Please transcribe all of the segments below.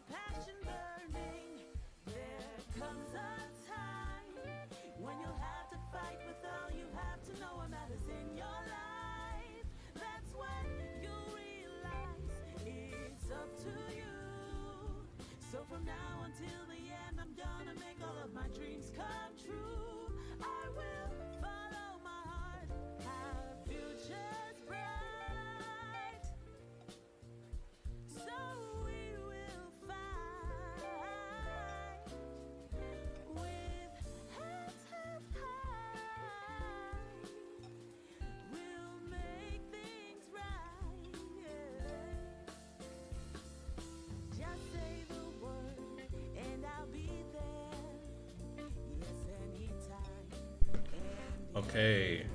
passion burning. There comes a time when you'll have to fight with all you have to know what matters in your life. That's when you realize it's up to you. So from now until the end, I'm gonna make all of my dreams come true. I will follow my heart, our future's bright. So we will fight with heads held high. We'll make things right. Just say the word and I'll be there. Yes, anytime. Okay.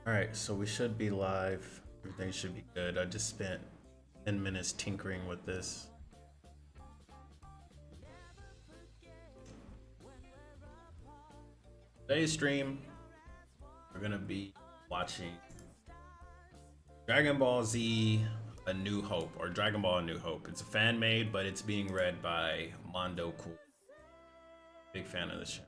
Alright, so we should be live. Everything should be good. I just spent 10 minutes tinkering with this. Today's stream, we're gonna be watching Dragon Ball Z A New Hope, or Dragon Ball A New Hope. It's a fan made, but it's being read by Mondo Cool. Big fan of this show.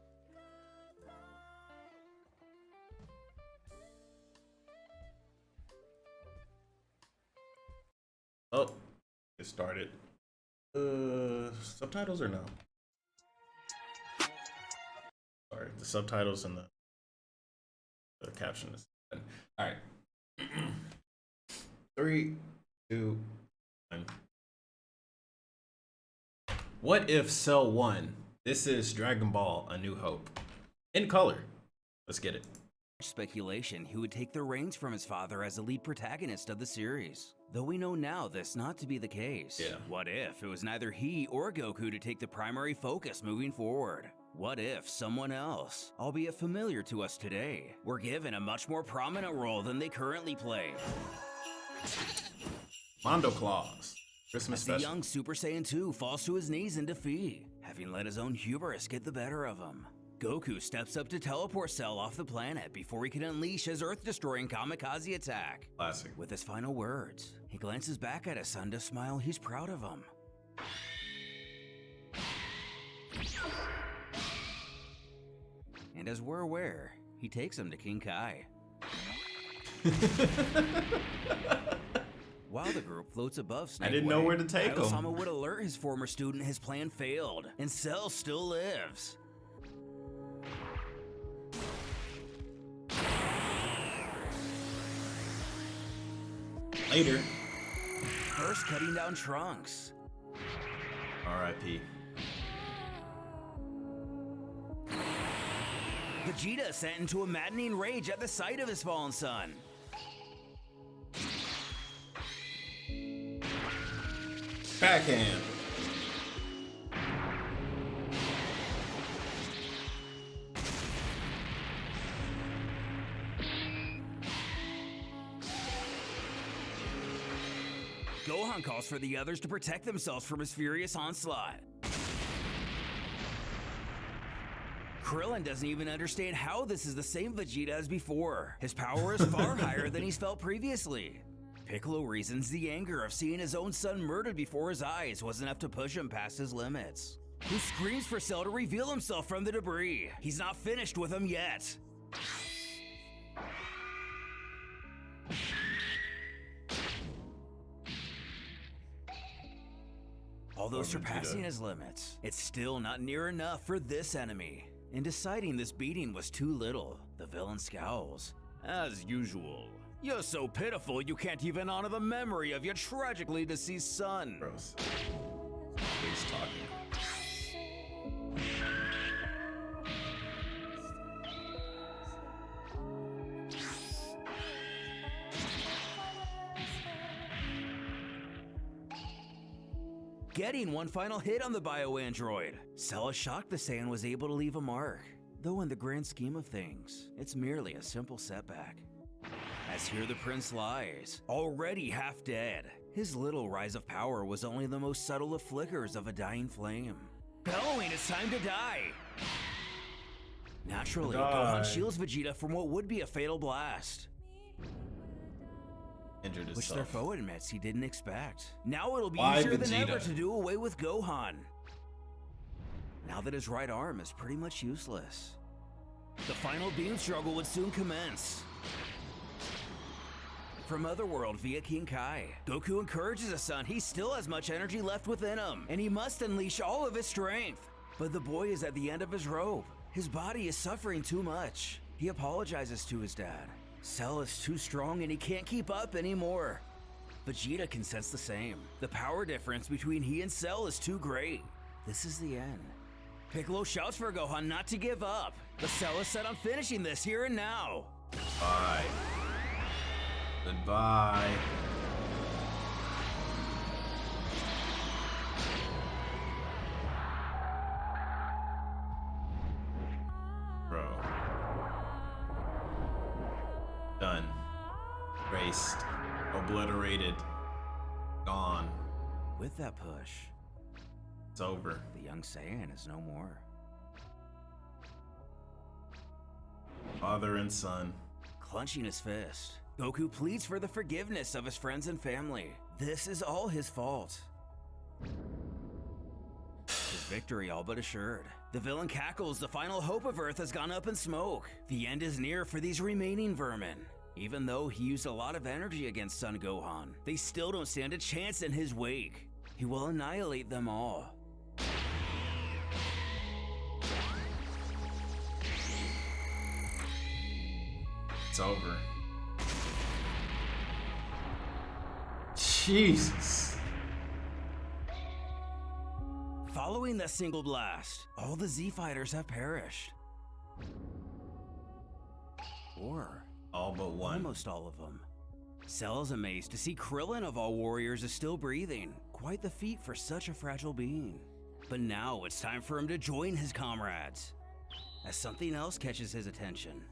Oh, get started. Subtitles or no? Sorry, the subtitles and the caption is. All right. 3, 2, 1. What if Cell 1? This is Dragon Ball A New Hope. In color. Let's get it. Speculation he would take the reins from his father as the lead protagonist of the series. Though we know now this not to be the case. Yeah. What if it was neither he or Goku to take the primary focus moving forward? What if someone else, albeit familiar to us today, were given a much more prominent role than they currently play? Mondo Claus. Christmas As the special. young Super Saiyan 2 falls to his knees in defeat, having let his own hubris get the better of him. Goku steps up to teleport Cell off the planet before he can unleash his Earth-destroying kamikaze attack. Classic. With his final words, he glances back at his son to smile he's proud of him. And as we're aware, he takes him to King Kai. While the group floats above Snake I didn't know where to take him. Kaiosama would alert his former student his plan failed, and Cell still lives. Later. First cutting down Trunks. R.I.P. Vegeta sent into a maddening rage at the sight of his fallen son. Backhand. Gohan calls for the others to protect themselves from his furious onslaught. Krillin doesn't even understand how this is the same Vegeta as before. His power is far higher than he's felt previously. Piccolo reasons the anger of seeing his own son murdered before his eyes was enough to push him past his limits. He screams for Cell to reveal himself from the debris. He's not finished with him yet. Although surpassing his limits, it's still not near enough for this enemy. In deciding this beating was too little, the villain scowls. As usual, you're so pitiful you can't even honor the memory of your tragically deceased son. Gross. He's talking. Getting one final hit on the bio-android, Cell is shocked the Saiyan was able to leave a mark. Though in the grand scheme of things, it's merely a simple setback. As here the prince lies, already half dead. His little rise of power was only the most subtle of flickers of a dying flame. Bellowing, it's time to die! Naturally, Gohan shields Vegeta from what would be a fatal blast. Injured which their himself. foe admits he didn't expect. Now it'll be Why easier than Vegeta? ever to do away with Gohan. Now that his right arm is pretty much useless. The final beam struggle would soon commence. From Otherworld via King Kai, Goku encourages his son he still has much energy left within him, and he must unleash all of his strength. But the boy is at the end of his rope. His body is suffering too much. He apologizes to his dad. Cell is too strong and he can't keep up anymore. Vegeta can sense the same. The power difference between he and Cell is too great. This is the end. Piccolo shouts for Gohan not to give up, but Cell is set on finishing this here and now. Bye. Goodbye. Bro. Done. Erased. Obliterated. Gone. With that push, It's over. the young Saiyan is no more. Father and son. Clenching his fist, Goku pleads for the forgiveness of his friends and family. This is all his fault. His victory all but assured. The villain cackles, the final hope of Earth has gone up in smoke. The end is near for these remaining vermin. Even though he used a lot of energy against Son Gohan, they still don't stand a chance in his wake. He will annihilate them all. It's over. Jesus. Following that single blast, all the Z fighters have perished. Or All but one. almost all of them. Cell is amazed to see Krillin of all warriors is still breathing. Quite the feat for such a fragile being. But now it's time for him to join his comrades. As something else catches his attention.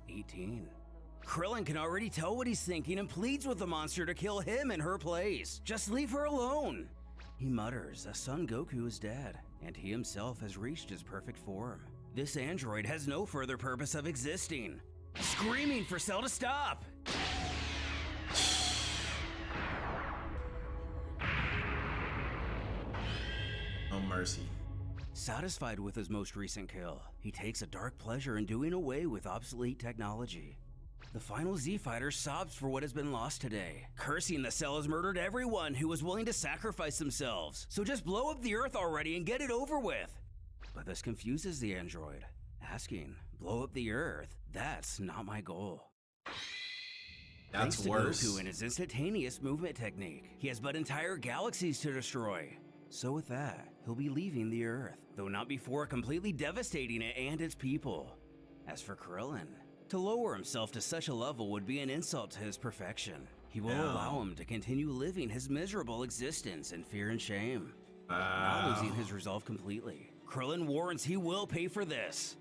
18. Krillin can already tell what he's thinking and pleads with the monster to kill him in her place. Just leave her alone. He mutters that Son Goku is dead, and he himself has reached his perfect form. This android has no further purpose of existing. Screaming for Cell to stop! No mercy. Satisfied with his most recent kill, he takes a dark pleasure in doing away with obsolete technology. The final Z fighter sobs for what has been lost today, cursing that Cell has murdered everyone who was willing to sacrifice themselves. So just blow up the Earth already and get it over with. But this confuses the android, asking, blow up the Earth? That's not my goal. That's Thanks to worse. Goku and his instantaneous movement technique, he has but entire galaxies to destroy. So with that, he'll be leaving the Earth, though not before completely devastating it and its people. As for Krillin, to lower himself to such a level would be an insult to his perfection. He will Yeah. allow him to continue living his miserable existence in fear and shame, not Wow. losing his resolve completely. Krillin warns he will pay for this.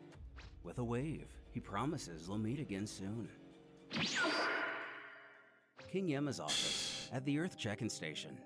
With a wave, he promises they'll meet again soon. King Yema's office, at the Earth check-in station.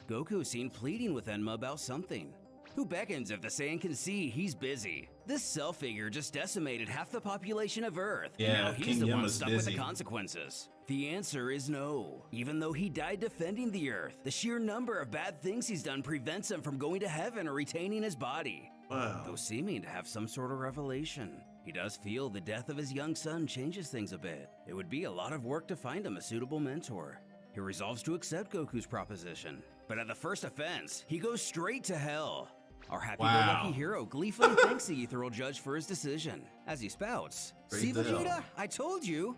Goku is seen pleading with Enma about something. Who beckons if the Saiyan can see he's busy? This Cell figure just decimated half the population of Earth. and Yeah, now he's King the one Yema's stuck with busy. the consequences. The answer is no. Even though he died defending the Earth, the sheer number of bad things he's done prevents him from going to heaven or retaining his body. Wow. Though seeming to have some sort of revelation, he does feel the death of his young son changes things a bit. It would be a lot of work to find him a suitable mentor. He resolves to accept Goku's proposition, but at the first offense, he goes straight to hell. Our happy-go-lucky Wow. hero gleefully thanks the ethereal judge for his decision, as he spouts, Straight "See to hell." Vegeta, I told you!"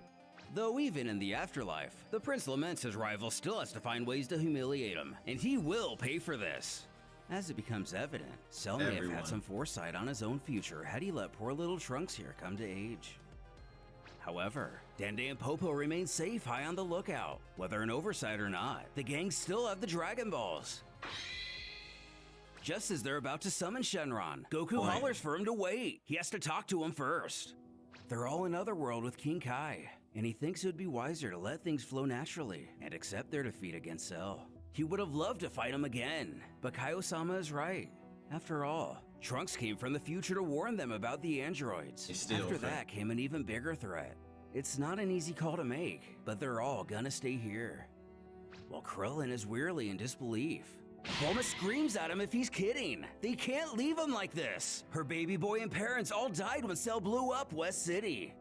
Though even in the afterlife, the prince laments his rival still has to find ways to humiliate him, and he will pay for this. As it becomes evident, Cell may have Everyone. had some foresight on his own future had he let poor little Trunks here come to age. However, Dende and Popo remain safe high on the lookout. Whether an oversight or not, the gang still have the Dragon Balls. Just as they're about to summon Shenron, Goku Boy. hollers for him to wait. He has to talk to him first. They're all in Otherworld with King Kai, and he thinks it would be wiser to let things flow naturally and accept their defeat against Cell. He would have loved to fight him again, but Kaio-sama is right. After all, Trunks came from the future to warn them about the androids. He's still After fake. that came an even bigger threat. It's not an easy call to make, but they're all gonna stay here. While Krillin is wearily in disbelief, Bulma screams at him if he's kidding. They can't leave him like this. Her baby boy and parents all died when Cell blew up West City.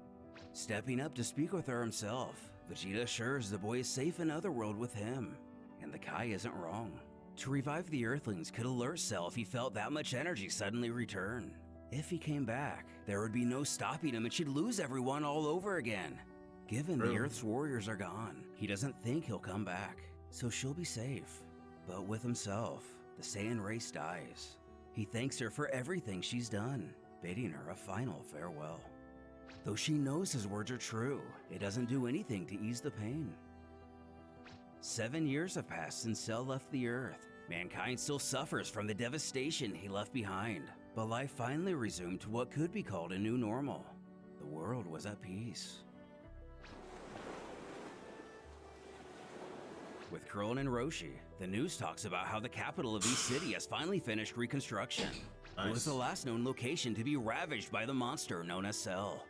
Stepping up to speak with her himself, Vegeta assures the boy is safe in Otherworld with him, and the Kai isn't wrong. To revive the Earthlings could alert Cell if he felt that much energy suddenly return. If he came back, there would be no stopping him and she'd lose everyone all over again. Given the Earth's warriors are gone, he doesn't think he'll come back, so she'll be safe. But with himself, the Saiyan race dies. He thanks her for everything she's done, bidding her a final farewell. Though she knows his words are true, it doesn't do anything to ease the pain. 7 years have passed since Cell left the Earth. Mankind still suffers from the devastation he left behind, but life finally resumed to what could be called a new normal. The world was at peace. With Krillin and Roshi, the news talks about how the capital of East City has finally finished reconstruction. Nice. It was the last known location to be ravaged by the monster known as Cell.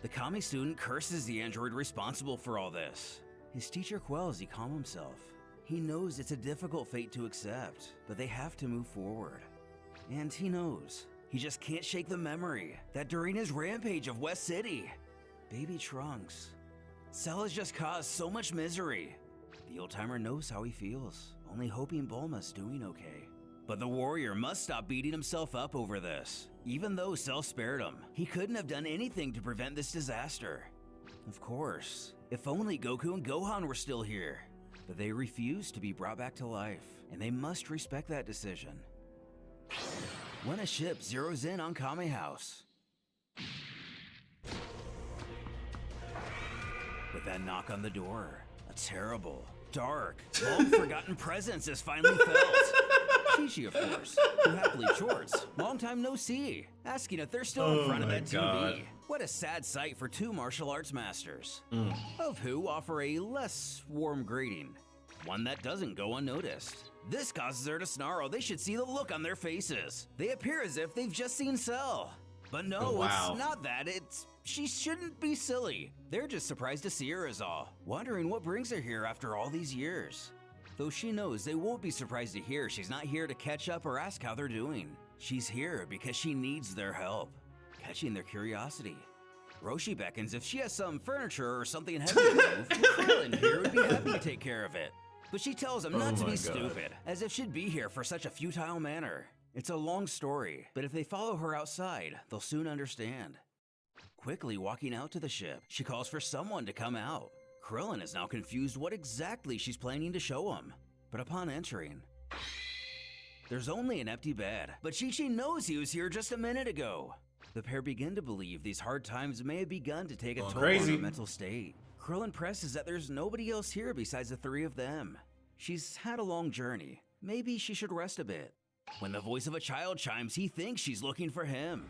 The Kami student curses the android responsible for all this. His teacher quells he calm himself. He knows it's a difficult fate to accept, but they have to move forward. And he knows, he just can't shake the memory that during his rampage of West City, baby Trunks, Cell has just caused so much misery. The old-timer knows how he feels, only hoping Bulma's doing okay. But the warrior must stop beating himself up over this. Even though Cell spared him, he couldn't have done anything to prevent this disaster. Of course, if only Goku and Gohan were still here. But they refuse to be brought back to life, and they must respect that decision. When a ship zeroes in on Kame House, with that knock on the door, a terrible, dark, long-forgotten presence is finally felt. Chi-Chi, of course, who happily chorts, long time no see, asking if they're still in front of that TV. What a sad sight for two martial arts masters, of who offer a less warm greeting, one that doesn't go unnoticed. This causes her to snarl. They should see the look on their faces. They appear as if they've just seen Cell. But no, It's not that. She shouldn't be silly. They're just surprised to see her is all, wondering what brings her here after all these years. Though she knows they won't be surprised to hear she's not here to catch up or ask how they're doing. She's here because she needs their help, catching their curiosity. Roshi beckons if she has some furniture or something heavy to move, Krillin here would be happy to take care of it. But she tells him not to be stupid, as if she'd be here for such a futile manner. It's a long story, but if they follow her outside, they'll soon understand. Quickly walking out to the ship, she calls for someone to come out. Krillin is now confused what exactly she's planning to show him. But upon entering, there's only an empty bed, but Chi-Chi knows he was here just a minute ago. The pair begin to believe these hard times may have begun to take a toll on her mental state. Krillin presses that there's nobody else here besides the three of them. She's had a long journey. Maybe she should rest a bit. When the voice of a child chimes, he thinks she's looking for him.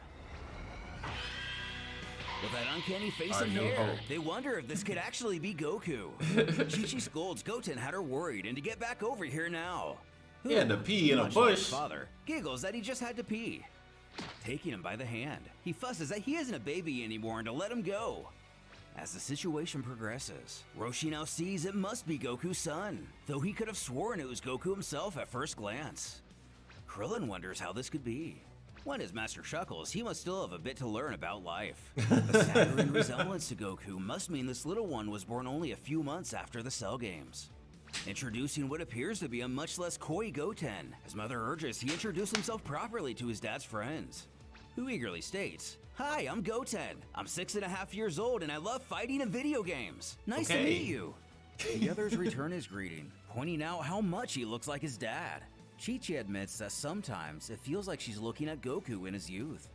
With that uncanny face and hair, they wonder if this could actually be Goku. Chi-Chi scolds Goten had her worried and to get back over here now. He had to pee in a bush. Like his father giggles that he just had to pee. Taking him by the hand, he fusses that he isn't a baby anymore and to let him go. As the situation progresses, Roshi now sees it must be Goku's son, though he could have sworn it was Goku himself at first glance. Krillin wonders how this could be. When his master chuckles, he must still have a bit to learn about life. The staggering resemblance to Goku must mean this little one was born only a few months after the Cell Games. Introducing what appears to be a much less coy Goten, his mother urges he introduce himself properly to his dad's friends, who eagerly states, "Hi, I'm Goten. I'm 6.5 years old and I love fighting and video games. Nice to meet you." The others return his greeting, pointing out how much he looks like his dad. Chi-Chi admits that sometimes it feels like she's looking at Goku in his youth.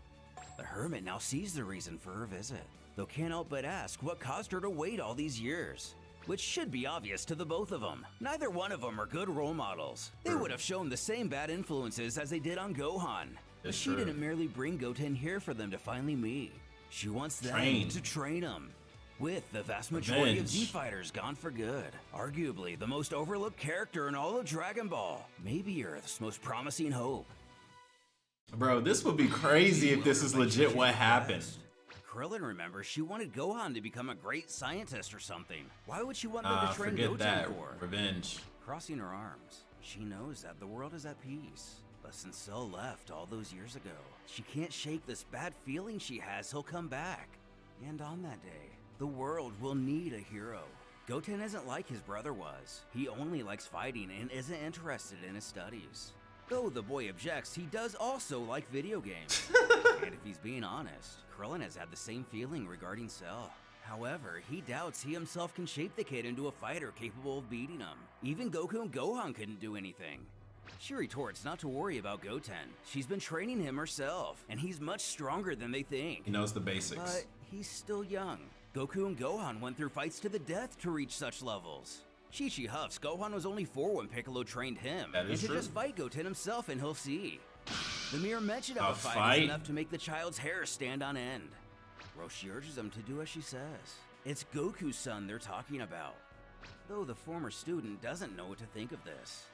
The hermit now sees the reason for her visit, though can't help but ask what caused her to wait all these years. Which should be obvious to the both of them. Neither one of them are good role models. They would have shown the same bad influences as they did on Gohan. But she didn't merely bring Goten here for them to finally meet. She wants them to train him. With the vast majority of Z-Fighters gone for good, arguably the most overlooked character in all of Dragon Ball, maybe Earth's most promising hope. Bro, this would be crazy if this is legit what happened. Krillin remembers she wanted Gohan to become a great scientist or something. Why would she want them to train forget Goten that. for? Revenge. Crossing her arms, she knows that the world is at peace. But since Cell left all those years ago, she can't shake this bad feeling she has he'll come back. And on that day, the world will need a hero. Goten isn't like his brother was. He only likes fighting and isn't interested in his studies. Though the boy objects, he does also like video games. And if he's being honest, Krillin has had the same feeling regarding Cell. However, he doubts he himself can shape the kid into a fighter capable of beating him. Even Goku and Gohan couldn't do anything. She retorts not to worry about Goten. She's been training him herself, and he's much stronger than they think. He knows the basics. But he's still young. Goku and Gohan went through fights to the death to reach such levels. Chi-Chi huffs Gohan was only 4 when Piccolo trained him. That is and to true. just fight Goten himself and he'll see. The mere mention A of a fight fight? is enough to make the child's hair stand on end. Roshi urges him to do as she says. It's Goku's son they're talking about. Though the former student doesn't know what to think of this.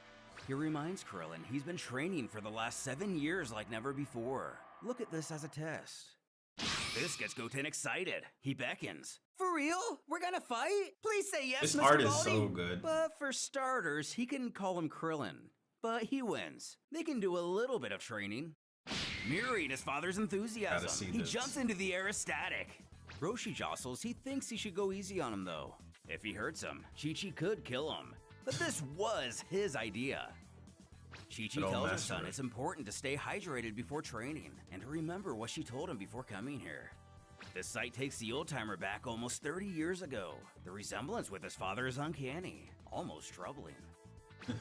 He reminds Krillin he's been training for the last 7 years like never before. Look at this as a test. This gets Goten excited. He beckons. For real? We're gonna fight? Please say yes, This Mr. art is Baldi." so good. But for starters, he can call him Krillin. But he wins. They can do a little bit of training. Mirroring his father's Gotta enthusiasm, see he this. jumps into the air ecstatic. Roshi jostles, he thinks he should go easy on him though. If he hurts him, Chi-Chi could kill him. But this was his idea. Chi-Chi Good old tells her master. son it's important to stay hydrated before training and to remember what she told him before coming here. This sight takes the old-timer back almost 30 years ago. The resemblance with his father is uncanny, almost troubling.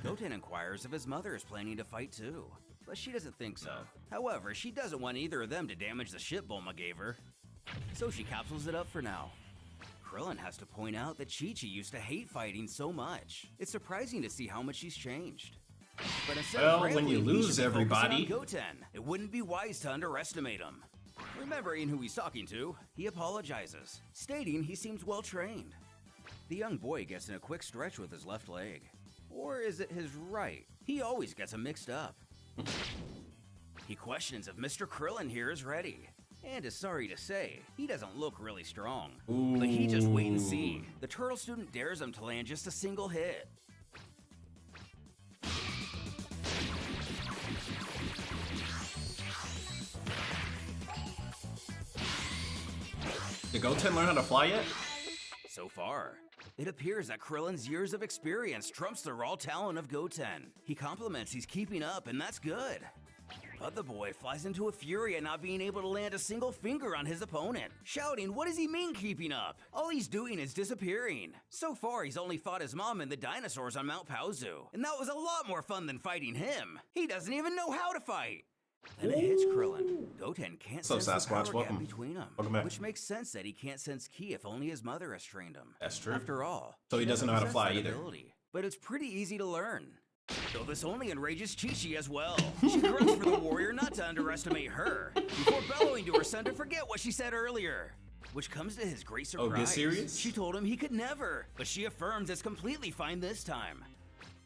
Goten inquires if his mother is planning to fight too, but she doesn't think so. However, she doesn't want either of them to damage the ship Bulma gave her, so she capsules it up for now. Krillin has to point out that Chi-Chi used to hate fighting so much. It's surprising to see how much she's changed. But instead Well, of when you railing, he lose should be focusing everybody- on Goten. It wouldn't be wise to underestimate him. Remembering who he's talking to, he apologizes, stating he seems well trained. The young boy gets in a quick stretch with his left leg. Or is it his right? He always gets them mixed up. He questions if Mr. Krillin here is ready. And is sorry to say, he doesn't look really strong. But he just wait and see. The turtle student dares him to land just a single hit. Did Goten learn how to fly yet? So far, it appears that Krillin's years of experience trumps the raw talent of Goten. He compliments he's keeping up, and that's good. But the boy flies into a fury at not being able to land a single finger on his opponent, shouting, what does he mean keeping up? All he's doing is disappearing. So far, he's only fought his mom and the dinosaurs on Mount Pauzu, and that was a lot more fun than fighting him. He doesn't even know how to fight. Then it hits Krillin. Goten can't What's up, sense the Sasquatch? power Welcome. gap between them, Welcome back. which makes sense that he can't sense ki if only his mother has trained him. That's true. After all, So he doesn't know how to possess fly that either. ability, but it's pretty easy to learn. Though this only enrages Chi-Chi as well. She grunts for the warrior not to underestimate her, before bellowing to her son to forget what she said earlier. Which comes to his great surprise. Oh, get serious? She told him he could never, but she affirms it's completely fine this time.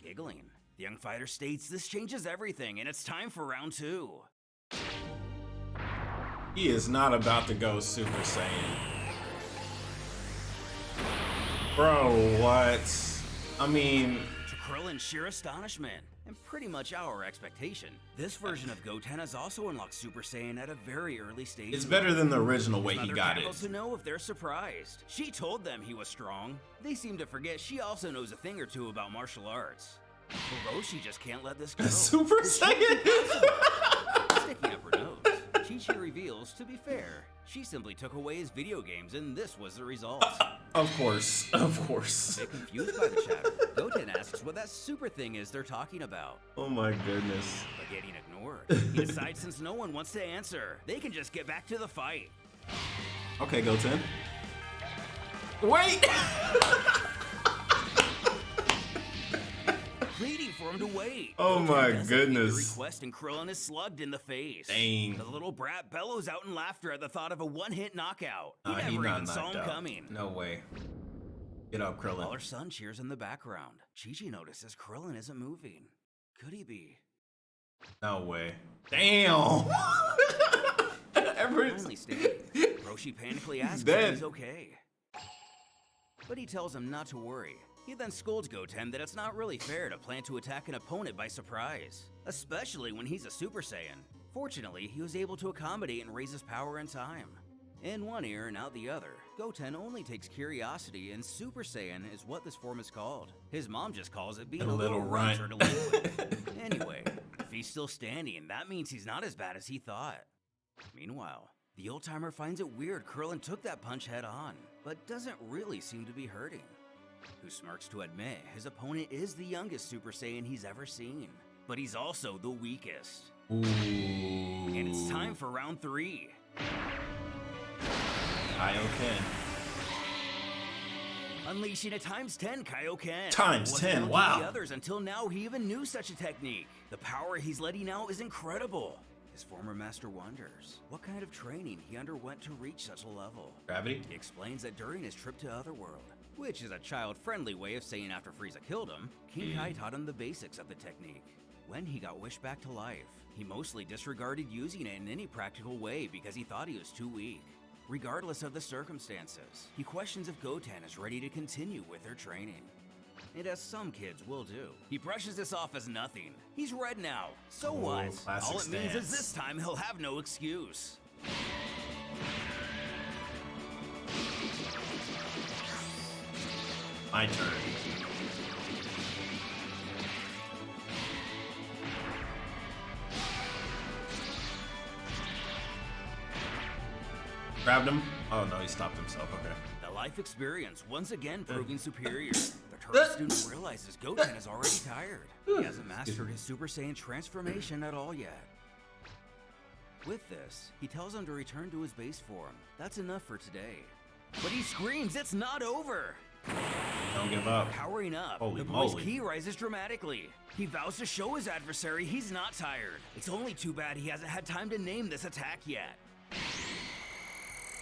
Giggling, the young fighter states this changes everything and it's time for round 2. He is not about to go Super Saiyan. Bro, what? I mean, To Krillin's sheer astonishment, and pretty much our expectation, this version of Goten has also unlocked Super Saiyan at a very early stage. it's better than the original way he Mother got cackles it. to know if they're surprised. She told them he was strong. They seem to forget she also knows a thing or two about martial arts. Hiroshi just can't let this go. Super Saiyan? Sticking up her nose, Chi-Chi reveals, to be fair, she simply took away his video games and this was the result. Of course, of course. A bit confused by the chatter, Goten asks what that super thing is they're talking about. Oh my goodness. But getting ignored, he decides since no one wants to answer, they can just get back to the fight. Okay, Goten. Wait! Pleading for him to wait. Oh Goten my doesn't meet goodness. The request and Krillin is slugged in the face. Dang. The little brat bellows out in laughter at the thought of a one-hit knockout. He He never not even saw knocked him out. coming. No way. Get up, While Krillin. her son cheers in the background, Chi-Chi notices Krillin isn't moving. Could he be? No way. Damn! Finally standing, Roshi panically asks dead. if he's okay. But he tells him not to worry. He then scolds Goten that it's not really fair to plan to attack an opponent by surprise, especially when he's a Super Saiyan. Fortunately, he was able to accommodate and raise his power in time. In one ear and out the other, Goten only takes curiosity, and Super Saiyan is what this form is called. His mom just calls it being a little runt or delinquent. Anyway, if he's still standing, that means he's not as bad as he thought. Meanwhile, the old-timer finds it weird Krillin took that punch head on, but doesn't really seem to be hurting. Who smirks to admit his opponent is the youngest Super Saiyan he's ever seen, but he's also the weakest. Ooh. And it's time for round 3. Kaioken. Unleashing a ×10 Kaioken. Times Wasn't 10, known to wow. The others until now he even knew such a technique. The power he's letting out is incredible. His former master wonders what kind of training he underwent to reach such a level. Gravity? He explains that during his trip to Otherworld, which is a child-friendly way of saying after Frieza killed him, King Kai taught him the basics of the technique. When he got wished back to life, he mostly disregarded using it in any practical way because he thought he was too weak. Regardless of the circumstances, he questions if Goten is ready to continue with their training. And as some kids will do, he brushes this off as nothing. He's red now, so what? Classic All it means is stance. this time he'll have no excuse. My turn. Grabbed him. Oh no, he stopped himself. Okay. The life experience once again proving superior. The turtle student realizes Goten is already tired. He hasn't mastered his Super Saiyan transformation at all yet. With this, he tells him to return to his base form. That's enough for today. But he screams, it's not over! Don't give up. Powering up, Holy the boy's moly. ki rises dramatically. He vows to show his adversary he's not tired. It's only too bad he hasn't had time to name this attack yet. A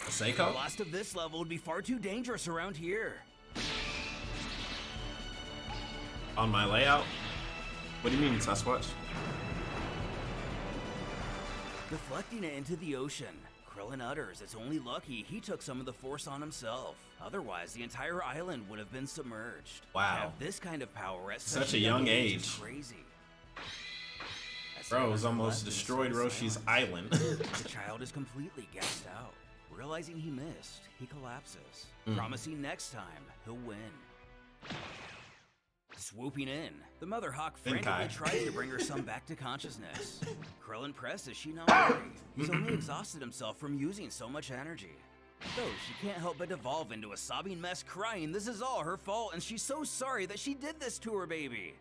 The Seiko? last of this level would be far too dangerous around here. On my layout? What do you mean, Sasquatch? Deflecting it into the ocean, Krillin utters it's only lucky he took some of the force on himself. Otherwise, the entire island would have been submerged. Wow. To have this kind of power at Such a young age. is crazy. As Bro, he it's was almost left in destroyed slow Roshi's silence, island. the child is completely gassed out. Realizing he missed, he collapses, promising next time he'll win. Swooping in, the Mother Hawk frantically tries to bring her son back to consciousness. Krillin presses she not worry. He's only exhausted himself from using so much energy. Though she can't help but devolve into a sobbing mess crying this is all her fault and she's so sorry that she did this to her baby.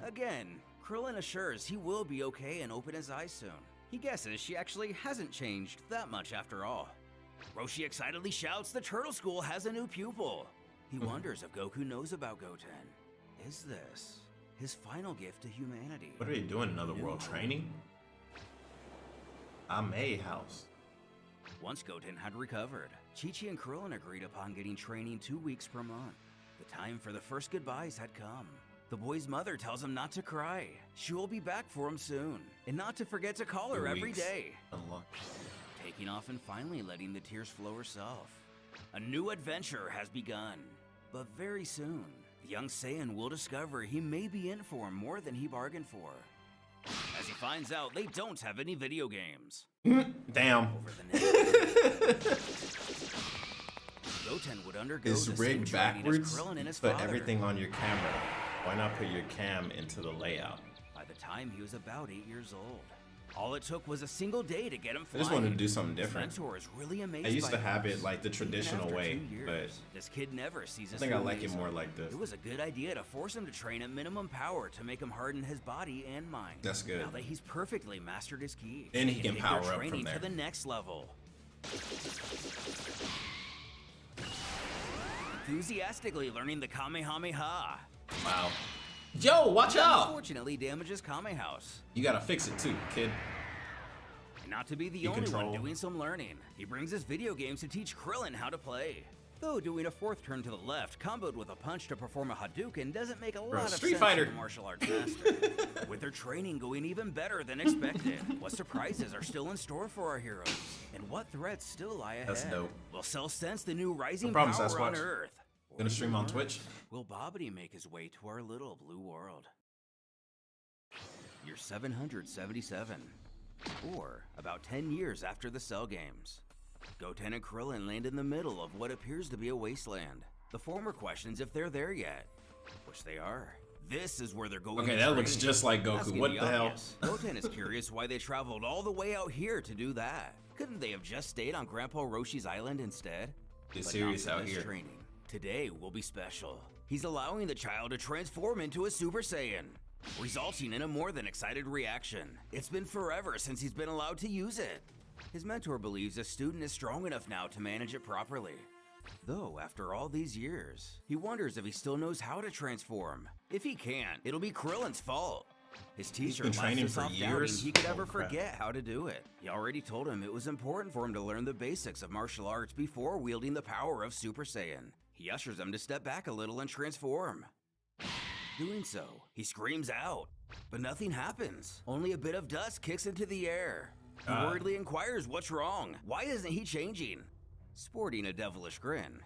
Again, Krillin assures he will be okay and open his eyes soon. He guesses she actually hasn't changed that much after all. Roshi excitedly shouts the Turtle School has a new pupil. He wonders if Goku knows about Goten. Is this his final gift to humanity? What are they doing? Another world training? Ame house. Once Goten had recovered, Chi-Chi and Krillin agreed upon getting training 2 weeks per month. The time for the first goodbyes had come. The boy's mother tells him not to cry. She will be back for him soon. And not to forget to call her 2 every weeks. day. Unlock. Taking off and finally letting the tears flow herself. A new adventure has begun. But very soon, the young Saiyan will discover he may be in for more than he bargained for. As he finds out they don't have any video games. Damn. Over the next Goten would undergo It's the same rigged training as backwards. Krillin and his Put father. everything on your camera. Why not put your cam into the layout? By the time he was about 8 years old, all it took was a single day to get him I flying. just wanted to do something His different. mentor is really amazed I used by to have this. it like the Even traditional after way, 2 years, but this kid never sees I his think I full like it reason. more like this. It was a good idea to force him to train at minimum power to make him harden his body and mind. That's good. Now that he's perfectly mastered his ki, Then he can take power their up training from there. to the next level. Enthusiastically learning the Kamehameha. Wow. Yo, watch out! Unfortunately, damages Kame House. You gotta fix it too, kid. And not to be the You only control. one doing some learning, he brings his video games to teach Krillin how to play. Though doing a fourth turn to the left, comboed with a punch to perform a Hadouken doesn't make a lot of Street sense Fighter. to a martial arts master. With their training going even better than expected, what surprises are still in store for our heroes? And what threats still lie ahead? That's dope. Will Cell sense the new rising No problem, power on Sasquatch. Earth? Or Gonna stream on even Twitch. Will Bobbity make his way to our little blue world? Year 777. Or about 10 years after the Cell games. Goten and Krillin land in the middle of what appears to be a wasteland. The former questions if they're there yet, which they are. This is where they're going. Okay, to that looks train. just like Goku. Asking What the hell? obvious. Goten is curious why they traveled all the way out here to do that. Couldn't they have just stayed on Grandpa Roshi's island instead? Get But serious not for out this here. Training. Today will be special. He's allowing the child to transform into a Super Saiyan, resulting in a more than excited reaction. It's been forever since he's been allowed to use it. His mentor believes a student is strong enough now to manage it properly. Though, after all these years, he wonders if he still knows how to transform. If he can't, it'll be Krillin's fault. His teacher been laughs training us for off doubting years? he could Oh, ever crap. forget how to do it. He already told him it was important for him to learn the basics of martial arts before wielding the power of Super Saiyan. He ushers him to step back a little and transform. Doing so, he screams out, but nothing happens. Only a bit of dust kicks into the air. He worriedly inquires what's wrong. Why isn't he changing? Sporting a devilish grin,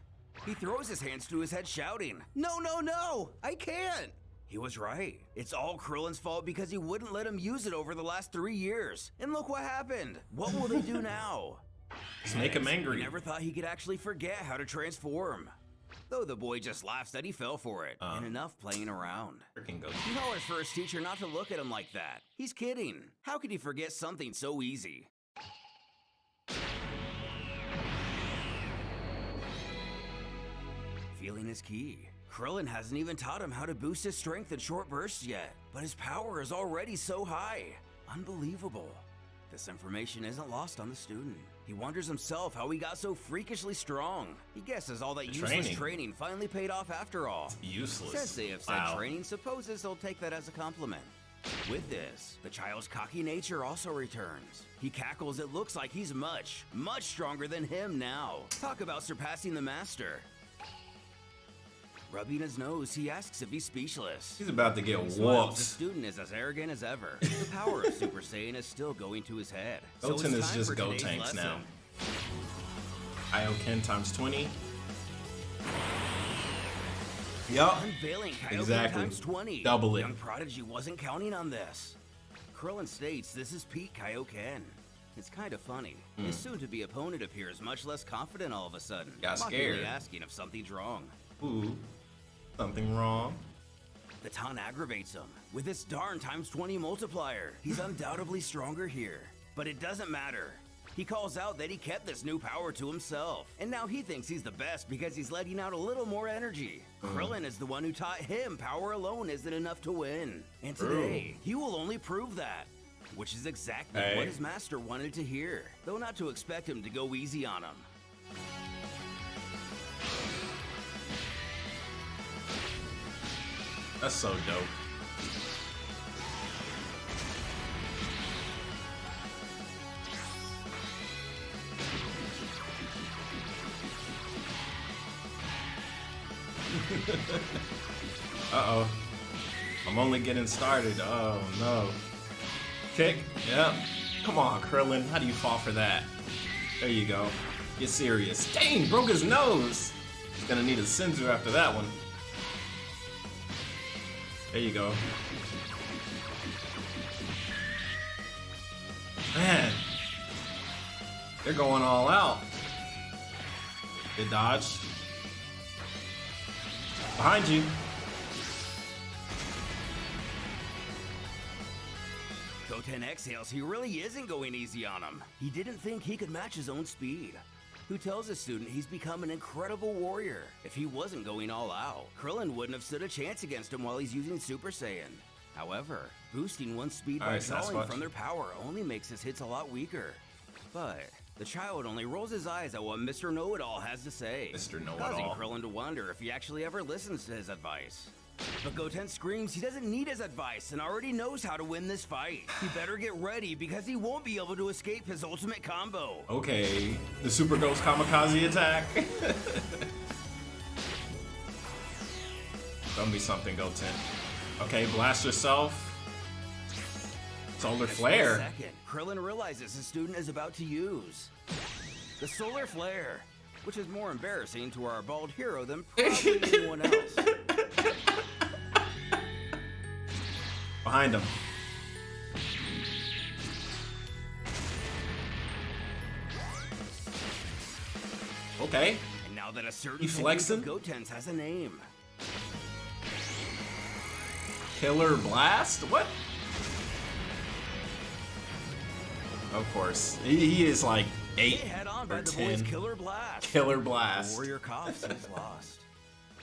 he throws his hands to his head shouting, "No, no, no! I can't!" He was right. It's all Krillin's fault because he wouldn't let him use it over the last 3 years. And look what happened. What will they do now? Just make him He angry. never thought he could actually forget how to transform. Though the boy just laughs that he fell for it, and enough playing around. Freaking Goku. He hollers for his teacher not to look at him like that. He's kidding. How could he forget something so easy? Feeling is key. Krillin hasn't even taught him how to boost his strength in short bursts yet, but his power is already so high. Unbelievable. This information isn't lost on the student. He wonders himself how he got so freakishly strong. He guesses all that useless training finally paid off after all. Useless. Since they have said Wow. training, supposes he'll take that as a compliment. With this, the child's cocky nature also returns. He cackles. It looks like he's much, much stronger than him now. Talk about surpassing the master. Rubbing his nose, he asks if he's speechless. He's about to get Smiles. The whooped. student is as arrogant as ever. The power of Super Saiyan is still going to his head. So Goten it's is time just for today's Gotenks lesson. now. Kaioken times 20. Yup. Unveiling Kaioken Exactly. times 20. Double it. Young Prodigy wasn't counting on this. Krillin states this is peak Kaioken. It's kind of funny. His soon-to-be opponent appears much less confident all of a sudden. Got mockingly scared. asking if something's wrong. Ooh. Something wrong. The taunt aggravates him. With this darn times 20 multiplier, he's undoubtedly stronger here. But it doesn't matter. He calls out that he kept this new power to himself, and now he thinks he's the best because he's letting out a little more energy. Krillin is the one who taught him power alone isn't enough to win. And today, he will only prove that. Which is exactly what his master wanted to hear, though not to expect him to go easy on him. That's so dope. Uh-oh. I'm only getting started. Oh, no. Kick. Yep. Come on, Krillin. How do you fall for that? There you go. Get serious. Dang, broke his nose. He's gonna need a Senzu after that one. There you go. Man. They're going all out. Good dodge. Behind you. Goten exhales. He really isn't going easy on him. He didn't think he could match his own speed. Who tells his student he's become an incredible warrior. If he wasn't going all out, Krillin wouldn't have stood a chance against him while he's using Super Saiyan. However, boosting one's speed by drawing from their power only makes his hits a lot weaker. But the child only rolls his eyes at what Mr. Know-It-All has to say, Mr. causing Know-It-All. Krillin to wonder if he actually ever listens to his advice. But Goten screams he doesn't need his advice and already knows how to win this fight. He better get ready because he won't be able to escape his ultimate combo. Okay. The Super Ghost Kamikaze attack. Don't be something, Goten. Okay, blast yourself. Solar flare. Second, Krillin realizes his student is about to use the solar flare, which is more embarrassing to our bald hero than probably anyone else. Behind him. Okay. And now that a certain He flexing? technique of Goten's has a name. Killer Blast? What? Of course. He is like 8 Head on by or the 10. boy's Killer Blast. Killer The Blast. warrior coughs he's lost.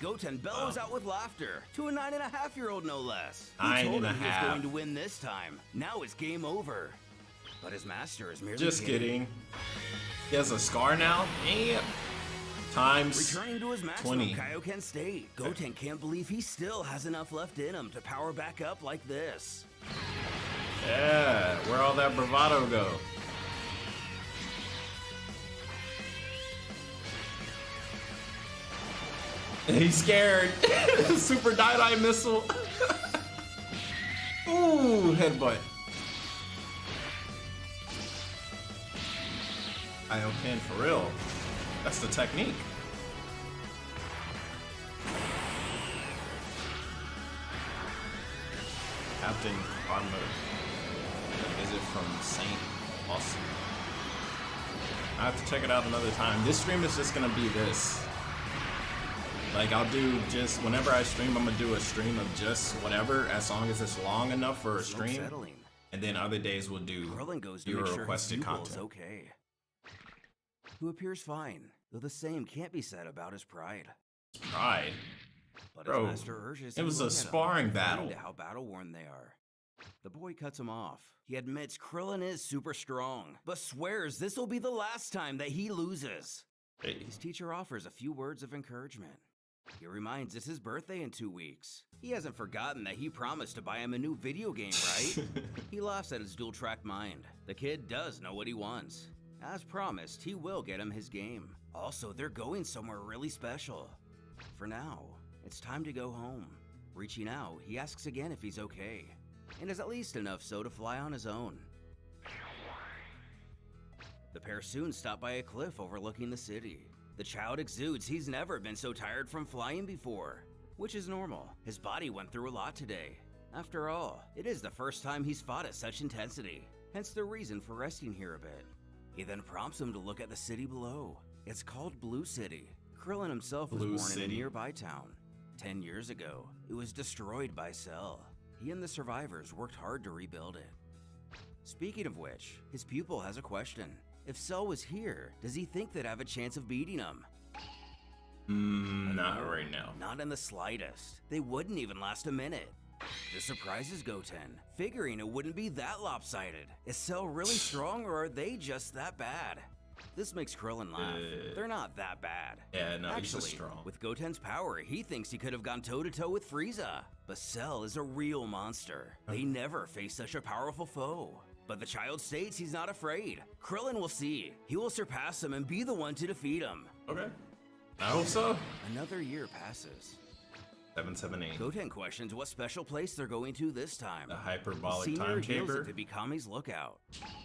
Goten bellows out with laughter to a 9.5-year-old no less. He told him he was 9.5. going to win this time. Now it's game over. But his master is merely Just kidding. He has a scar now? Damn. Times Returning to his maximum 20. Kaioken state, Goten can't believe he still has enough left in him to power back up like this. Yeah, where all that bravado go? He's scared. Super die missile. Ooh, headbutt. Kaioken for real. That's the technique. Captain Armor. Is it from Saint Austin? I have to check it out another time. This stream is just gonna be this. Like, I'll do just, whenever I stream, I'm gonna do a stream of just whatever, as long as it's long enough for a stream. Settling. And then other days we'll do Krillin goes to your make sure his requested pupil content. is okay. Who appears fine, though the same can't be said about his pride. Pride. But Bro, his master urges it him was to a look at him, sparring referring battle. to how battle-worn they are. The boy cuts him off. He admits Krillin is super strong, but swears this will be the last time that he loses. Hey. His teacher offers a few words of encouragement. He reminds it's his birthday in 2 weeks. He hasn't forgotten that he promised to buy him a new video game, right? He laughs at his dual-track mind. The kid does know what he wants. As promised, he will get him his game. Also, they're going somewhere really special. For now, it's time to go home. Reaching out, he asks again if he's okay, and is at least enough so to fly on his own. The pair soon stop by a cliff overlooking the city. The child exudes he's never been so tired from flying before, which is normal. His body went through a lot today. After all, it is the first time he's fought at such intensity, hence the reason for resting here a bit. He then prompts him to look at the city below. It's called Blue City. Krillin himself was Blue born in a City. nearby town. 10 years ago, it was destroyed by Cell. He and the survivors worked hard to rebuild it. Speaking of which, his pupil has a question. If Cell was here, does he think they'd have a chance of beating him? Not right now. Not in the slightest. They wouldn't even last a minute. This surprises Goten, figuring it wouldn't be that lopsided. Is Cell really strong, or are they just that bad? This makes Krillin laugh. They're not that bad. Yeah, no, he's Actually, just strong. with Goten's power, he thinks he could have gone toe-to-toe with Frieza. But Cell is a real monster. They never faced such a powerful foe. But the child states he's not afraid. Krillin will see. He will surpass him and be the one to defeat him. Okay. I hope so. Another year passes. 778. Goten questions what special place they're going to this time. The hyperbolic Senior time reveals chamber. it to be Kami's lookout.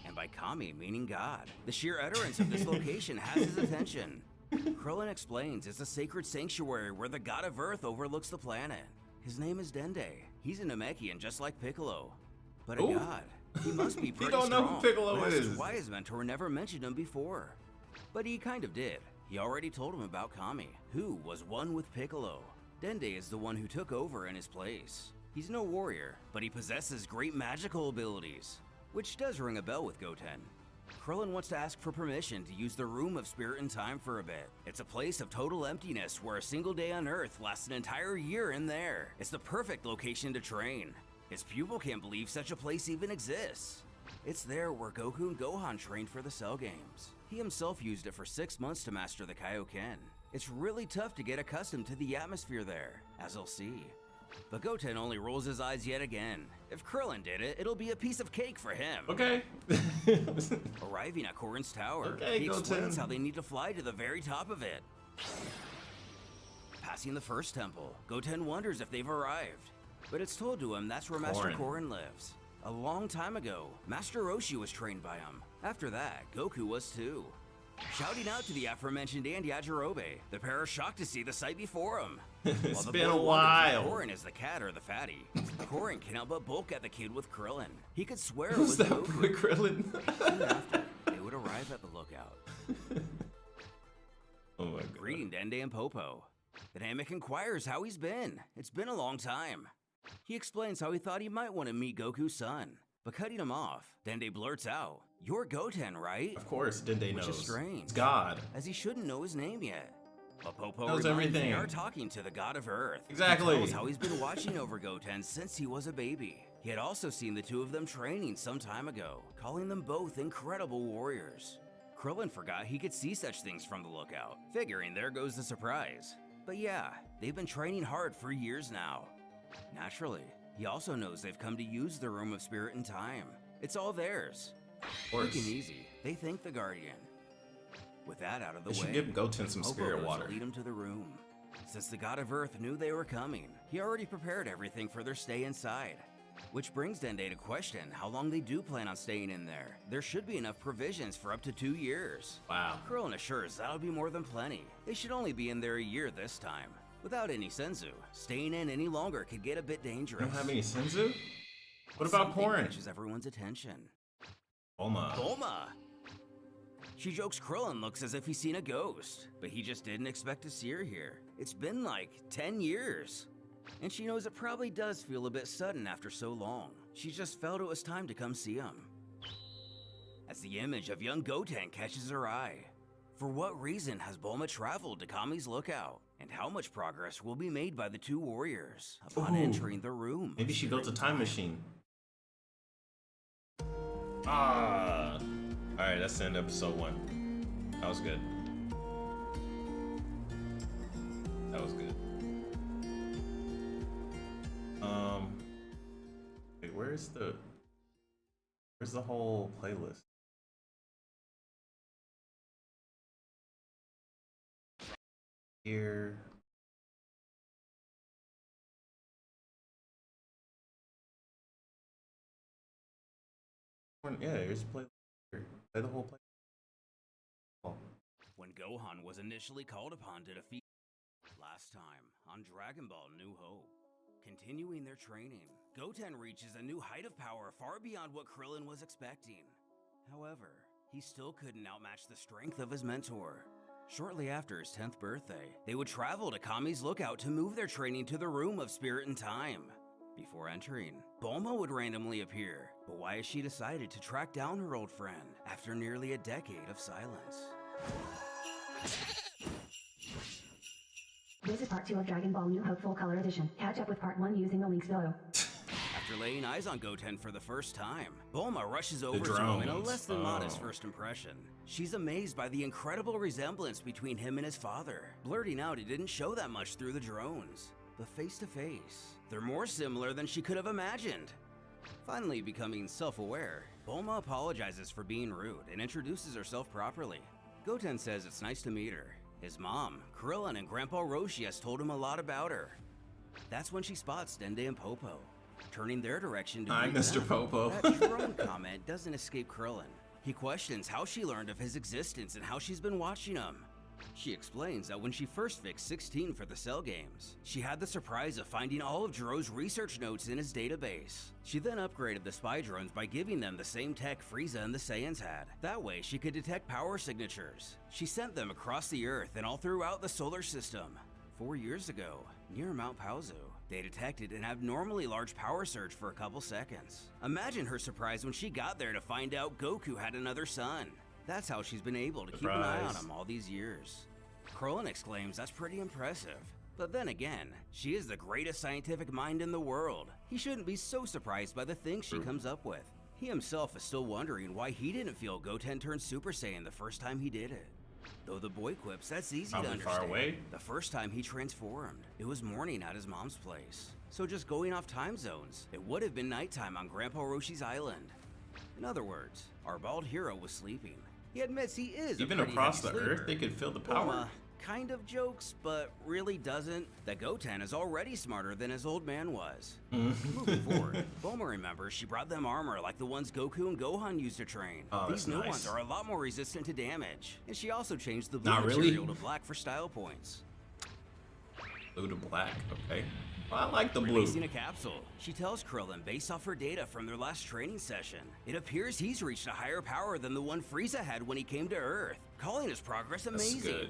And by Kami, meaning God. The sheer utterance of this location has his attention. Krillin explains it's a sacred sanctuary where the god of Earth overlooks the planet. His name is Dende. He's a Namekian just like Piccolo. But a Ooh. god. He must be pretty don't know strong. who Piccolo That's is. why his mentor never mentioned him before. But he kind of did. He already told him about Kami, who was one with Piccolo. Dende is the one who took over in his place. He's no warrior, but he possesses great magical abilities, which does ring a bell with Goten. Krillin wants to ask for permission to use the Room of Spirit and Time for a bit. It's a place of total emptiness where a single day on Earth lasts an entire year in there. It's the perfect location to train. His pupil can't believe such a place even exists. It's there where Goku and Gohan trained for the Cell games. He himself used it for 6 months to master the Kaioken. It's really tough to get accustomed to the atmosphere there, as you'll see. But Goten only rolls his eyes yet again. If Krillin did it, it'll be a piece of cake for him. Okay. Arriving at Korin's tower, Okay, he explains Goten. how they need to fly to the very top of it. passing the first temple, Goten wonders if they've arrived. But it's told to him that's where Master Krillin lives. A long time ago, Master Roshi was trained by him. After that, Goku was too. Shouting out to the aforementioned and Yajirobe, the pair are shocked to see the sight before them. It's been a while. Krillin is the cat or the fatty. Krillin can help but bulk at the kid with Krillin. He could swear it Who's was that Goku. boy Krillin? Soon after, they would arrive at the lookout. Oh my god. Greeting Dende and Popo. The Namek inquires how he's been. It's been a long time. He explains how he thought he might want to meet Goku's son. But cutting him off, Dende blurts out, "You're Goten, right?" Of course, Dende knows. Which is strange. It's God. As he shouldn't know his name yet. But Popo Knows reminds everything. they are talking to the god of Earth. Exactly. He tells how he's been watching over Goten since he was a baby. He had also seen the two of them training some time ago, calling them both incredible warriors. Krillin forgot he could see such things from the lookout, figuring there goes the surprise. But yeah, they've been training hard for years now. Naturally, he also knows they've come to use the Room of Spirit and Time. It's all theirs. Of course. Quick and easy, they thank the Guardian. With that out of the They way, should give Goten some Popo spirit goes to water. lead him to the room. Since the god of Earth knew they were coming, he already prepared everything for their stay inside. Which brings Dende to question how long they do plan on staying in there. There should be enough provisions for up to 2 years. Wow. Krillin assures that'll be more than plenty. They should only be in there a year this time. Without any senzu, staying in any longer could get a bit dangerous. You don't have any senzu? What about Something porn? catches everyone's attention. Bulma. Bulma! She jokes Krillin looks as if he's seen a ghost, but he just didn't expect to see her here. It's been like 10 years. And she knows it probably does feel a bit sudden after so long. She just felt it was time to come see him. As the image of young Goten catches her eye. For what reason has Bulma traveled to Kami's lookout? And how much progress will be made by the two warriors upon Ooh. entering the room? Maybe she built a time machine. Ah. Alright, that's the end of episode 1. That was good. That was good. Wait, where's the whole playlist? Here. Yeah, here's the playlist. Here. Play the whole play. Oh. When Gohan was initially called upon to defeat last time on Dragon Ball New Hope. Continuing their training, Goten reaches a new height of power far beyond what Krillin was expecting. However, he still couldn't outmatch the strength of his mentor. Shortly after his 10th birthday, they would travel to Kami's lookout to move their training to the Room of Spirit and Time. Before entering, Bulma would randomly appear, but why has she decided to track down her old friend after nearly a decade of silence? This is part 2 of Dragon Ball New Hope Full Color Edition. Catch up with part 1 using the links below. After laying eyes on Goten for the first time, Bulma rushes over to drones. him in a less than modest first impression. She's amazed by the incredible resemblance between him and his father, blurting out it didn't show that much through the drones. But face to face, they're more similar than she could have imagined. Finally becoming self-aware, Bulma apologizes for being rude and introduces herself properly. Goten says it's nice to meet her. His mom, Krillin, and Grandpa Roshi has told him a lot about her. That's when she spots Dende and Popo, turning their direction to I'm greet Mr. them. Popo. That drone comment doesn't escape Krillin. He questions how she learned of his existence and how she's been watching him. She explains that when she first fixed 16 for the Cell games, she had the surprise of finding all of Jiro's research notes in his database. She then upgraded the spy drones by giving them the same tech Frieza and the Saiyans had. That way she could detect power signatures. She sent them across the Earth and all throughout the solar system. 4 years ago, near Mount Pauzu, they detected an abnormally large power surge for a couple seconds. Imagine her surprise when she got there to find out Goku had another son. That's how she's been able to keep an eye on him all these years. Krillin exclaims that's pretty impressive. But then again, she is the greatest scientific mind in the world. He shouldn't be so surprised by the things she comes up with. He himself is still wondering why he didn't feel Goten turn Super Saiyan the first time he did it. Though the boy quips that's easy Probably to understand. far away. The first time he transformed, it was morning at his mom's place. So just going off time zones, it would have been nighttime on Grandpa Roshi's island. In other words, our bald hero was sleeping. He admits he is Even a pretty across heavy the sleeper. Earth, they could feel the power. Bulma, kind of jokes, but really doesn't, that Goten is already smarter than his old man was. Moving forward, Bulma remembers she brought them armor like the ones Goku and Gohan used to train. Oh, These new nice. ones are a lot more resistant to damage, and she also changed the blue Not really. material to black for style points. Blue to black, okay. Well, I like the blue. Releasing a capsule, she tells Krillin based off her data from their last training session, it appears he's reached a higher power than the one Frieza had when he came to Earth, calling his progress amazing. That's good.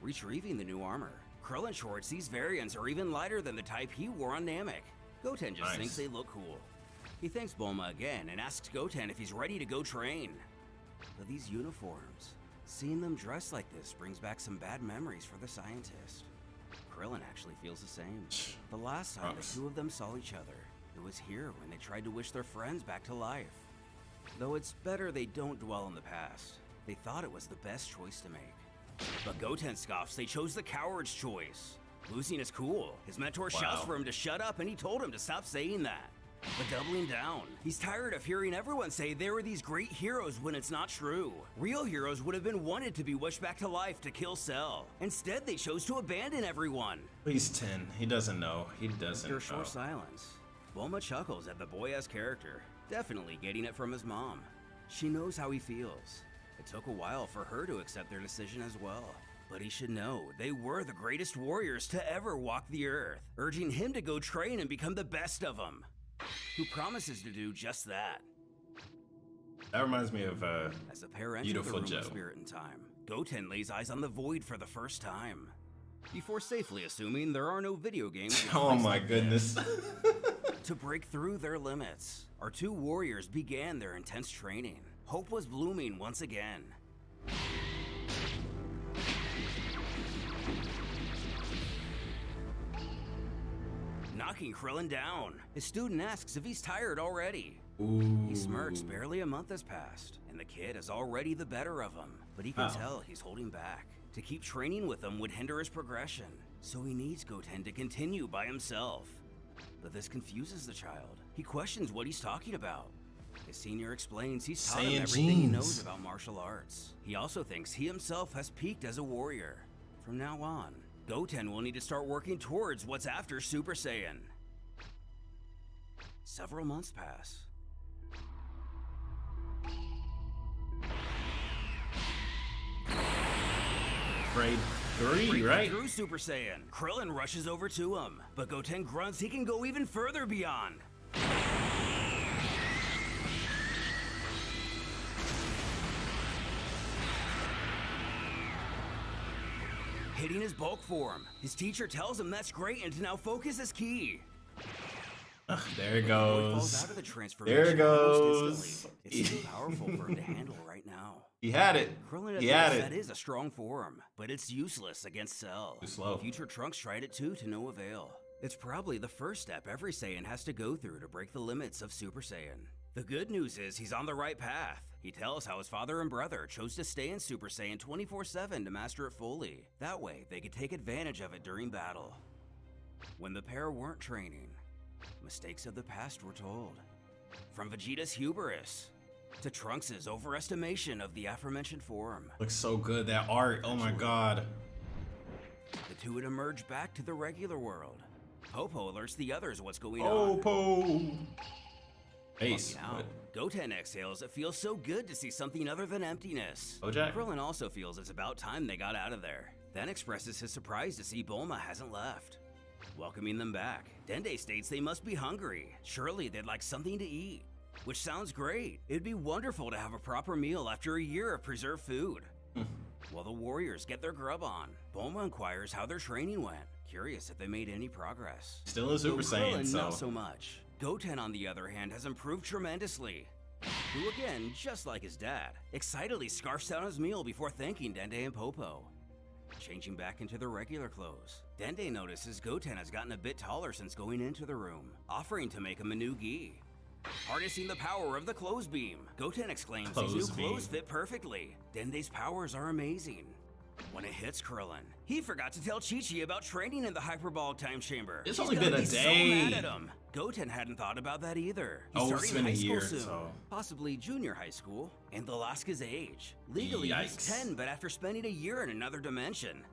Retrieving the new armor, Krillin shorts these variants are even lighter than the type he wore on Namek. Goten just Nice. thinks they look cool. He thanks Bulma again and asks Goten if he's ready to go train. But these uniforms, seeing them dressed like this brings back some bad memories for the scientist. Krillin actually feels the same. The last time Gross. the two of them saw each other, it was here when they tried to wish their friends back to life. Though it's better they don't dwell on the past. They thought it was the best choice to make. But Goten scoffs they chose the coward's choice. Losing is cool. His mentor shouts Wow. for him to shut up and he told him to stop saying that. But doubling down, he's tired of hearing everyone say there were these great heroes when it's not true. Real heroes would have been wanted to be wished back to life to kill Cell. Instead, they chose to abandon everyone. He's 10. He doesn't know. He doesn't After a know. short silence, Bulma chuckles at the boy-ass character, definitely getting it from his mom. She knows how he feels. It took a while for her to accept their decision as well. But he should know, they were the greatest warriors to ever walk the earth, urging him to go train and become the best of them. Who promises to do just that. That reminds me of As the pair enter Beautiful the room Joe. of spirit and time, Goten lays eyes on the void for the first time. Before safely assuming there are no video games. with Oh place my like goodness. this. To break through their limits, our two warriors began their intense training. Hope was blooming once again. Knocking Krillin down, his student asks if he's tired already. Ooh. He smirks, barely a month has passed, and the kid is already the better of him, but he can Wow. tell he's holding back. To keep training with him would hinder his progression, so he needs Goten to continue by himself. But this confuses the child. He questions what he's talking about. His senior explains he's taught him Saiyan everything he genes. knows about martial arts. He also thinks he himself has peaked as a warrior. From now on, Goten will need to start working towards what's after Super Saiyan. Several months pass. Grade 3, Breaking right? through Super Saiyan, Krillin rushes over to him, but Goten grunts he can go even further beyond. Hitting his bulk form, his teacher tells him that's great and to now focus is key. Ugh, there it Boy falls goes. out of the transformation There it almost goes. instantly. It's too powerful for him to handle right now. He had it. Krillin He had admits that it. is a strong form, but it's useless against Cell. Too slow. Future Trunks tried it too to no avail. It's probably the first step every Saiyan has to go through to break the limits of Super Saiyan. The good news is he's on the right path. He tells how his father and brother chose to stay in Super Saiyan 24/7 to master it fully. That way, they could take advantage of it during battle. When the pair weren't training, mistakes of the past were told. From Vegeta's hubris to Trunks' overestimation of the aforementioned form, Looks so good. That art. Oh my god. the two would emerge back to the regular world. Popo alerts the others what's going Oh, on. po. Ace. Now, What? Goten exhales, it feels so good to see something other than emptiness. Bojack? Krillin also feels it's about time they got out of there, then expresses his surprise to see Bulma hasn't left. Welcoming them back, Dende states they must be hungry. Surely they'd like something to eat. Which sounds great. It'd be wonderful to have a proper meal after a year of preserved food. While the warriors get their grub on, Bulma inquires how their training went, curious if they made any progress. Still in Super Though Saiyan, Krillin, so. not so much. Goten, on the other hand, has improved tremendously. Who again, just like his dad, excitedly scarfs down his meal before thanking Dende and Popo. Changing back into their regular clothes, Dende notices Goten has gotten a bit taller since going into the room, offering to make him a new gi. Harnessing the power of the clothes beam, Goten exclaims these new Clothes beam. clothes fit perfectly. Dende's powers are amazing. When it hits Krillin, he forgot to tell Chi-Chi about training in the hyperbolic time chamber. It's She's only gonna been a be day. So mad at him. Goten hadn't thought about that either. He's Oh, starting it's been a high school year, soon, so- possibly junior high school, and Alaska's age. Legally, he's Yikes. 10, but after spending a year in another dimension.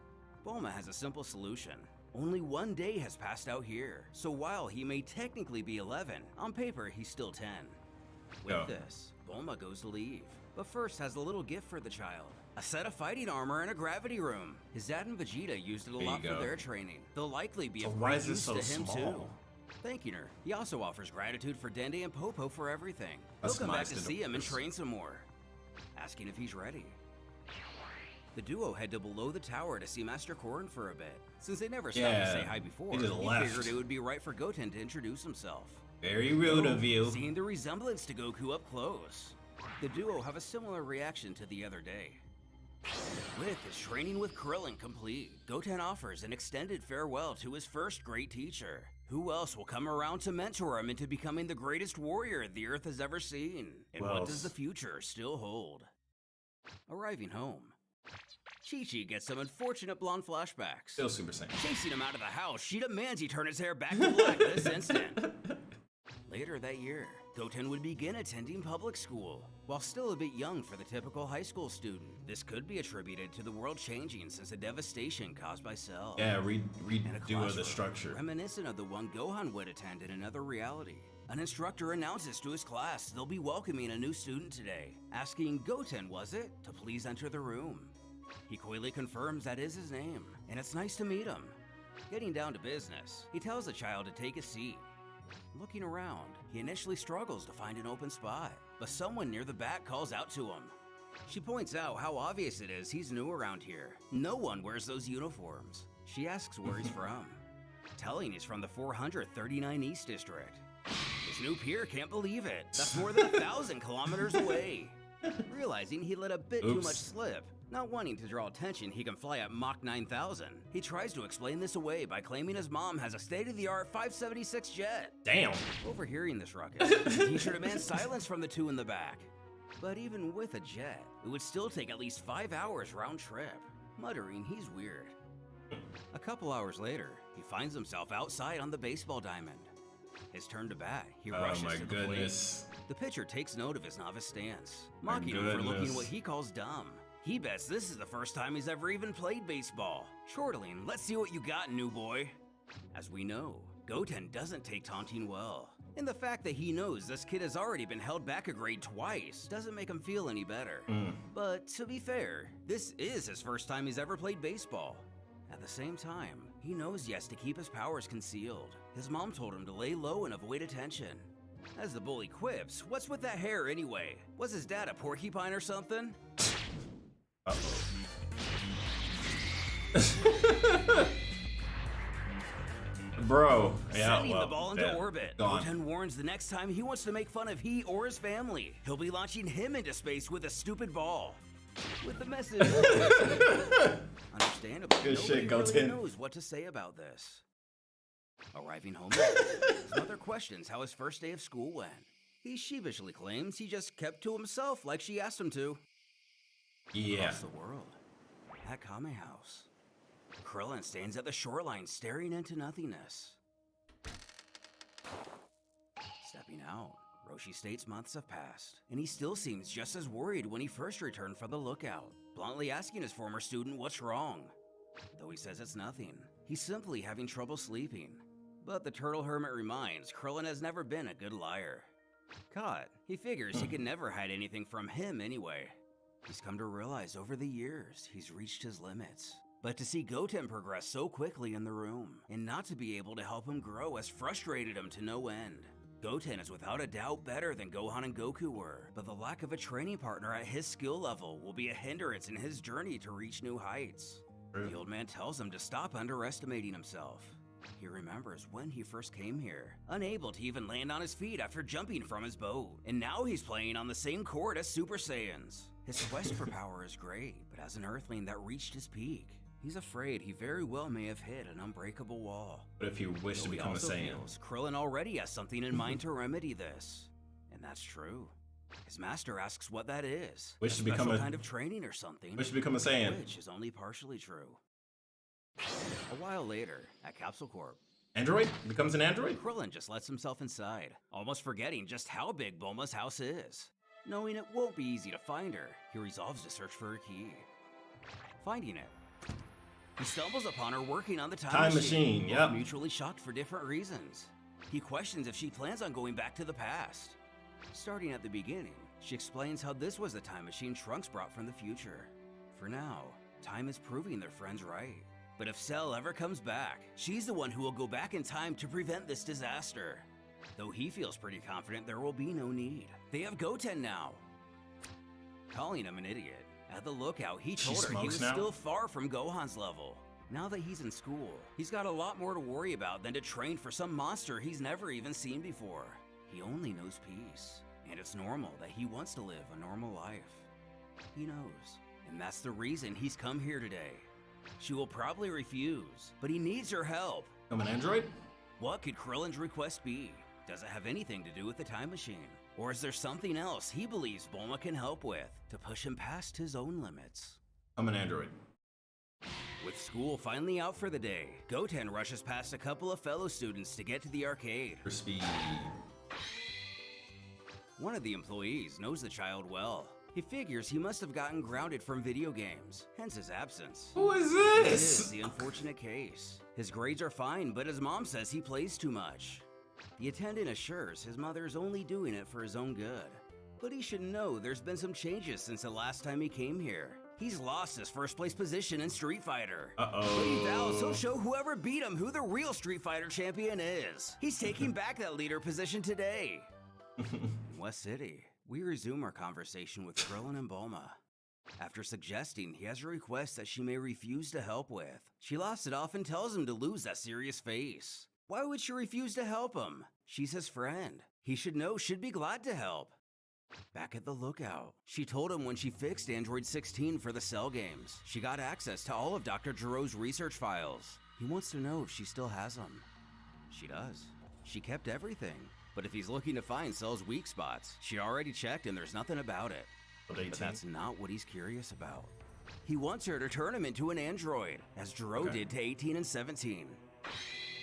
Bulma has a simple solution. Only one day has passed out here, so while he may technically be 11, on paper he's still 10. With Yeah. this, Bulma goes to leave, but first has a little gift for the child. A set of fighting armor and a gravity room. His dad and Vegeta used it a There you lot for go. their training. They'll likely be So of why great is it use so to him small? too. Thanking her, he also offers gratitude for Dende and Popo for everything. That's He'll come back nice to to see him and notice. train some more, asking if he's ready. The duo head to below the tower to see Master Corrin for a bit. Since they never stopped to say Yeah, hi before, they just he left. figured it would be right for Goten to introduce himself. Very rude of you. Seeing the resemblance to Goku up close, the duo have a similar reaction to the other day. With his training with Krillin complete, Goten offers an extended farewell to his first great teacher. Who else will come around to mentor him into becoming the greatest warrior the Earth has ever seen? And Well, what does the future still hold? Arriving home, Chi-Chi gets some unfortunate blonde flashbacks. Still Super Saiyan. Chasing him out of the house, she demands he turn his hair back to black this instant. Later that year, Goten would begin attending public school. While still a bit young for the typical high school student, this could be attributed to the world changing since the devastation caused by Cell. Yeah, And a redo of the classroom structure. reminiscent of the one Gohan would attend in another reality. An instructor announces to his class they'll be welcoming a new student today, asking Goten, was it, to please enter the room. He coyly confirms that is his name, and it's nice to meet him. Getting down to business, he tells the child to take a seat. Looking around, he initially struggles to find an open spot, but someone near the back calls out to him. She points out how obvious it is he's new around here. No one wears those uniforms. She asks where he's from, telling he's from the 439 East District. His new peer can't believe it. That's more than 1,000 kilometers away. Realizing he let a bit too Oops. much slip, not wanting to draw attention he can fly at Mach 9,000, he tries to explain this away by claiming his mom has a state-of-the-art 576 jet. Damn. Overhearing this ruckus, the teacher demands silence from the two in the back. But even with a jet, it would still take at least 5 hours round trip, muttering he's weird. A couple hours later, he finds himself outside on the baseball diamond. His turn to bat, he Oh rushes my to the plate. goodness. The pitcher takes note of his novice stance, My mocking him for looking goodness. what he calls dumb. He bets this is the first time he's ever even played baseball. Chortling, let's see what you got, new boy. As we know, Goten doesn't take taunting well. And the fact that he knows this kid has already been held back a grade twice doesn't make him feel any better. But to be fair, this is his first time he's ever played baseball. At the same time, he knows he has to keep his powers concealed. His mom told him to lay low and avoid attention. As the bully quips, what's with that hair anyway? Was his dad a porcupine or something? Bro. Yeah, Sending well, the ball into yeah, orbit. gone. Goten warns the next time he wants to make fun of he or his family, he'll be launching him into space with a stupid ball. With the message. Understandably, Good shit, nobody really Goten. knows what to say about this. Arriving home, his mother questions how his first day of school went. He sheepishly claims he just kept to himself like she asked him to. Yeah. Across the world, at Kame House, Krillin stands at the shoreline staring into nothingness. Stepping out, Roshi states months have passed, and he still seems just as worried when he first returned from the lookout, bluntly asking his former student what's wrong. Though he says it's nothing, he's simply having trouble sleeping. But the Turtle Hermit reminds Krillin has never been a good liar. Caught, he figures he can never hide anything from him anyway. He's come to realize over the years he's reached his limits. But to see Goten progress so quickly in the room, and not to be able to help him grow has frustrated him to no end. Goten is without a doubt better than Gohan and Goku were, but the lack of a training partner at his skill level will be a hindrance in his journey to reach new heights. The old man tells him to stop underestimating himself. He remembers when he first came here, unable to even land on his feet after jumping from his boat, and now he's playing on the same court as Super Saiyans. His quest for power is great, but as an Earthling that reached his peak, he's afraid he very well may have hit an unbreakable wall. But if you wish to Though he become a also Saiyan. feels Krillin already has something in mind to remedy this. And that's true. His master asks what that is. Wish to become special a kind of training or something. Wish to become a Saiyan. Which is only partially true. A while later, at Capsule Corp, Android becomes an android. Krillin just lets himself inside, almost forgetting just how big Bulma's house is. Knowing it won't be easy to find her, he resolves to search for her key. Finding it, he stumbles upon her working on the time machine. Yep. Both mutually shocked for different reasons. He questions if she plans on going back to the past. Starting at the beginning, she explains how this was the time machine Trunks brought from the future. For now, time is proving their friend's right. But if Cell ever comes back, she's the one who will go back in time to prevent this disaster. Though he feels pretty confident there will be no need. They have Goten now. Calling him an idiot. At the lookout, he told her he was still far from Gohan's level. Now that he's in school, he's got a lot more to worry about than to train for some monster he's never even seen before. He only knows peace, and it's normal that he wants to live a normal life. He knows, and that's the reason he's come here today. She will probably refuse, but he needs her help. I'm an android? What could Krillin's request be? Does it have anything to do with the time machine? Or is there something else he believes Bulma can help with to push him past his own limits? I'm an android. With school finally out for the day, Goten rushes past a couple of fellow students to get to the arcade. For speed. One of the employees knows the child well. He figures he must have gotten grounded from video games, hence his absence. Who is It this? is the unfortunate case. His grades are fine, but his mom says he plays too much. The attendant assures his mother is only doing it for his own good. But he should know there's been some changes since the last time he came here. He's lost his first place position in Street Fighter. But he vows he'll show whoever beat him who the real Street Fighter champion is. He's taking back that leader position today. In West City, we resume our conversation with Krillin and Bulma. After suggesting he has a request that she may refuse to help with, she laughs it off and tells him to lose that serious face. Why would she refuse to help him? She's his friend. He should know she'd be glad to help. Back at the lookout, she told him when she fixed Android 16 for the Cell games, she got access to all of Dr. Giro's research files. He wants to know if she still has them. She does. She kept everything. But if he's looking to find Cell's weak spots, she already checked and there's nothing about it. But that's not what he's curious about. He wants her to turn him into an android, as Giro did to 18 and 17.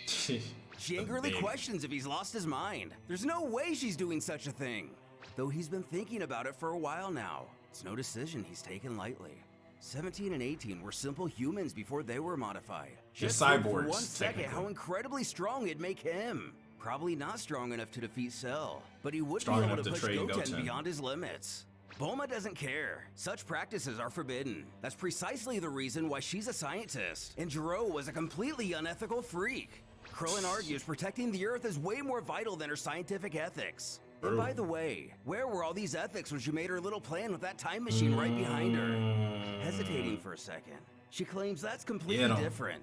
She angrily questions if he's lost his mind. There's no way she's doing such a thing. Though he's been thinking about it for a while now, it's no decision he's taken lightly. 17 and 18 were simple humans before they were modified. Just think cyborgs, for 1 second technically. how incredibly strong it'd make him. Probably not strong enough to defeat Cell, but he would Strong be able enough to to push train Goten Goten. beyond his limits. Bulma doesn't care. Such practices are forbidden. That's precisely the reason why she's a scientist, and Giro was a completely unethical freak. Krillin argues protecting the Earth is way more vital than her scientific ethics. And by the way, where were all these ethics when she made her little plan with that time machine right behind her? Hesitating for a second, she claims that's completely different.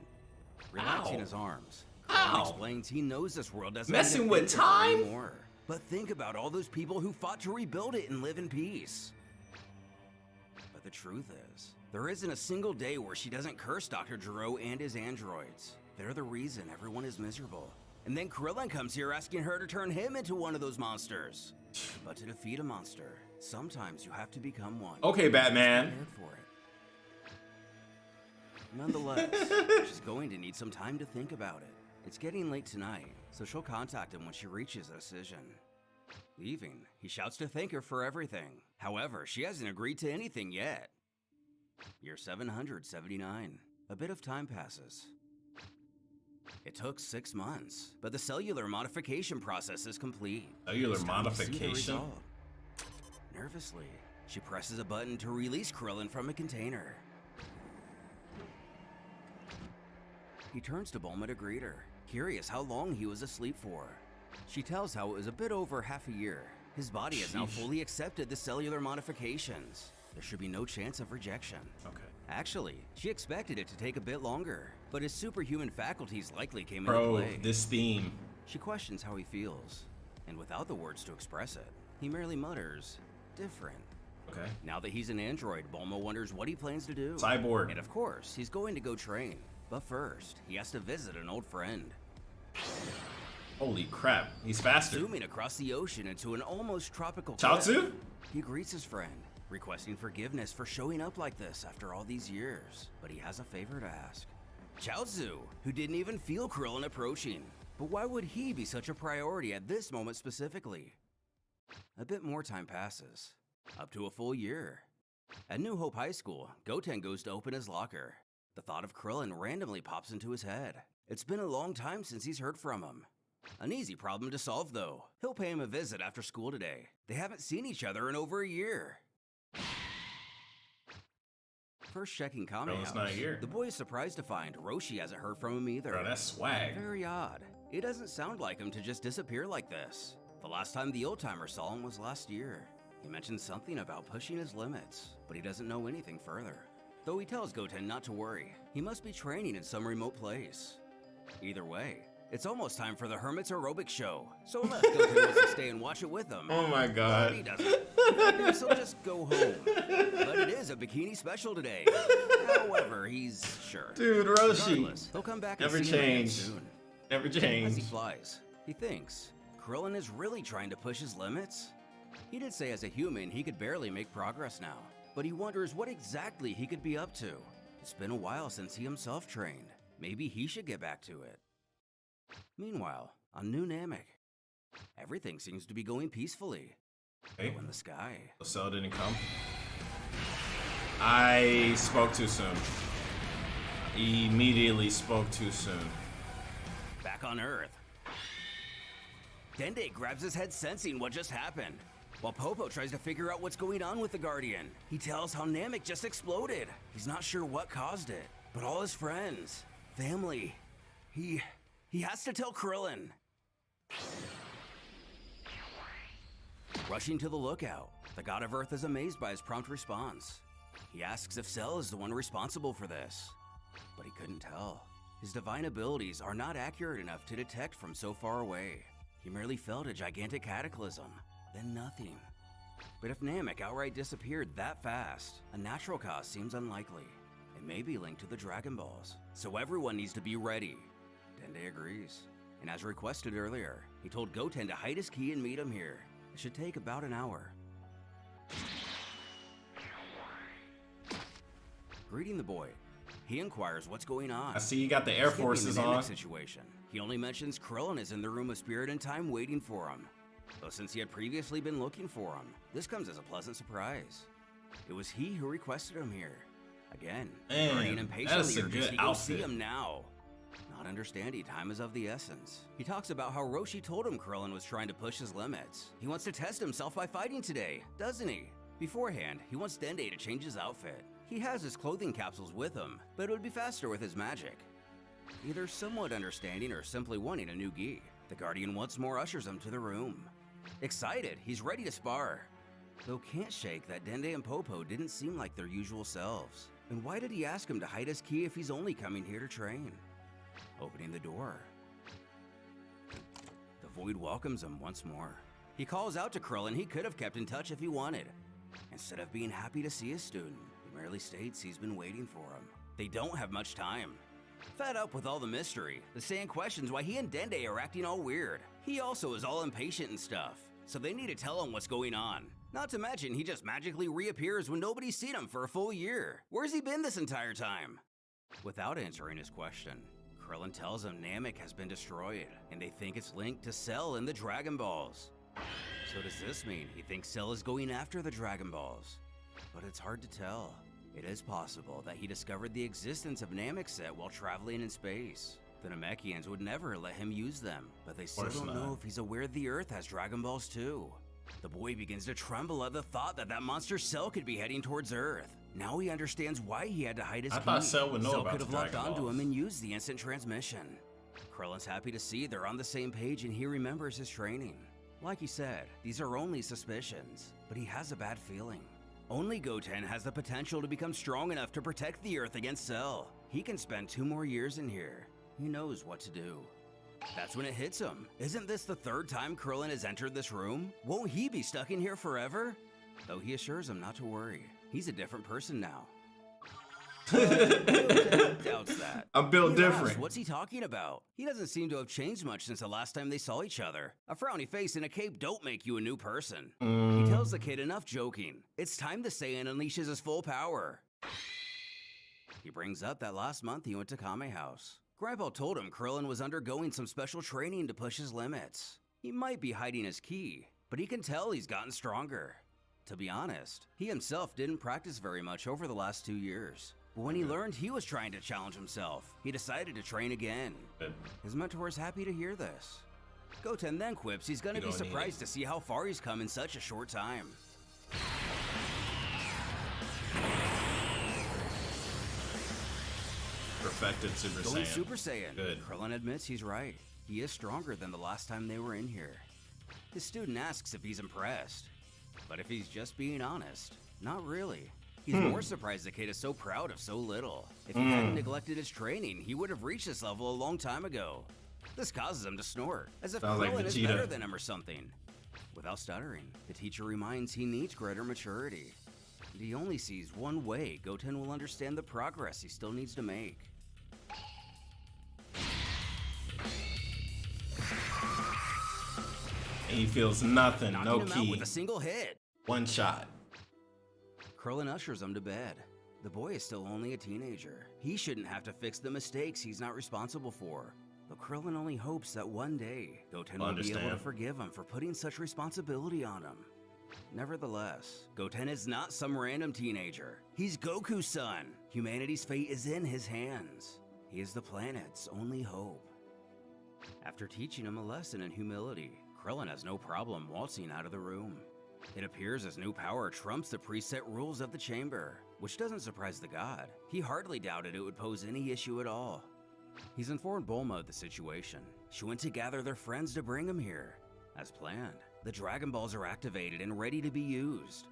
Relaxing his arms, Krillin explains he knows this world doesn't Messing need to with think about it time? anymore. But think about all those people who fought to rebuild it and live in peace. But the truth is, there isn't a single day where she doesn't curse Dr. Giro and his androids. They're the reason everyone is miserable. And then Krillin comes here asking her to turn him into one of those monsters. But to defeat a monster, sometimes you have to become one. Okay, Batman. Prepared for it. Nonetheless, she's going to need some time to think about it. It's getting late tonight, so she'll contact him when she reaches a decision. Leaving, he shouts to thank her for everything. However, she hasn't agreed to anything yet. Year 779. A bit of time passes. It took 6 months, but the cellular modification process is complete. Cellular It's time to see the modification? result. Nervously, she presses a button to release Krillin from a container. He turns to Bulma to greet her, curious how long he was asleep for. She tells how it was a bit over half a year. His body has now Sheesh. fully accepted the cellular modifications. There should be no chance of rejection. Okay. Actually, she expected it to take a bit longer, but his superhuman faculties likely came into Bro, play. this theme. She questions how he feels, and without the words to express it, he merely mutters, different. Okay. Now that he's an android, Bulma wonders what he plans to do. Cyborg. And of course, he's going to go train. But first, he has to visit an old friend. Holy crap, he's faster. Zooming across the ocean into an almost tropical Chaozu? cliff, he greets his friend, requesting forgiveness for showing up like this after all these years. But he has a favor to ask. Chaozu, who didn't even feel Krillin approaching. But why would he be such a priority at this moment specifically? A bit more time passes, up to a full year. At New Hope High School, Goten goes to open his locker. The thought of Krillin randomly pops into his head. It's been a long time since he's heard from him. An easy problem to solve though. He'll pay him a visit after school today. They haven't seen each other in over a year. First checking Kame Bro, it's not here. the boy is surprised to find Roshi hasn't heard from him either. Bro, that's swag. Very odd. It doesn't sound like him to just disappear like this. The last time the old-timer saw him was last year. He mentioned something about pushing his limits, but he doesn't know anything further. Though he tells Goten not to worry, he must be training in some remote place. Either way, it's almost time for the Hermit's aerobics show, so unless Goten wants to stay and watch it with them, Oh my god. he doesn't. He figures he'll just go home. But it is a bikini special today. However, he's sure. Dude, Roshi. Regardless, he'll come back Never and see him again change. soon. Never As he changed. flies, he thinks, Krillin is really trying to push his limits? He did say as a human he could barely make progress now, but he wonders what exactly he could be up to. It's been a while since he himself trained. Maybe he should get back to it. Meanwhile, on New Namek, everything seems to be going peacefully. Hey, Though in the sky, the cell didn't come. I spoke too soon. Immediately spoke too soon. back on Earth, Dende grabs his head sensing what just happened. While Popo tries to figure out what's going on with the Guardian, he tells how Namek just exploded. He's not sure what caused it, but all his friends, family, he has to tell Krillin. Rushing to the lookout, the God of Earth is amazed by his prompt response. He asks if Cell is the one responsible for this, but he couldn't tell. His divine abilities are not accurate enough to detect from so far away. He merely felt a gigantic cataclysm, then nothing. But if Namek outright disappeared that fast, a natural cause seems unlikely. It may be linked to the Dragon Balls, so everyone needs to be ready. Dende agrees, and as requested earlier, he told Goten to hide his key and meet him here. It should take about an hour. Greeting the boy, he inquires what's going on. I see you got the Air Skipping Forces the Namek on. situation. He only mentions Krillin is in the Room of Spirit and Time waiting for him. Though since he had previously been looking for him, this comes as a pleasant surprise. It was he who requested him here. Again, Man, burning that impatiently is a urges good he go see outfit. him now. Not understanding time is of the essence. He talks about how Roshi told him Krillin was trying to push his limits. He wants to test himself by fighting today, doesn't he? Beforehand, he wants Dende to change his outfit. He has his clothing capsules with him, but it would be faster with his magic. Either somewhat understanding or simply wanting a new gi, the Guardian once more ushers him to the room. Excited, he's ready to spar. Though can't shake that Dende and Popo didn't seem like their usual selves. And why did he ask him to hide his key if he's only coming here to train? Opening the door, the void welcomes him once more. He calls out to Krillin he could have kept in touch if he wanted. Instead of being happy to see his student, he merely states he's been waiting for him. They don't have much time. Fed up with all the mystery, the Saiyan questions why he and Dende are acting all weird. He also is all impatient and stuff, so they need to tell him what's going on. Not to mention he just magically reappears when nobody's seen him for a full year. Where's he been this entire time? Without answering his question, Krillin tells him Namek has been destroyed, and they think it's linked to Cell and the Dragon Balls. So does this mean he thinks Cell is going after the Dragon Balls? But it's hard to tell. It is possible that he discovered the existence of Namek set while traveling in space. The Namekians would never let him use them, but they still Course don't not. know if he's aware the Earth has Dragon Balls too. The boy begins to tremble at the thought that monster Cell could be heading towards Earth. Now he understands why he had to hide his I key. thought Cell would know Cell about could the have locked Dragon onto him Balls. and used the instant transmission. Krillin's happy to see they're on the same page and he remembers his training. Like he said, these are only suspicions, but he has a bad feeling. Only Goten has the potential to become strong enough to protect the Earth against Cell. He can spend 2 more years in here. He knows what to do. That's when it hits him. Isn't this the 3rd time Krillin has entered this room? Won't he be stuck in here forever? Though he assures him not to worry. He's a different person now. Doubts that. I'm built He laughs. different. What's he talking about? He doesn't seem to have changed much since the last time they saw each other. A frowny face and a cape don't make you a new person. He tells the kid enough joking. It's time the Saiyan unleashes his full power. He brings up that last month he went to Kame House. Grandpa told him Krillin was undergoing some special training to push his limits. He might be hiding his ki, but he can tell he's gotten stronger. To be honest, he himself didn't practice very much over the last 2 years. But when he learned he was trying to challenge himself, he decided to train again. His mentor is happy to hear this. Goten then quips he's gonna be surprised to see how far he's come in such a short time. Perfected Super Going Saiyan. Super Saiyan. Good. Krillin admits he's right. He is stronger than the last time they were in here. His student asks if he's impressed. But if he's just being honest, not really. He's more surprised the kid is so proud of so little. If he hadn't neglected his training, he would have reached this level a long time ago. This causes him to snort, as if Sounds like Krillin is Vegeta. better than him or something. Without stuttering, the teacher reminds he needs greater maturity. And he only sees one way Goten will understand the progress he still needs to make. And he feels nothing, Knocking no him out key. with a single hit. One shot. Krillin ushers him to bed. The boy is still only a teenager. He shouldn't have to fix the mistakes he's not responsible for. But Krillin only hopes that one day, Goten will be able to forgive him for putting such responsibility on him. Nevertheless, Goten is not some random teenager. He's Goku's son. Humanity's fate is in his hands. He is the planet's only hope. After teaching him a lesson in humility, Krillin has no problem waltzing out of the room. It appears his new power trumps the preset rules of the chamber, which doesn't surprise the god. He hardly doubted it would pose any issue at all. He's informed Bulma of the situation. She went to gather their friends to bring him here. As planned, the Dragon Balls are activated and ready to be used.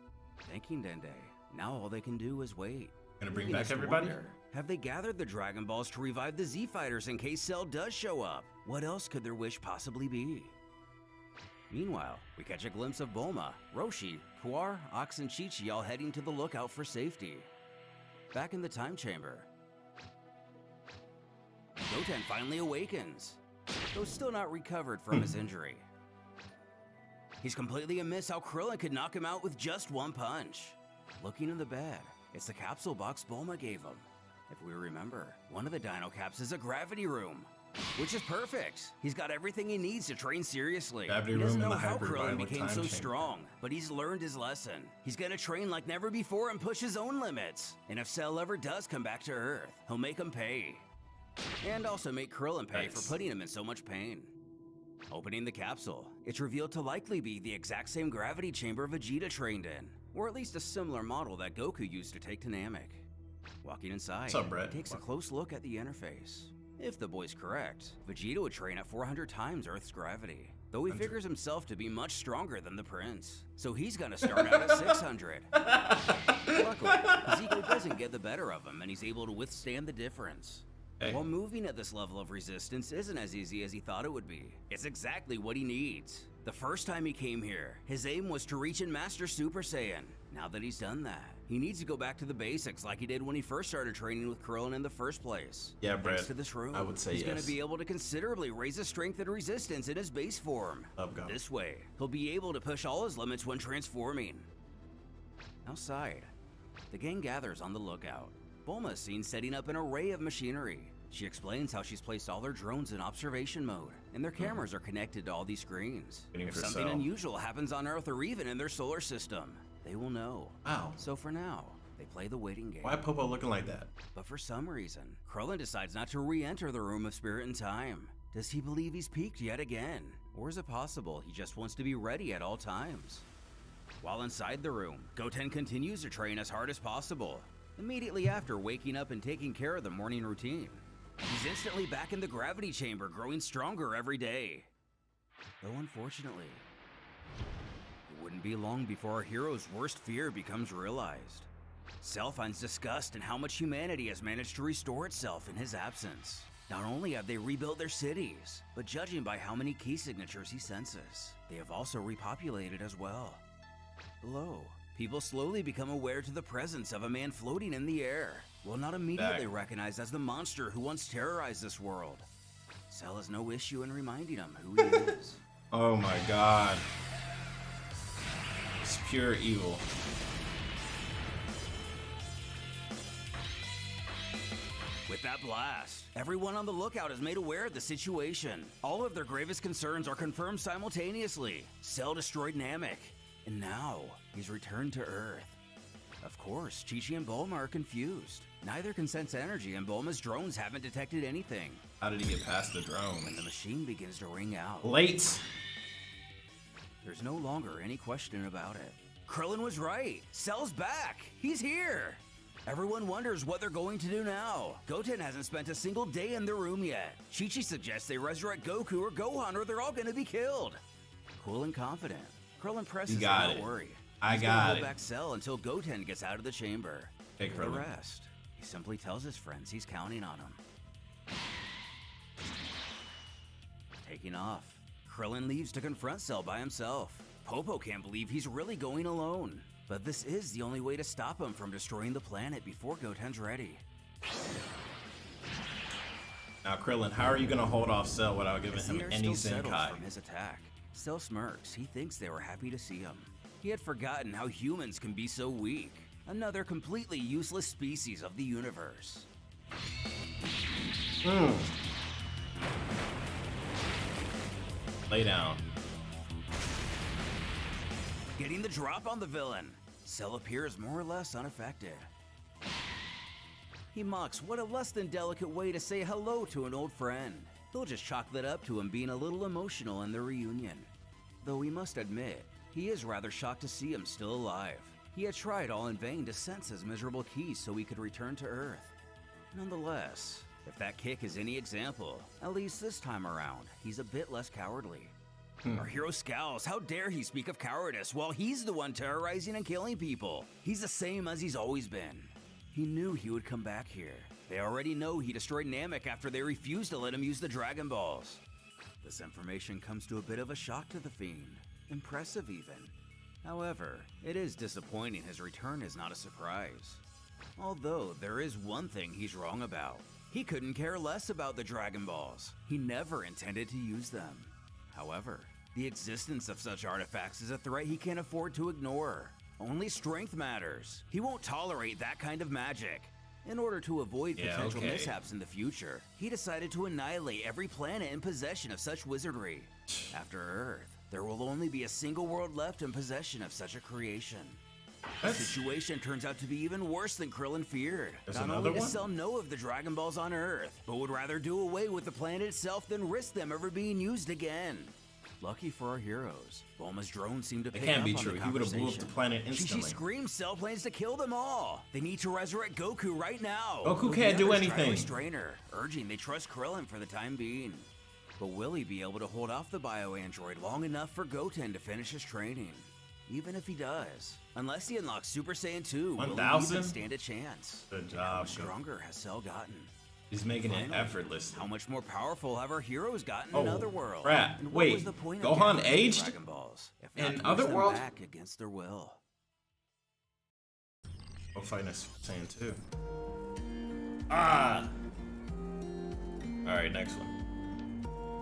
Thanking Dende, now all they can do is wait. Gonna bring Leaving back us to everybody? wonder, have they gathered the Dragon Balls to revive the Z Fighters in case Cell does show up? What else could their wish possibly be? Meanwhile, we catch a glimpse of Bulma, Roshi, Puar, Ox, and Chi-Chi all heading to the lookout for safety. Back in the time chamber, Goten finally awakens, though still not recovered from his injury. He's completely amiss how Krillin could knock him out with just one punch. Looking in the bed, it's the capsule box Bulma gave him. If we remember, one of the dino caps is a gravity room, which is perfect. He's got everything he needs to train seriously. Gravity He doesn't room know in the how hyper Krillin violent became time so chamber. strong, but he's learned his lesson. He's gonna train like never before and push his own limits. And if Cell ever does come back to Earth, he'll make him pay. And also make Krillin pay for putting him in so much pain. Opening the capsule, it's revealed to likely be the exact same gravity chamber Vegeta trained in, or at least a similar model that Goku used to take to Namek. Walking inside, What's up, Brett? he takes a close look at the interface. If the boy's correct, Vegeta would train at 400 times Earth's gravity, though he figures himself to be much stronger than the prince, so he's gonna start out at 600. Luckily, his ego doesn't get the better of him and he's able to withstand the difference. While moving at this level of resistance isn't as easy as he thought it would be, it's exactly what he needs. The first time he came here, his aim was to reach and master Super Saiyan. Now that he's done that, he needs to go back to the basics like he did when he first started training with Krillin in the first place. Yeah, Brett. Thanks to this room, I would say he's yes. going to be able to considerably raise his strength and resistance in his base form. This way, he'll be able to push all his limits when transforming. Outside, the gang gathers on the lookout. Bulma is seen setting up an array of machinery. She explains how she's placed all her drones in observation mode, and their cameras are connected to all these screens. If something unusual happens on Earth or even in their solar system, they will know. Wow. So for now, they play the waiting game. Why Popo looking like that? But for some reason, Krillin decides not to re-enter the Room of Spirit and Time. Does he believe he's peaked yet again? Or is it possible he just wants to be ready at all times? While inside the room, Goten continues to train as hard as possible. Immediately after waking up and taking care of the morning routine, he's instantly back in the gravity chamber, growing stronger every day. Though unfortunately, it wouldn't be long before our hero's worst fear becomes realized. Cell finds disgust in how much humanity has managed to restore itself in his absence. Not only have they rebuilt their cities, but judging by how many key signatures he senses, they have also repopulated as well. Below, people slowly become aware to the presence of a man floating in the air. will not immediately Back. recognize as the monster who once terrorized this world. Cell has no issue in reminding him who he is. Oh my god. It's pure evil. With that blast, everyone on the lookout is made aware of the situation. All of their gravest concerns are confirmed simultaneously. Cell destroyed Namek, and now he's returned to Earth. Of course, Chi-Chi and Bulma are confused. Neither can sense energy, and Bulma's drones haven't detected anything. How did he get past the drone? When the machine begins to ring out, Late. there's no longer any question about it. Krillin was right. Cell's back. He's here. Everyone wonders what they're going to do now. Goten hasn't spent a single day in the room yet. Chi-Chi suggests they resurrect Goku or Gohan or they're all going to be killed. Cool and confident, Krillin presses You got don't it. worry. I He's got gonna it. hold back Cell until Goten gets out of the chamber. Hey, For the Krillin. rest, he simply tells his friends he's counting on them. Taking off, Krillin leaves to confront Cell by himself. Popo can't believe he's really going alone. But this is the only way to stop him from destroying the planet before Goten's ready. Now, Krillin, how are you gonna hold off Cell without giving As the him air any still settles Zenkai? from his attack, Cell smirks. He thinks they were happy to see him. He had forgotten how humans can be so weak. Another completely useless species of the universe. Lay down. Getting the drop on the villain, Cell appears more or less unaffected. He mocks what a less than delicate way to say hello to an old friend. He'll just chalk that up to him being a little emotional in their reunion. Though we must admit, he is rather shocked to see him still alive. He had tried all in vain to sense his miserable keys so he could return to Earth. Nonetheless, if that kick is any example, at least this time around, he's a bit less cowardly. Our hero scowls. How dare he speak of cowardice while he's the one terrorizing and killing people? He's the same as he's always been. He knew he would come back here. They already know he destroyed Namek after they refused to let him use the Dragon Balls. This information comes to a bit of a shock to the Fiend. Impressive even. However, it is disappointing his return is not a surprise. Although there is one thing he's wrong about. He couldn't care less about the Dragon Balls. He never intended to use them. However, the existence of such artifacts is a threat he can't afford to ignore. Only strength matters. He won't tolerate that kind of magic. In order to avoid potential mishaps in the future, he decided to annihilate every planet in possession of such wizardry. After Earth, there will only be a single world left in possession of such a creation. The situation turns out to be even worse than Krillin feared. There's Not another only does one? Cell know of the Dragon Balls on Earth, but would rather do away with the planet itself than risk them ever being used again. Lucky for our heroes, Bulma's drones seem to pick can't up be on true. the He would have blew up the conversation. planet She instantly. screams Cell plans to kill them all. They need to resurrect Goku right now. Goku But the can't do others try to anything. restrain her, urging they trust Krillin for the time being. But will he be able to hold off the bio-android long enough for Goten to finish his training? Even if he does, unless he unlocks Super Saiyan 2, will he 1000? even stand a chance? Good And how job, much stronger has Cell gotten? He's making it Finally, effortlessly. How much more powerful have our heroes gotten Oh, in Otherworld? crap. And what Wait, was the point of Gohan gathering the aged? Dragon Balls, if not In to use them Otherworld? back against their will? We'll fight us Saiyan 2. Ah! Alright, next one.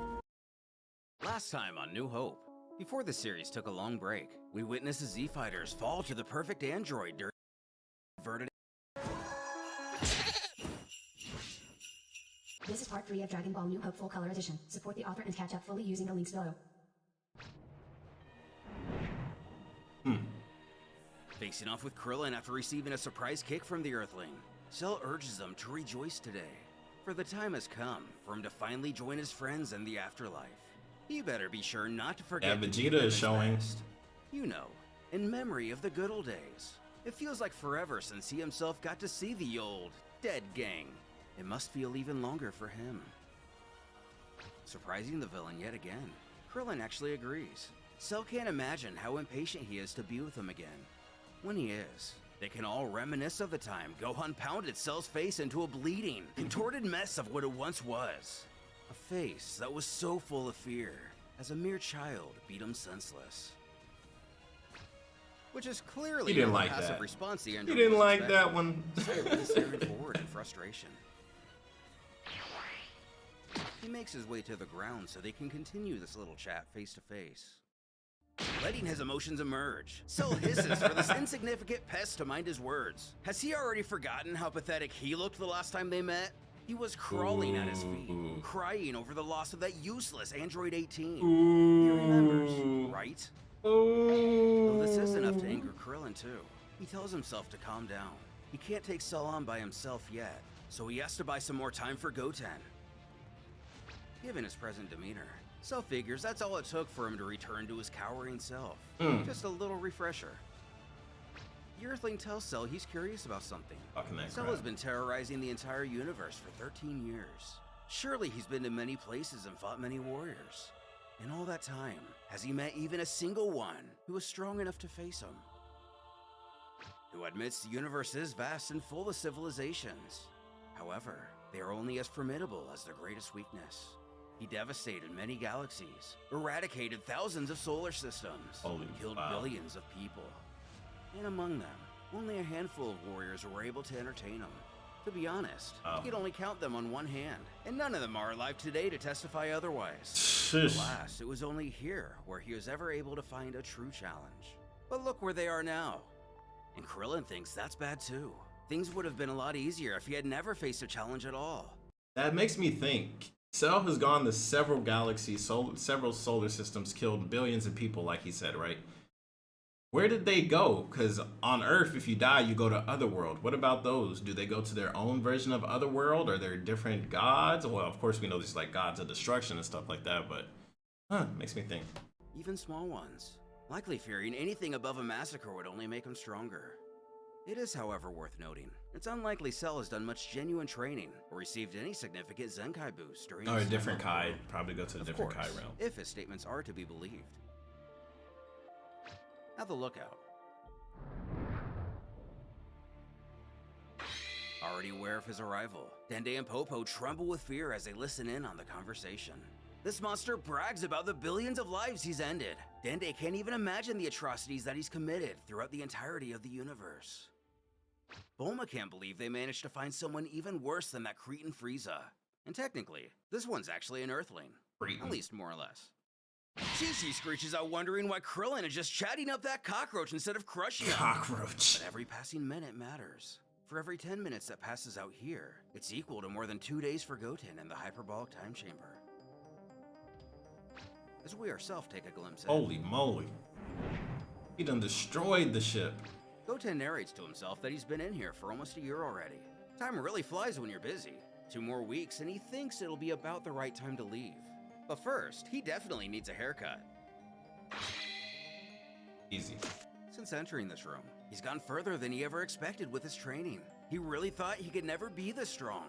Last time on New Hope, before the series took a long break, we witnessed the Z-Fighters fall to the perfect android during inverted. This is part 3 of Dragon Ball New Hope Full Color Edition. Support the author and catch up fully using the links below. Facing off with Krillin after receiving a surprise kick from the Earthling, Cell urges him to rejoice today, for the time has come for him to finally join his friends in the afterlife. He better be sure not to forget. Yeah, to Vegeta keep them is his showing. best. You know, in memory of the good old days. It feels like forever since he himself got to see the old, dead gang. It must feel even longer for him. Surprising the villain yet again, Krillin actually agrees. Cell can't imagine how impatient he is to be with him again. When he is, they can all reminisce of the time Gohan pounded Cell's face into a bleeding, contorted mess of what it once was. A face that was so full of fear, as a mere child beat him senseless. which is clearly He didn't not the like passive that. response the He android didn't was like expecting. that one. Saiyan is staring forward in frustration. He makes his way to the ground so they can continue this little chat face to face. Letting his emotions emerge, Cell hisses for this insignificant pest to mind his words. Has he already forgotten how pathetic he looked the last time they met? He was crawling at his feet, crying over the loss of that useless Android 18. He remembers, right? Though this is enough to anger Krillin too. He tells himself to calm down. He can't take Cell on by himself yet, so he has to buy some more time for Goten. Given his present demeanor, Cell figures that's all it took for him to return to his cowering self. Just a little refresher. The Earthling tells Cell he's curious about something. Cell has been terrorizing the entire universe for 13 years. Surely he's been to many places and fought many warriors. In all that time, has he met even a single one who was strong enough to face him? Who admits the universe is vast and full of civilizations. However, they are only as formidable as their greatest weakness. He devastated many galaxies, eradicated thousands of solar systems, killed billions of people. And among them, only a handful of warriors were able to entertain him. To be honest, he could only count them on one hand, and none of them are alive today to testify otherwise. Alas, it was only here where he was ever able to find a true challenge. But look where they are now. And Krillin thinks that's bad too. Things would have been a lot easier if he had never faced a challenge at all. That makes me think. Cell has gone to several galaxies, several solar systems, killed billions of people, like he said, right? Where did they go? Because on Earth, if you die, you go to Otherworld. What about those? Do they go to their own version of Otherworld? Are there different gods? Well, of course, we know there's like gods of destruction and stuff like that, but makes me think. Even small ones. Likely fearing anything above a massacre would only make him stronger. It is, however, worth noting, it's unlikely Cell has done much genuine training or received any significant Zenkai boost during Or a his different time on Kai. Earth. Probably go to a Of different course, Kai realm. if his statements are to be believed. Have a lookout. Already aware of his arrival, Dende and Popo tremble with fear as they listen in on the conversation. This monster brags about the billions of lives he's ended. Dende can't even imagine the atrocities that he's committed throughout the entirety of the universe. Bulma can't believe they managed to find someone even worse than that cretin Frieza. And technically, this one's actually an Earthling. At least more or less. Chi-Chi screeches out wondering why Krillin is just chatting up that cockroach instead of crushing him. Cockroach. But every passing minute matters. For every 10 minutes that passes out here, it's equal to more than 2 days for Goten in the hyperbolic time chamber. As we ourselves take a glimpse at Holy moly. He done destroyed the ship. Goten narrates to himself that he's been in here for almost a year already. Time really flies when you're busy. 2 more weeks and he thinks it'll be about the right time to leave. But first, he definitely needs a haircut. Easy. Since entering this room, he's gone further than he ever expected with his training. He really thought he could never be this strong.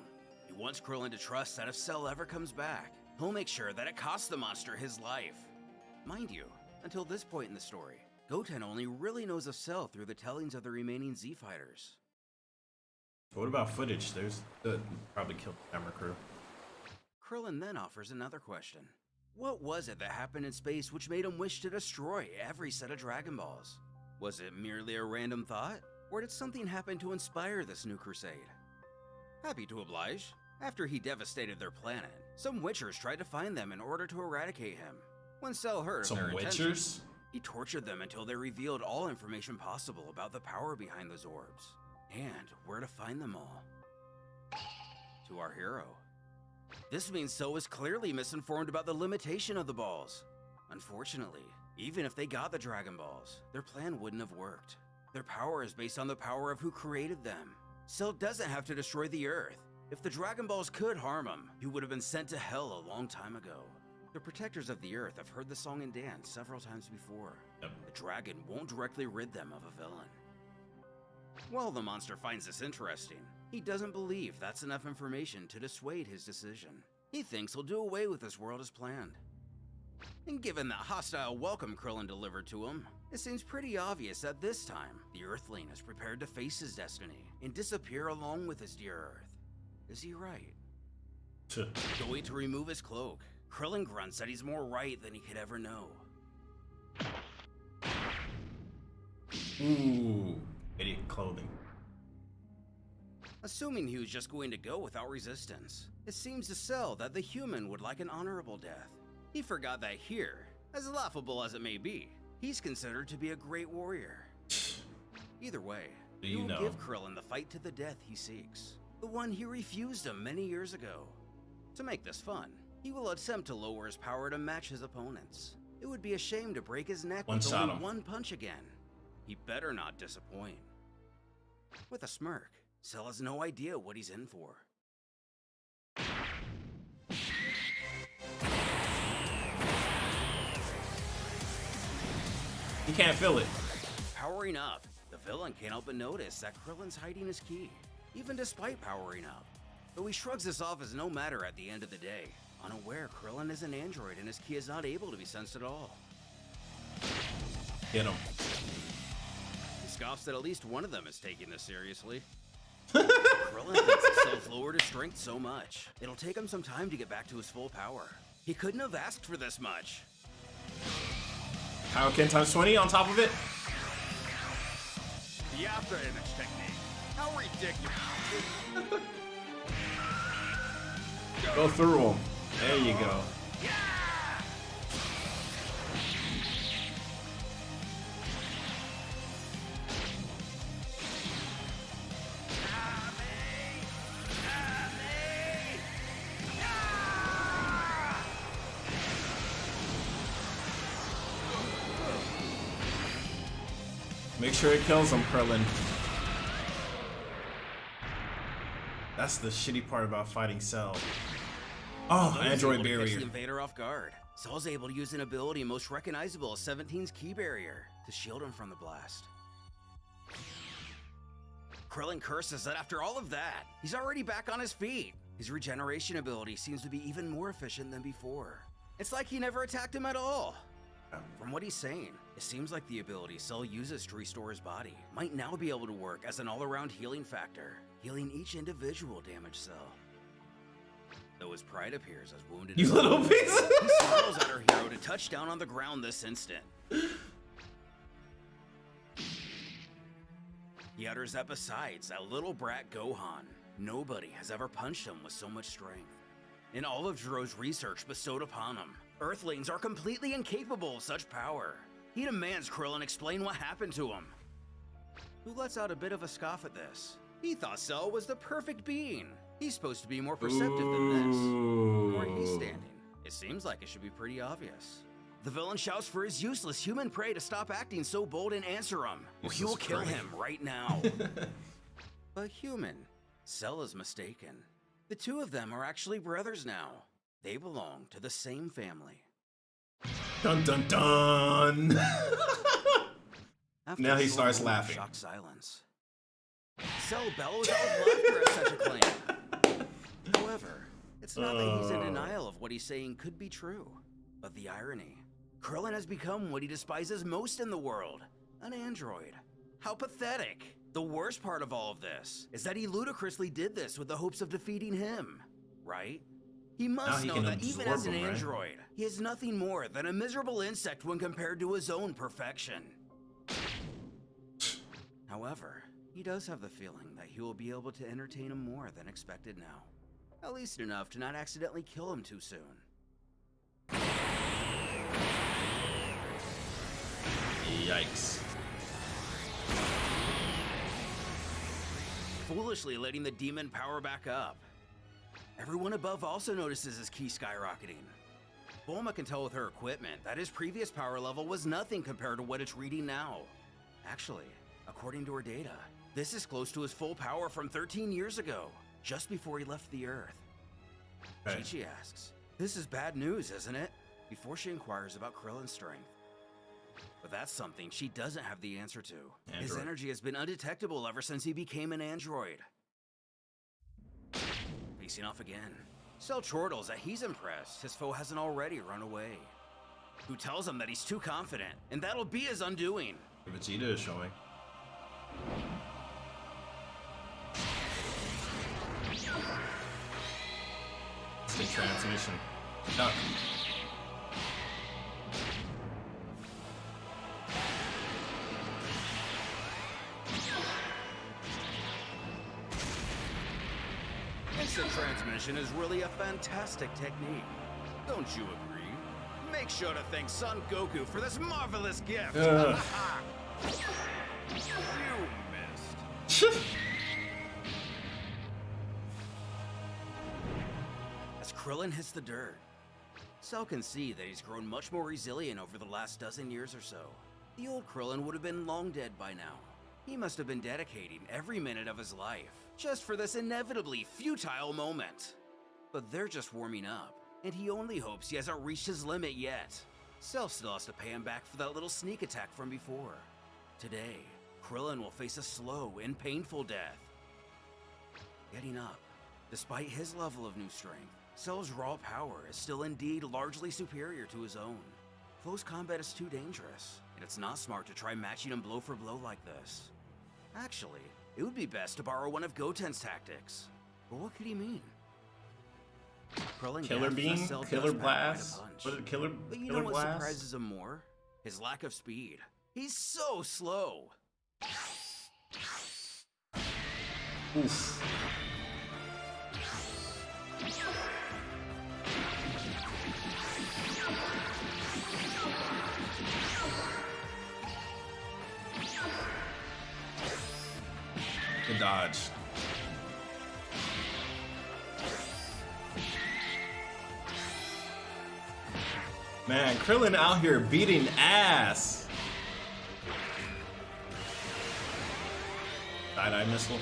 He wants Krillin to trust that if Cell ever comes back, he'll make sure that it costs the monster his life. Mind you, until this point in the story, Goten only really knows of Cell through the tellings of the remaining Z fighters. What about footage? There's probably killed the camera crew. Krillin then offers another question. What was it that happened in space which made him wish to destroy every set of Dragon Balls? Was it merely a random thought? Or did something happen to inspire this new crusade? Happy to oblige. After he devastated their planet, some Witchers tried to find them in order to eradicate him. When Cell heard of their intentions, he tortured them until they revealed all information possible about the power behind those orbs, and where to find them all. To our hero. This means Cell was clearly misinformed about the limitation of the balls. Unfortunately, even if they got the Dragon Balls, their plan wouldn't have worked. Their power is based on the power of who created them. Cell doesn't have to destroy the Earth. If the Dragon Balls could harm him, he would have been sent to hell a long time ago. The protectors of the Earth have heard the song and dance several times before. The dragon won't directly rid them of a villain. While the monster finds this interesting, he doesn't believe that's enough information to dissuade his decision. He thinks he'll do away with this world as planned. And given that hostile welcome Krillin delivered to him, it seems pretty obvious that this time, the Earthling is prepared to face his destiny and disappear along with his dear Earth. Is he right? Going to remove his cloak, Krillin grunts that he's more right than he could ever know. Ooh, idiot clothing. Assuming he was just going to go without resistance, it seems to Cell that the human would like an honorable death. He forgot that here, as laughable as it may be, he's considered to be a great warrior. Either way, he will give Krillin the fight to the death he seeks, the one he refused him many years ago. To make this fun, he will attempt to lower his power to match his opponents. It would be a shame to break his neck with only one punch again. He better not disappoint. With a smirk, Cell has no idea what he's in for. He can't feel it. Powering up, the villain can't help but notice that Krillin's hiding his ki, even despite powering up. Though he shrugs this off as no matter at the end of the day, unaware Krillin is an android and his ki is not able to be sensed at all. Get him. He scoffs that at least one of them is taking this seriously. Krillin thinks that Cell's lowered his strength so much, it'll take him some time to get back to his full power. He couldn't have asked for this much. Kaioken times 20 on top of it. The after image technique. How ridiculous. Go through him. There you go. Make sure it kills him, Krillin. That's the shitty part about fighting Cell. Oh, android barrier. Catch the invader off guard. Cell's able to use an ability most recognizable as 17's ki barrier to shield him from the blast. Krillin curses that after all of that, he's already back on his feet. His regeneration ability seems to be even more efficient than before. It's like he never attacked him at all. From what he's saying, it seems like the ability Cell uses to restore his body might now be able to work as an all-around healing factor, healing each individual damaged cell. Though his pride appears as wounded. You little piece. He snarls at our hero to touch down on the ground this instant. He utters that besides that little brat Gohan, nobody has ever punched him with so much strength. In all of Jiro's research bestowed upon him, Earthlings are completely incapable of such power. He demands Krillin explain what happened to him. Who lets out a bit of a scoff at this? He thought Cell was the perfect being. He's supposed to be more perceptive than this. Where he's standing, it seems like it should be pretty obvious. The villain shouts for his useless human prey to stop acting so bold and answer him, or he will kill him right now. But human, Cell is mistaken. The two of them are actually brothers now. They belong to the same family. Dun dun dun! Now he starts laughing. Shocked silence. Cell bellows out with laughter at such a claim. However, it's not that he's in denial of what he's saying could be true, but the irony. Krillin has become what he despises most in the world, an android. How pathetic. The worst part of all of this is that he ludicrously did this with the hopes of defeating him, right? He must know that even as an android, he is nothing more than a miserable insect when compared to his own perfection. However, he does have the feeling that he will be able to entertain him more than expected now. At least enough to not accidentally kill him too soon. Yikes. Foolishly letting the demon power back up. Everyone above also notices his ki skyrocketing. Bulma can tell with her equipment that his previous power level was nothing compared to what it's reading now. Actually, according to her data, this is close to his full power from 13 years ago, just before he left the Earth. Hey. Chi-Chi asks, "This is bad news, isn't it?" before she inquires about Krillin's strength. But that's something she doesn't have the answer to. His energy has been undetectable ever since he became an android. Facing off again. Cell chortles that he's impressed his foe hasn't already run away. Who tells him that he's too confident, and that'll be his undoing. Vegeta is showing. Instant transmission. Duck. instant transmission is really a fantastic technique. Don't you agree? Make sure to thank Son Goku for this marvelous gift. You missed. As Krillin hits the dirt, Cell can see that he's grown much more resilient over the last dozen years or so. The old Krillin would have been long dead by now. He must have been dedicating every minute of his life just for this inevitably futile moment. But they're just warming up, and he only hopes he hasn't reached his limit yet. Cell still has to pay him back for that little sneak attack from before. Today, Krillin will face a slow and painful death. Getting up, despite his level of new strength, Cell's raw power is still indeed largely superior to his own. Close combat is too dangerous, and it's not smart to try matching him blow for blow like this. Actually, it would be best to borrow one of Goten's tactics. But what could he mean? Krillin Killer beam? Killer blast? What is it, killer, but you killer know what blast? surprises him more? His lack of speed. He's so slow. Oof. Good dodge. Man, Krillin out here beating ass. Side-eye missile.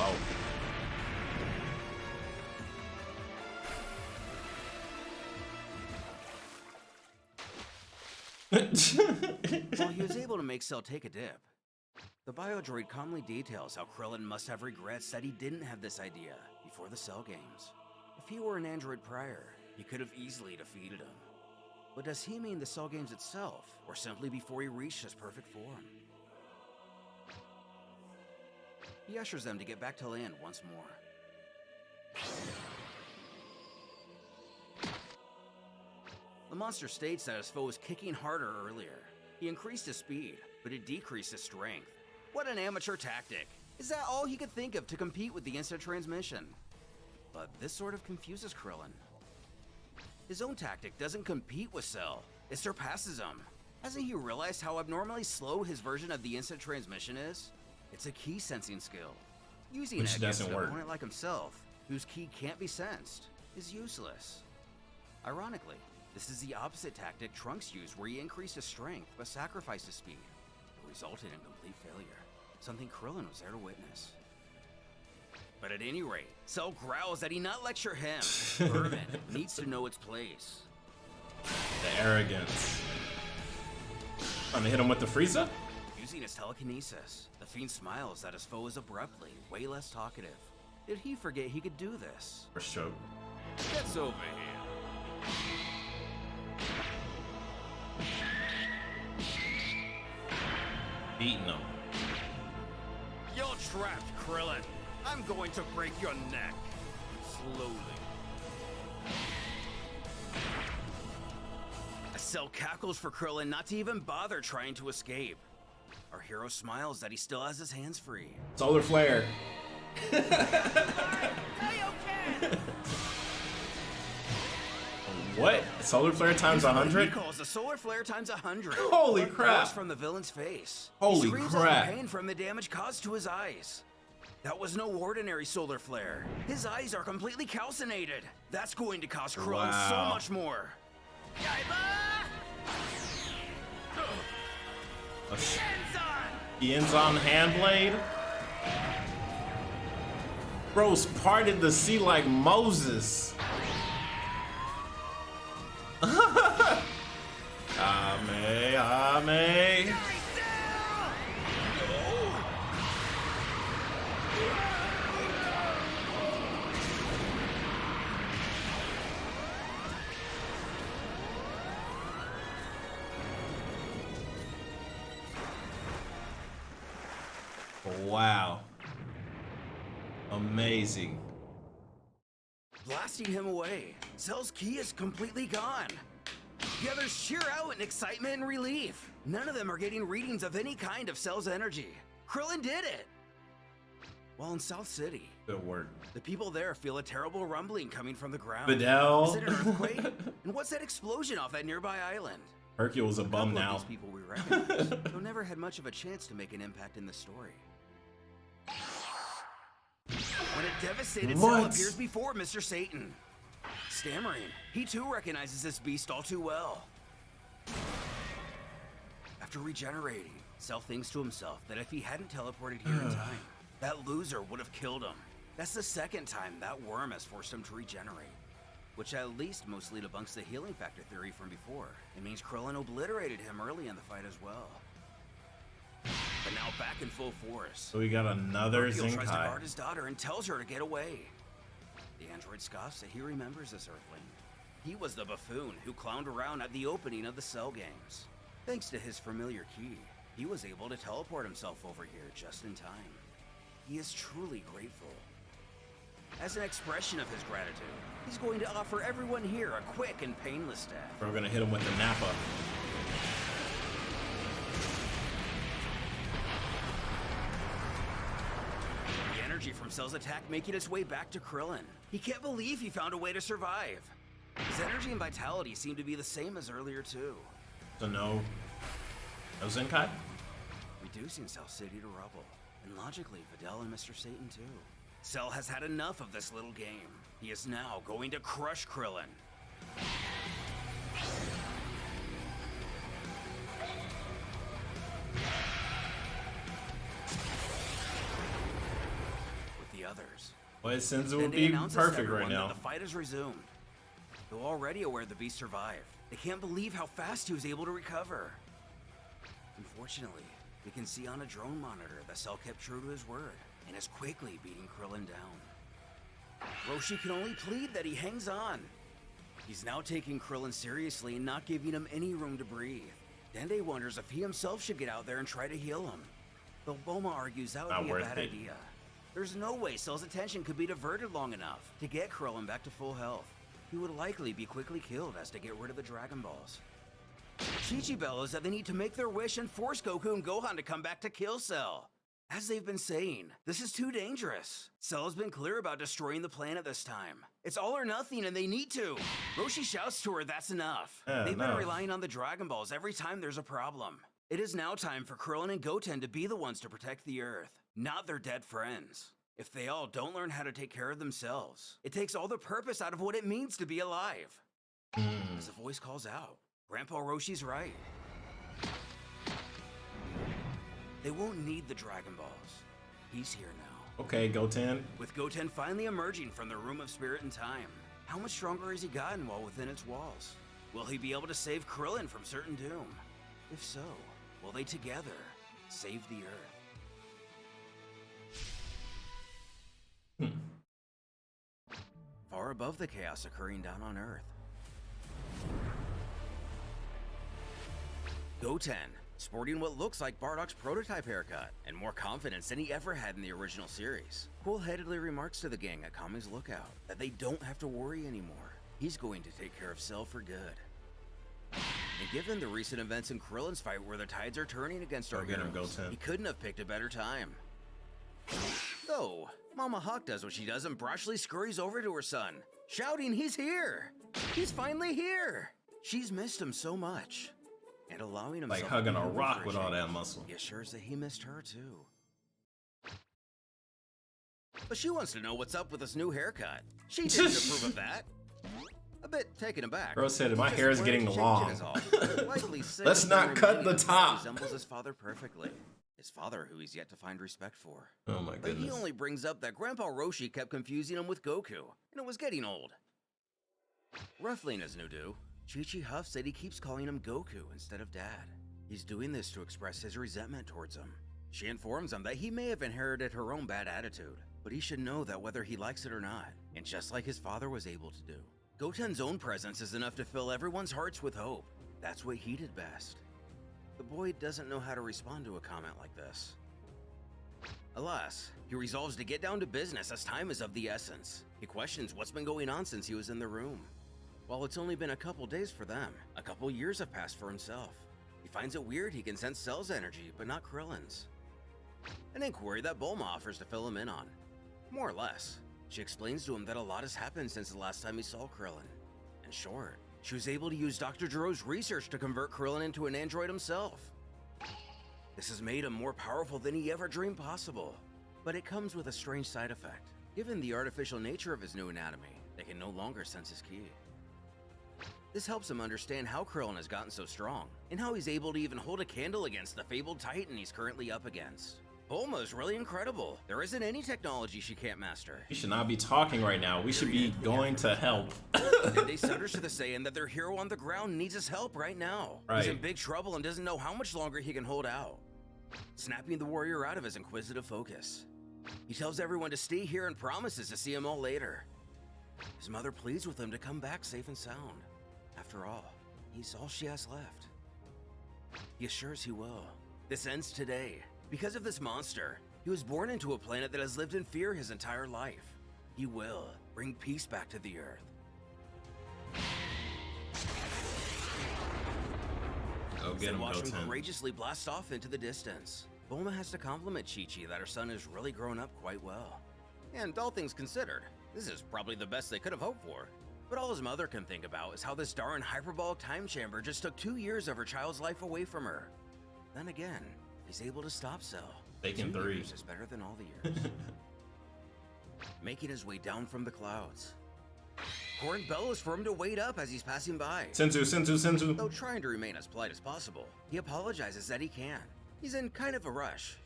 Oh. Well, he was able to make Cell take a dip. The biodroid calmly details how Krillin must have regrets that he didn't have this idea before the Cell games. If he were an android prior, he could have easily defeated him. But does he mean the Cell games itself, or simply before he reached his perfect form? He ushers them to get back to land once more. The monster states that his foe was kicking harder earlier. He increased his speed, but it decreased his strength. What an amateur tactic! Is that all he could think of to compete with the instant transmission? But this sort of confuses Krillin. His own tactic doesn't compete with Cell, it surpasses him. Hasn't he realized how abnormally slow his version of the instant transmission is? It's a key sensing skill. Using Which it against doesn't an work. opponent like himself, whose key can't be sensed, is useless. Ironically, this is the opposite tactic Trunks used, where he increased his strength but sacrificed his speed. It resulted in complete failure, something Krillin was there to witness. But at any rate, Cell growls that he not lecture him. Vermin needs to know its place. The arrogance. Trying to hit him with the Frieza? Using his telekinesis, the fiend smiles at his foe is abruptly way less talkative. Did he forget he could do this? First choke. Gets over here. Beating him. You're trapped, Krillin. I'm going to break your neck. Slowly. Cell cackles for Krillin not to even bother trying to escape. Our hero smiles that he still has his hands free. Solar flare. What? Solar flare times He 100? calls the solar flare times 100. Holy Blood crap. pours from the villain's face. Holy He screams crap. out in pain from the damage caused to his eyes. That was no ordinary solar flare. His eyes are completely calcinated. That's going to cost Krillin so Wow. much more. He ends on Handblade. Bro's parted the sea like Moses. Ame, Ame. Wow. Amazing. blasting him away. Cell's ki is completely gone. The others cheer out in excitement and relief. None of them are getting readings of any kind of Cell's energy. Krillin did it! While in South City, Good work. the people there feel a terrible rumbling coming from the ground. Fidel. Is it an earthquake? And what's that explosion off that nearby island? Hercule's a bum Couple of now. These people we recognize, though never had much of a chance to make an impact in the story. When a devastated Cell What? appears before Mr. Satan, stammering, he too recognizes this beast all too well. After regenerating, Cell thinks to himself that if he hadn't teleported here in time, that loser would have killed him. That's the second time that worm has forced him to regenerate, which at least mostly debunks the healing factor theory from before. It means Krillin obliterated him early in the fight as well. But now back in full force. So we got another Hercule tries to Zenkai. guard his daughter and tells her to get away. The android scoffs that he remembers this Earthling. He was the buffoon who clowned around at the opening of the Cell games. Thanks to his familiar ki, he was able to teleport himself over here just in time. He is truly grateful. As an expression of his gratitude, he's going to offer everyone here a quick and painless death. We're gonna hit him with the Nappa. The energy from Cell's attack making its way back to Krillin. He can't believe he found a way to survive. His energy and vitality seem to be the same as earlier too. So no Zenkai? Reducing Cell City to rubble. And logically, Videl and Mr. Satan too. Cell has had enough of this little game. He is now going to crush Krillin. With the others. Well, Senzu Then would they be announce to perfect right everyone now. that the fight is resumed. Though already aware the beast survived, they can't believe how fast he was able to recover. Unfortunately, we can see on a drone monitor that Cell kept true to his word and is quickly beating Krillin down. Roshi can only plead that he hangs on. He's now taking Krillin seriously and not giving him any room to breathe. Dende wonders if he himself should get out there and try to heal him. Though Bulma argues that would Not be a worth bad it. idea. There's no way Cell's attention could be diverted long enough to get Krillin back to full health. He would likely be quickly killed as to get rid of the Dragon Balls. Chi-Chi bellows that they need to make their wish and force Goku and Gohan to come back to kill Cell. As they've been saying, this is too dangerous. Cell has been clear about destroying the planet this time. It's all or nothing and they need to. Roshi shouts to her that's enough. They've been enough. relying on the Dragon Balls every time there's a problem. It is now time for Krillin and Goten to be the ones to protect the Earth, not their dead friends. If they all don't learn how to take care of themselves, it takes all the purpose out of what it means to be alive. As a voice calls out, Grandpa Roshi's right. They won't need the Dragon Balls. He's here now. Okay, Goten. With Goten finally emerging from the Room of Spirit and Time, how much stronger has he gotten while within its walls? Will he be able to save Krillin from certain doom? If so, will they together save the Earth? Far above the chaos occurring down on Earth, Goten, sporting what looks like Bardock's prototype haircut, and more confidence than he ever had in the original series, cool-headedly remarks to the gang at Kami's Lookout that they don't have to worry anymore. He's going to take care of Cell for good. And given the recent events in Krillin's fight where the tides are turning against our Go get him, heroes, Goten. he couldn't have picked a better time. Though, Mama Hawk does what she does and brashly scurries over to her son, shouting he's here! He's finally here! She's missed him so much. And allowing himself Like hugging to a be rock over with for a all change. that muscle. He assures that he missed her too. But she wants to know what's up with this new haircut. She didn't approve of that. A bit taken aback. Girl said, "My He hair is just getting wanted to long." change it is all. Likely sick Let's of not the cut the remaining top. Resembles his father perfectly. His father, who he's yet to find respect for. Oh my But he goodness. only brings up that Grandpa Roshi kept confusing him with Goku, and it was getting old. Ruffling his new do, Chi-Chi huffs that he keeps calling him Goku instead of Dad. He's doing this to express his resentment towards him. She informs him that he may have inherited her own bad attitude, but he should know that whether he likes it or not, and just like his father was able to do, Goten's own presence is enough to fill everyone's hearts with hope. That's what he did best. The boy doesn't know how to respond to a comment like this. Alas, he resolves to get down to business as time is of the essence. He questions what's been going on since he was in the room. While it's only been a couple days for them, a couple years have passed for himself. He finds it weird he can sense Cell's energy, but not Krillin's. An inquiry that Bulma offers to fill him in on. More or less. She explains to him that a lot has happened since the last time he saw Krillin. In short, she was able to use Dr. Gero's research to convert Krillin into an android himself. This has made him more powerful than he ever dreamed possible. But it comes with a strange side effect. Given the artificial nature of his new anatomy, they can no longer sense his ki. This helps him understand how Krillin has gotten so strong, and how he's able to even hold a candle against the fabled Titan he's currently up against. Bulma is really incredible. There isn't any technology she can't master. We should not be talking right now. We should be going to help. Dende stutters to the Saiyan that their hero on the ground needs his help right now. Right. He's in big trouble and doesn't know how much longer he can hold out. Snapping the warrior out of his inquisitive focus. He tells everyone to stay here and promises to see him all later. His mother pleads with him to come back safe and sound. After all, he's all she has left. He assures he will. This ends today. Because of this monster, he was born into a planet that has lived in fear his entire life. He will bring peace back to the Earth. Go get him, Watch him Goten. courageously blast off into the distance. Bulma has to compliment Chi-Chi that her son has really grown up quite well. And all things considered, this is probably the best they could have hoped for. But all his mother can think about is how this darn hyperbolic time chamber just took 2 years of her child's life away from her. Then again, he's able to stop Cell. Taking 2 3. years is better than all the years. Making his way down from the clouds. Korin bellows for him to wait up as he's passing by. Senzu. Though trying to remain as polite as possible, he apologizes that he can. He's in kind of a rush.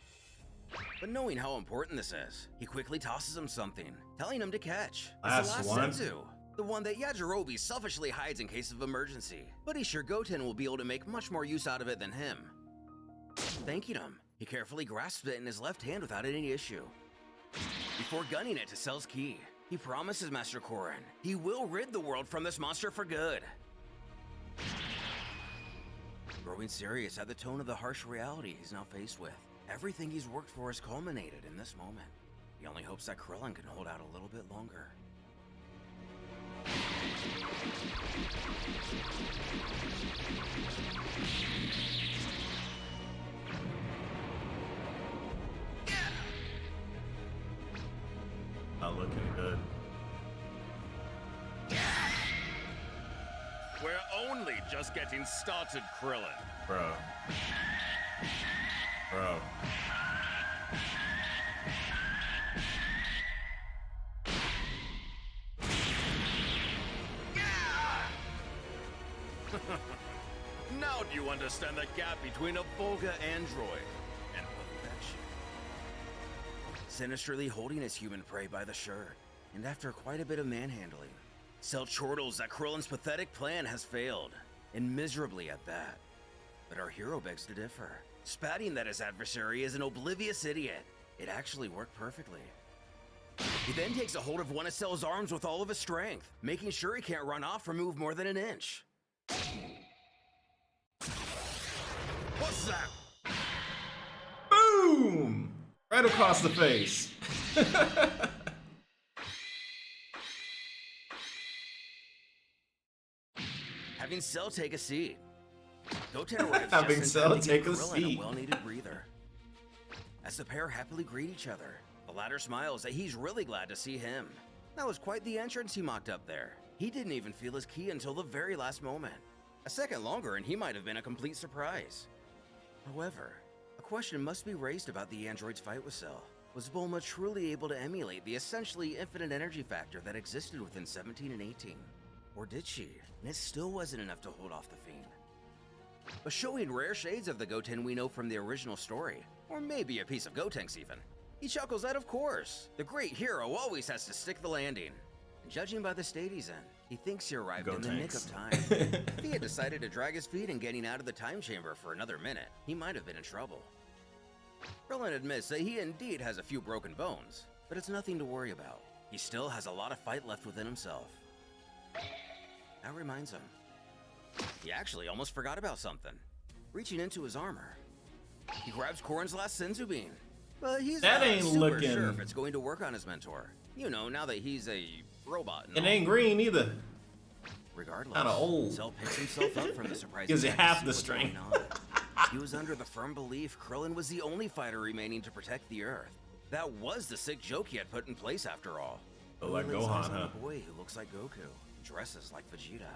But knowing how important this is, he quickly tosses him something, telling him to catch. It's Last the one? Senzu, the one that Yajirobe selfishly hides in case of emergency. But he's sure Goten will be able to make much more use out of it than him. Thanking him, he carefully grasps it in his left hand without any issue. Before gunning it to Cell's ki, he promises Master Korin he will rid the world from this monster for good. Growing serious at the tone of the harsh reality he's now faced with, everything he's worked for has culminated in this moment. He only hopes that Krillin can hold out a little bit longer. Not looking good. We're only just getting started, Krillin. Bro. Now do you understand the gap between a vulgar android and perfection? Sinisterly holding his human prey by the shirt, and after quite a bit of manhandling, Cell chortles that Krillin's pathetic plan has failed, and miserably at that. But our hero begs to differ, spatting that his adversary is an oblivious idiot. It actually worked perfectly. He then takes a hold of one of Cell's arms with all of his strength, making sure he can't run off or move more than an inch. What's that? Boom! Right across the face. Having Cell take a seat. Goten arrives Having just in Cell time to give take a Krillin seat. a well-needed breather. As the pair happily greet each other, the latter smiles that he's really glad to see him. That was quite the entrance he mocked up there. He didn't even feel his ki until the very last moment. A second longer and he might have been a complete surprise. However, a question must be raised about the android's fight with Cell. Was Bulma truly able to emulate the essentially infinite energy factor that existed within 17 and 18? Or did she? And it still wasn't enough to hold off the Fiend. But showing rare shades of the Goten we know from the original story, or maybe a piece of Gotenks even. He chuckles that of course, the great hero always has to stick the landing. And judging by the state he's in, he thinks he arrived in the nick of time. If he had decided to drag his feet in getting out of the time chamber for another minute, he might have been in trouble. Krillin admits that he indeed has a few broken bones, but it's nothing to worry about. He still has a lot of fight left within himself. That reminds him. He actually almost forgot about something. Reaching into his armor, he grabs Korin's last Senzu bean. But he's That not ain't super looking- sure if it's going to work on his mentor. You know, now that he's a robot. And It all. ain't green either. Regardless, Kinda old. Cell picks himself up from the surprise. Gives you attack to half see the what's strength. going on. He was under the firm belief Krillin was the only fighter remaining to protect the Earth. That was the sick joke he had put in place after all. Oh, like He lays eyes Gohan, on huh? a boy who looks like Goku, dresses like Vegeta.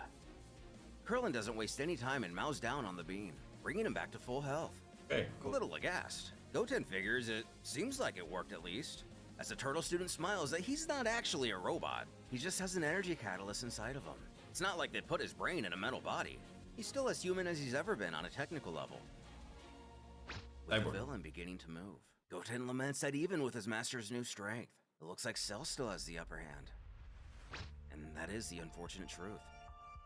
Krillin doesn't waste any time and mows down on the bean, bringing him back to full health. Okay, A cool. little aghast, Goten figures it seems like it worked at least, as the turtle student smiles that he's not actually a robot. He just has an energy catalyst inside of him. It's not like they put his brain in a metal body. He's still as human as he's ever been on a technical level. With the Cyborg. villain beginning to move, Goten laments that even with his master's new strength, it looks like Cell still has the upper hand. And that is the unfortunate truth.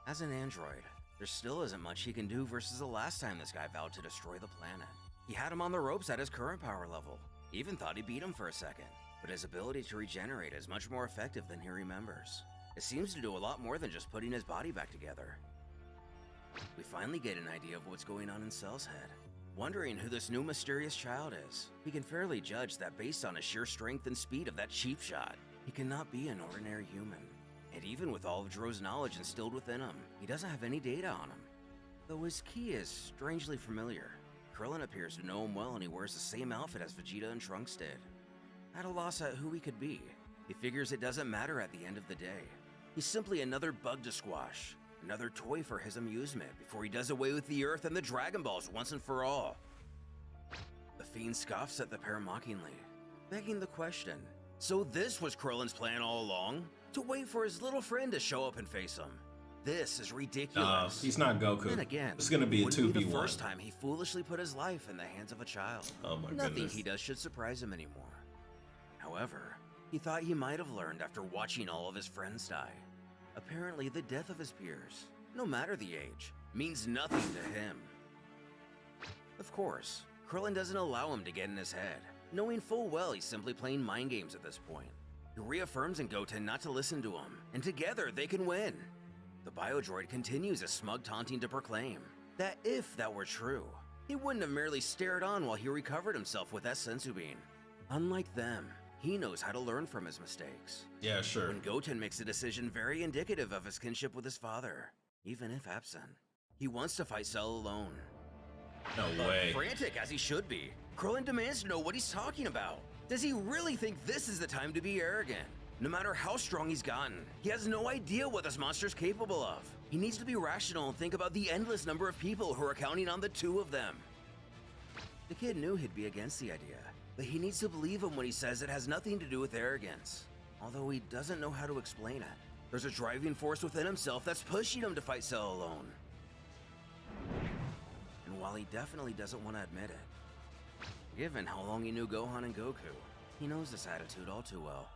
As an android, there still isn't much he can do versus the last time this guy vowed to destroy the planet. He had him on the ropes at his current power level. He even thought he beat him for a second, but his ability to regenerate is much more effective than he remembers. It seems to do a lot more than just putting his body back together. We finally get an idea of what's going on in Cell's head. Wondering who this new mysterious child is, we can fairly judge that based on his sheer strength and speed of that cheap shot, he cannot be an ordinary human. And even with all of Dro's knowledge instilled within him, he doesn't have any data on him. Though his key is strangely familiar. Krillin appears to know him well and he wears the same outfit as Vegeta and Trunks did. At a loss at who he could be, he figures it doesn't matter at the end of the day. He's simply another bug to squash, another toy for his amusement before he does away with the Earth and the Dragon Balls once and for all. The Fiend scoffs at the pair mockingly, begging the question, so this was Krillin's plan all along? To wait for his little friend to show up and face him? This is ridiculous. He's not Goku. Then again, It's gonna be a wouldn't be the 2v1. first time he foolishly put his life in the hands of a child. Oh my Nothing goodness. he does should surprise him anymore. However, he thought he might have learned after watching all of his friends die. Apparently, the death of his peers, no matter the age, means nothing to him. Of course, Krillin doesn't allow him to get in his head, knowing full well he's simply playing mind games at this point. He reaffirms in Goten not to listen to him, and together they can win. The biodroid continues his smug taunting to proclaim that if that were true, he wouldn't have merely stared on while he recovered himself with that senzu bean. Unlike them, he knows how to learn from his mistakes. Yeah, sure. When Goten makes a decision very indicative of his kinship with his father, even if absent, he wants to fight Cell alone. No way. Frantic as he should be, Krillin demands to know what he's talking about. Does he really think this is the time to be arrogant? No matter how strong he's gotten, he has no idea what this monster's capable of. He needs to be rational and think about the endless number of people who are counting on the two of them. The kid knew he'd be against the idea, but he needs to believe him when he says it has nothing to do with arrogance. Although he doesn't know how to explain it. There's a driving force within himself that's pushing him to fight Cell alone. And while he definitely doesn't want to admit it, given how long he knew Gohan and Goku, he knows this attitude all too well.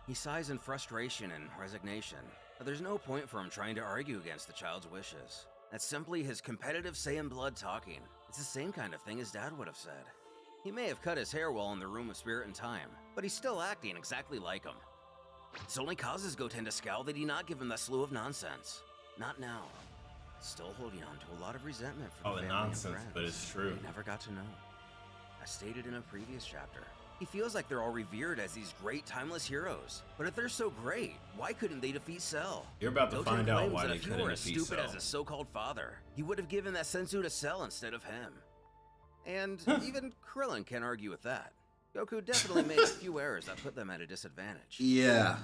He sighs in frustration and resignation, but there's no point for him trying to argue against the child's wishes. That's simply his competitive Saiyan blood talking. It's the same kind of thing his dad would have said. He may have cut his hair while in the Room of Spirit and Time, but he's still acting exactly like him. This only causes Goten to scowl that he not give him that slew of nonsense. Not now. Still holding on to a lot of resentment for All the the family and nonsense, friends but it's true. he never got to know. As stated in a previous chapter, he feels like they're all revered as these great timeless heroes. But if they're so great, why couldn't they defeat Cell? You're about to Goten find out claims why that they if he couldn't were as defeat stupid Cell. as his so-called father, he would have given that senzu to Cell instead of him. And even Krillin can't argue with that. Goku definitely made a few errors that put them at a disadvantage. Yeah.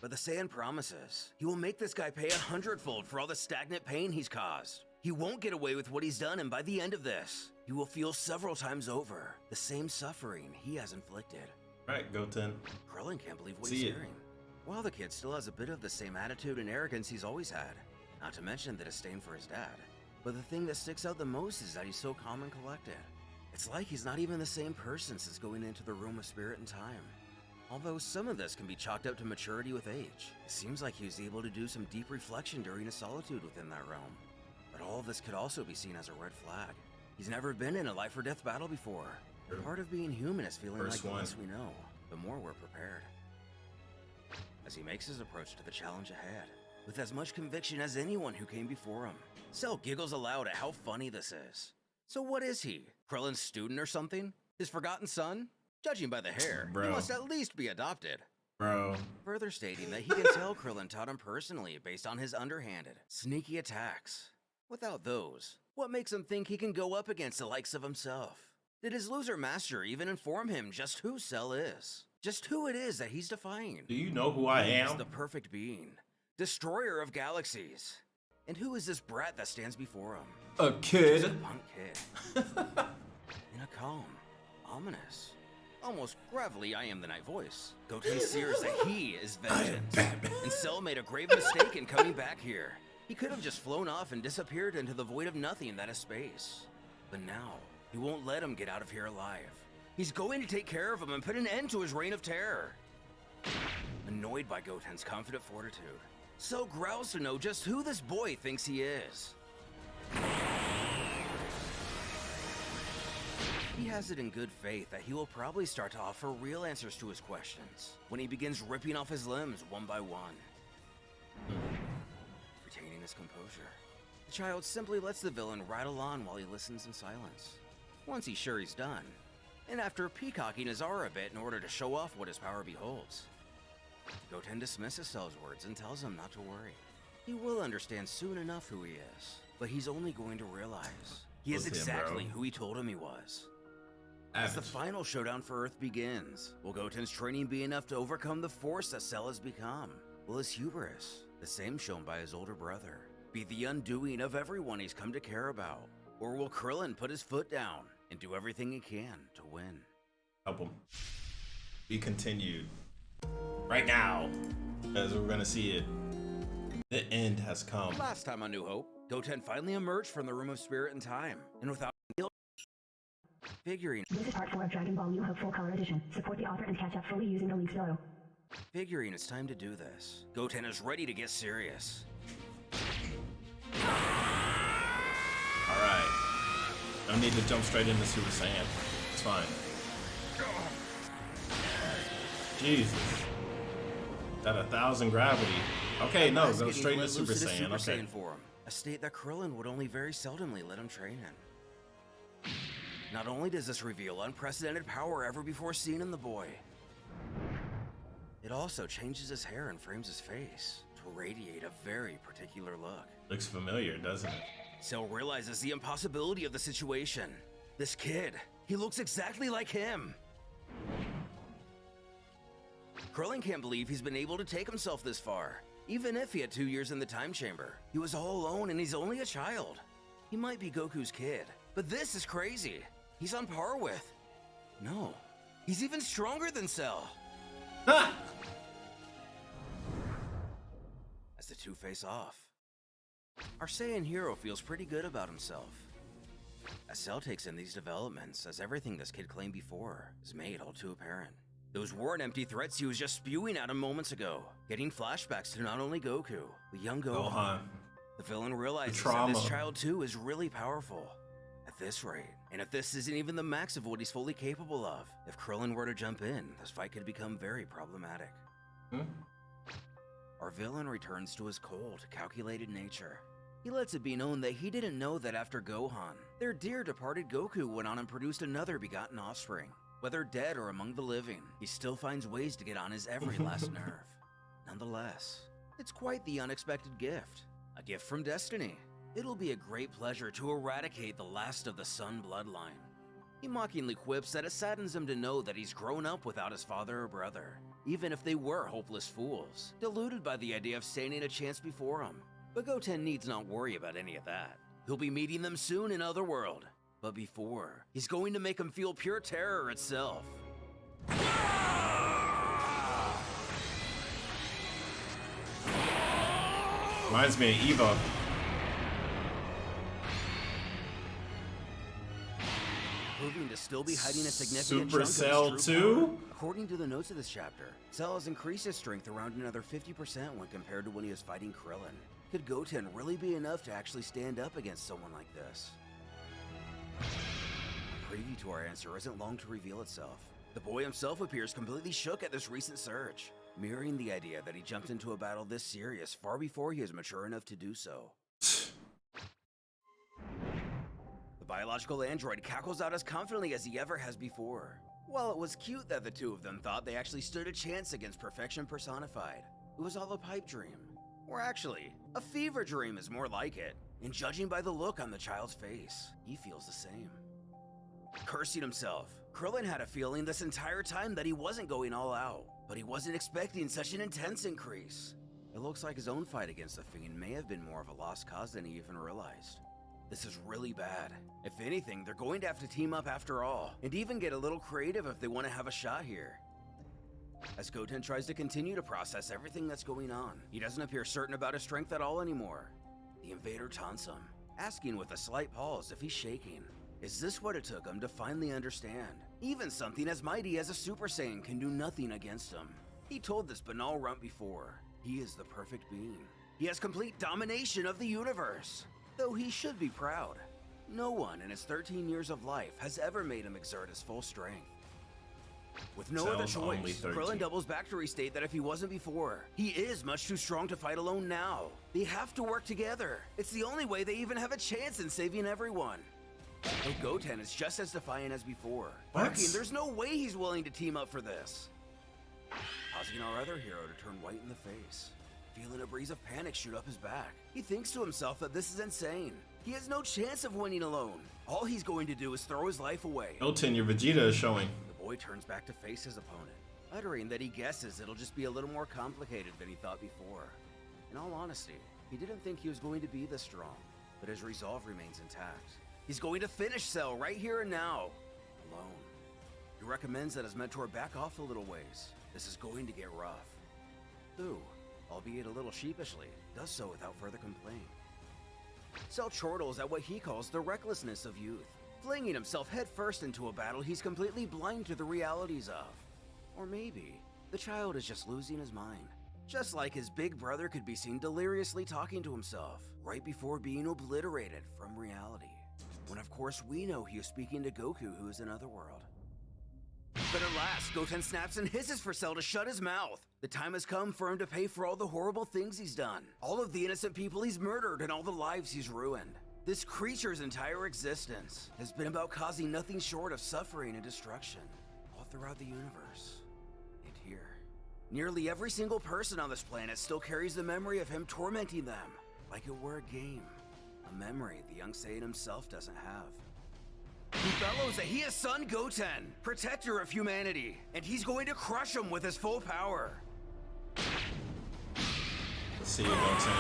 But the Saiyan promises he will make this guy pay 100-fold for all the stagnant pain he's caused. He won't get away with what he's done, and by the end of this, he will feel several times over the same suffering he has inflicted. Right, Goten. Krillin can't believe what See he's it. hearing. While the kid still has a bit of the same attitude and arrogance he's always had, not to mention the disdain for his dad. But the thing that sticks out the most is that he's so calm and collected. It's like he's not even the same person since going into the Room of Spirit and Time. Although some of this can be chalked up to maturity with age, it seems like he was able to do some deep reflection during his solitude within that realm. But all of this could also be seen as a red flag. He's never been in a life or death battle before. True. Part of being human is feeling First like the one. less we know, the more we're prepared. As he makes his approach to the challenge ahead, with as much conviction as anyone who came before him, Cell giggles aloud at how funny this is. So what is he? Krillin's student or something? His forgotten son? Judging by the hair, he Bro. must at least be adopted. Bro. Further stating that he can tell Krillin taught him personally based on his underhanded, sneaky attacks. Without those, what makes him think he can go up against the likes of himself? Did his loser master even inform him just who Cell is? Just who it is that he's defying? Do you know who I He's am? the perfect being, destroyer of galaxies. And who is this brat that stands before him? A Just a kid. punk kid. In a calm, ominous, almost gravelly I am the night voice, Goten sears that he is vengeance. And Cell made a grave mistake in coming back here. He could have just flown off and disappeared into the void of nothing that is space. But now, he won't let him get out of here alive. He's going to take care of him and put an end to his reign of terror. Annoyed by Goten's confident fortitude, Cell growls to know just who this boy thinks he is. He has it in good faith that he will probably start to offer real answers to his questions when he begins ripping off his limbs one by one. Retaining his composure, the child simply lets the villain rattle on while he listens in silence. Once he's sure he's done, and after peacocking his aura a bit in order to show off what his power beholds, Goten dismisses Cell's words and tells him not to worry. He will understand soon enough who he is, but he's only going to realize he is What's him, exactly bro? who he told him he was. As the final showdown for Earth begins, will Goten's training be enough to overcome the force that Cell has become? Will his hubris, the same shown by his older brother, be the undoing of everyone he's come to care about? Or will Krillin put his foot down and do everything he can to win? Help him. Be continued. Right now, as we're gonna see it. The end has come. Last time on New Hope, Goten finally emerged from the Room of Spirit and Time, and without figuring This is part 4 of Dragon Ball New Hope Full Color Edition. Support the author and catch up fully using the links below. it's time to do this, Goten is ready to get serious. Alright. No need to jump straight into Super Saiyan. It's fine. Jesus. At 1,000 gravity. Okay, no, That's go getting straight let into Super loose in his Saiyan. Super Okay. Saiyan form, a state that Krillin would only very seldomly let him train in. Not only does this reveal unprecedented power ever before seen in the boy, it also changes his hair and frames his face to radiate a very particular look. Looks familiar, doesn't it? Cell realizes the impossibility of the situation. This kid, he looks exactly like him. Krillin can't believe he's been able to take himself this far. Even if he had 2 years in the time chamber, he was all alone and he's only a child. He might be Goku's kid, but this is crazy. He's on par with... No, he's even stronger than Cell. Ha! As the two face off, our Saiyan hero feels pretty good about himself. As Cell takes in these developments, as everything this kid claimed before is made all too apparent. Those weren't empty threats he was just spewing at him moments ago, getting flashbacks to not only Goku, but young Gohan. The villain realizes that this child too is really powerful. At this rate, and if this isn't even the max of what he's fully capable of, if Krillin were to jump in, this fight could become very problematic. Our villain returns to his cold, calculated nature. He lets it be known that he didn't know that after Gohan, their dear departed Goku went on and produced another begotten offspring. Whether dead or among the living, he still finds ways to get on his every last nerve. Nonetheless, it's quite the unexpected gift. A gift from destiny. It'll be a great pleasure to eradicate the last of the Sun bloodline. He mockingly quips that it saddens him to know that he's grown up without his father or brother, even if they were hopeless fools, deluded by the idea of standing a chance before him. But Goten needs not worry about any of that. He'll be meeting them soon in Otherworld. But before, he's going to make him feel pure terror itself. Reminds me of Eva. Proving to still be hiding a significant Super chunk Cell of his true power. 2? According to the notes of this chapter, Cell has increased his strength around another 50% when compared to when he was fighting Krillin. Could Goten really be enough to actually stand up against someone like this? A preview to our answer isn't long to reveal itself. The boy himself appears completely shook at this recent surge, mirroring the idea that he jumped into a battle this serious far before he is mature enough to do so. The biological android cackles out as confidently as he ever has before. While it was cute that the two of them thought they actually stood a chance against perfection personified, it was all a pipe dream. Or actually, a fever dream is more like it, and judging by the look on the child's face, he feels the same. Cursing himself, Krillin had a feeling this entire time that he wasn't going all out, but he wasn't expecting such an intense increase. It looks like his own fight against the Fiend may have been more of a lost cause than he even realized. This is really bad. If anything, they're going to have to team up after all, and even get a little creative if they want to have a shot here. As Goten tries to continue to process everything that's going on, he doesn't appear certain about his strength at all anymore. The invader taunts him, asking with a slight pause if he's shaking. Is this what it took him to finally understand? Even something as mighty as a Super Saiyan can do nothing against him. He told this banal runt before. He is the perfect being. He has complete domination of the universe. Though he should be proud. No one in his 13 years of life has ever made him exert his full strength. With no other choice, Krillin doubles back to restate that if he wasn't before, he is much too strong to fight alone now. They have to work together. It's the only way they even have a chance in saving everyone. Though Goten is just as defiant as before. Barking, there's no way he's willing to team up for this. Causing our other hero to turn white in the face. Feeling a breeze of panic shoot up his back. He thinks to himself that this is insane. He has no chance of winning alone. All he's going to do is throw his life away. Goten, your Vegeta is showing. The boy turns back to face his opponent, uttering that he guesses it'll just be a little more complicated than he thought before. In all honesty, he didn't think he was going to be this strong, but his resolve remains intact. He's going to finish Cell right here and now, alone. He recommends that his mentor back off a little ways. This is going to get rough. Who, albeit a little sheepishly, does so without further complaint. Cell chortles at what he calls the recklessness of youth, flinging himself headfirst into a battle he's completely blind to the realities of. Or maybe, the child is just losing his mind. Just like his big brother could be seen deliriously talking to himself, right before being obliterated from reality. When of course we know he is speaking to Goku, who is in Otherworld. But at last, Goten snaps and hisses for Cell to shut his mouth. The time has come for him to pay for all the horrible things he's done, all of the innocent people he's murdered, and all the lives he's ruined. This creature's entire existence has been about causing nothing short of suffering and destruction, all throughout the universe. And here, nearly every single person on this planet still carries the memory of him tormenting them, like it were a game. A memory the young Saiyan himself doesn't have. He bellows that he is Son Goten, protector of humanity, and he's going to crush him with his full power. Let's see you, Goten.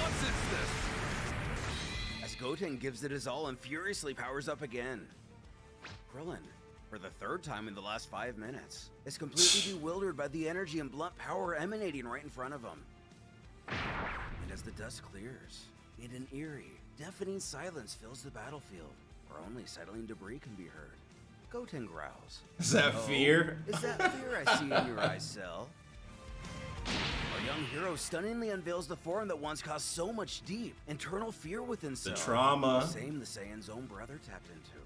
What's this? As Goten gives it his all and furiously powers up again. Krillin, for the third time in the last 5 minutes, is completely bewildered by the energy and blunt power emanating right in front of him. And as the dust clears, and an eerie, deafening silence fills the battlefield, where only settling debris can be heard, Goten growls. Is that fear? Is that fear I see in your eyes, Cell? Our young hero stunningly unveils the form that once caused so much deep, internal fear within Cell. The trauma. Same the Saiyan's own brother tapped into.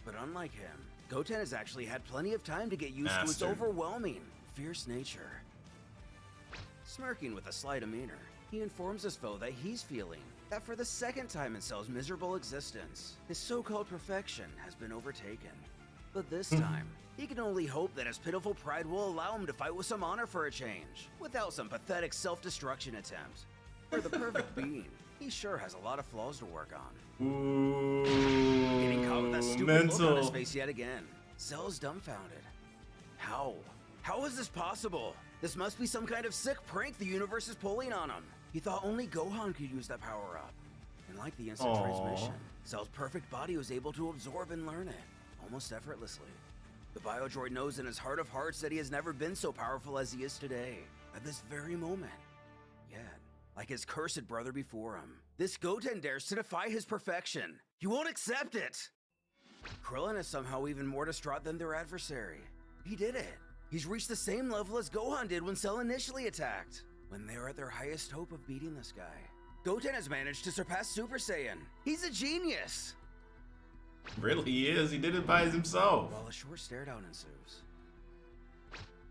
But unlike him, Goten has actually had plenty of time to get used to its overwhelming, fierce nature. Smirking with a slight demeanor, he informs his foe that he's feeling that for the second time in Cell's miserable existence, his so-called perfection has been overtaken. But this time, he can only hope that his pitiful pride will allow him to fight with some honor for a change, without some pathetic self-destruction attempt. For the perfect being, he sure has a lot of flaws to work on. Ooh, Getting caught with that stupid look on his face yet again, Cell's dumbfounded. How? How is this possible? This must be some kind of sick prank the universe is pulling on him. He thought only Gohan could use that power-up. And like the instant transmission, Cell's perfect body was able to absorb and learn it, almost effortlessly. The biodroid knows in his heart of hearts that he has never been so powerful as he is today, at this very moment. Yet, like his cursed brother before him, this Goten dares to defy his perfection. He won't accept it! Krillin is somehow even more distraught than their adversary. He did it. He's reached the same level as Gohan did when Cell initially attacked, when they were at their highest hope of beating this guy. Goten has managed to surpass Super Saiyan. He's a genius! Really, he is. He did it by himself. While a short stare-down ensues,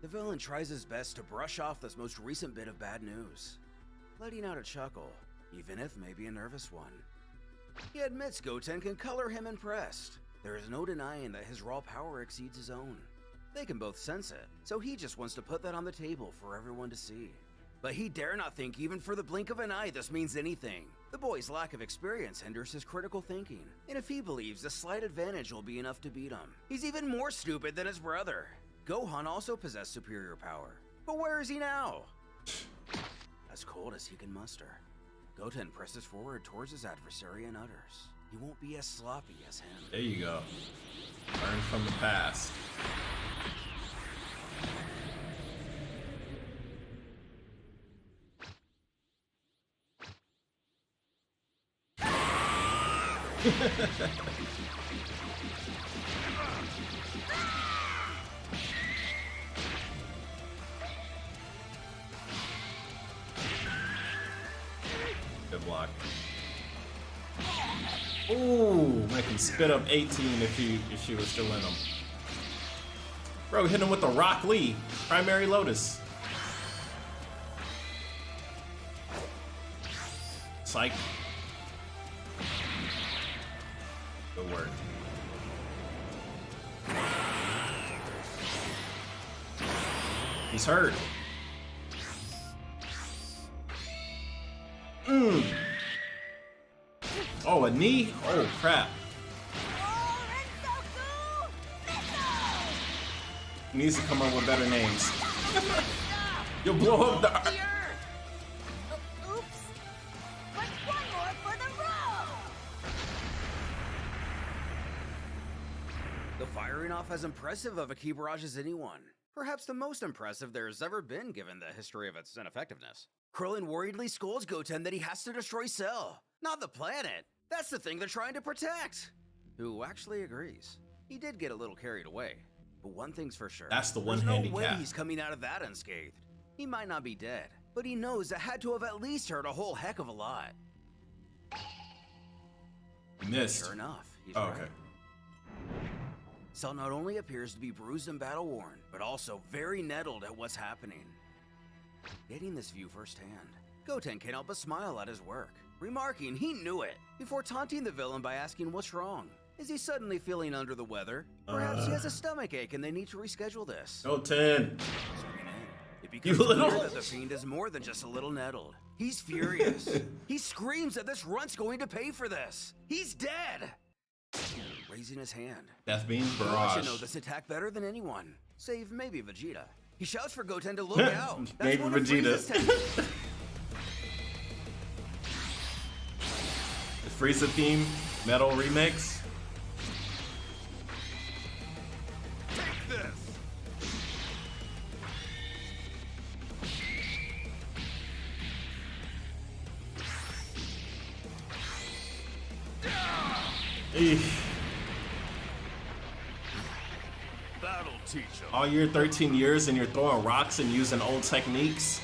the villain tries his best to brush off this most recent bit of bad news, letting out a chuckle, even if maybe a nervous one. He admits Goten can color him impressed. There is no denying that his raw power exceeds his own. They can both sense it, so he just wants to put that on the table for everyone to see. But he dare not think even for the blink of an eye this means anything. The boy's lack of experience hinders his critical thinking, and if he believes a slight advantage will be enough to beat him, he's even more stupid than his brother. Gohan also possessed superior power, but where is he now? As cold as he can muster, Goten presses forward towards his adversary and utters, "He won't be as sloppy as him." There you go. Learn from the past. Good block. Ooh, make him spit up 18 if she was still in him. Bro, hit him with the Rock Lee, primary Lotus. Psych. Good work. He's hurt. Oh, a knee? Oh, crap. He needs to come up with better names. You'll blow up the earth. Oops. But one more for the road. The firing off as impressive of a key barrage as anyone. Perhaps the most impressive there has ever been given the history of its ineffectiveness. Krillin worriedly scolds Goten that he has to destroy Cell, not the planet. That's the thing they're trying to protect. Who actually agrees. He did get a little carried away. But one thing's for sure. That's the one There's no handicap. way he's coming out of that unscathed. He might not be dead, but he knows it had to have at least hurt a whole heck of a lot. He missed. Sure enough, he's Oh, right. okay. Cell not only appears to be bruised and battle-worn, but also very nettled at what's happening. Getting this view firsthand, Goten can't help but smile at his work, remarking he knew it, before taunting the villain by asking what's wrong. Is he suddenly feeling under the weather? Perhaps he has a stomach ache and they need to reschedule this. Goten. It becomes You little- clear that the Fiend is more than just a little nettled. He's furious. He screams that this runt's going to pay for this. He's dead! Raising his hand. Death Beam Goten Barrage. should know this attack better than anyone, save maybe Vegeta. He shouts for Goten to look out. That's Maybe one of Vegeta. Frieza's techniques. The Frieza theme, metal remix. Take this! Eesh. That'll teach him. All your 13 years and you're throwing rocks and using old techniques.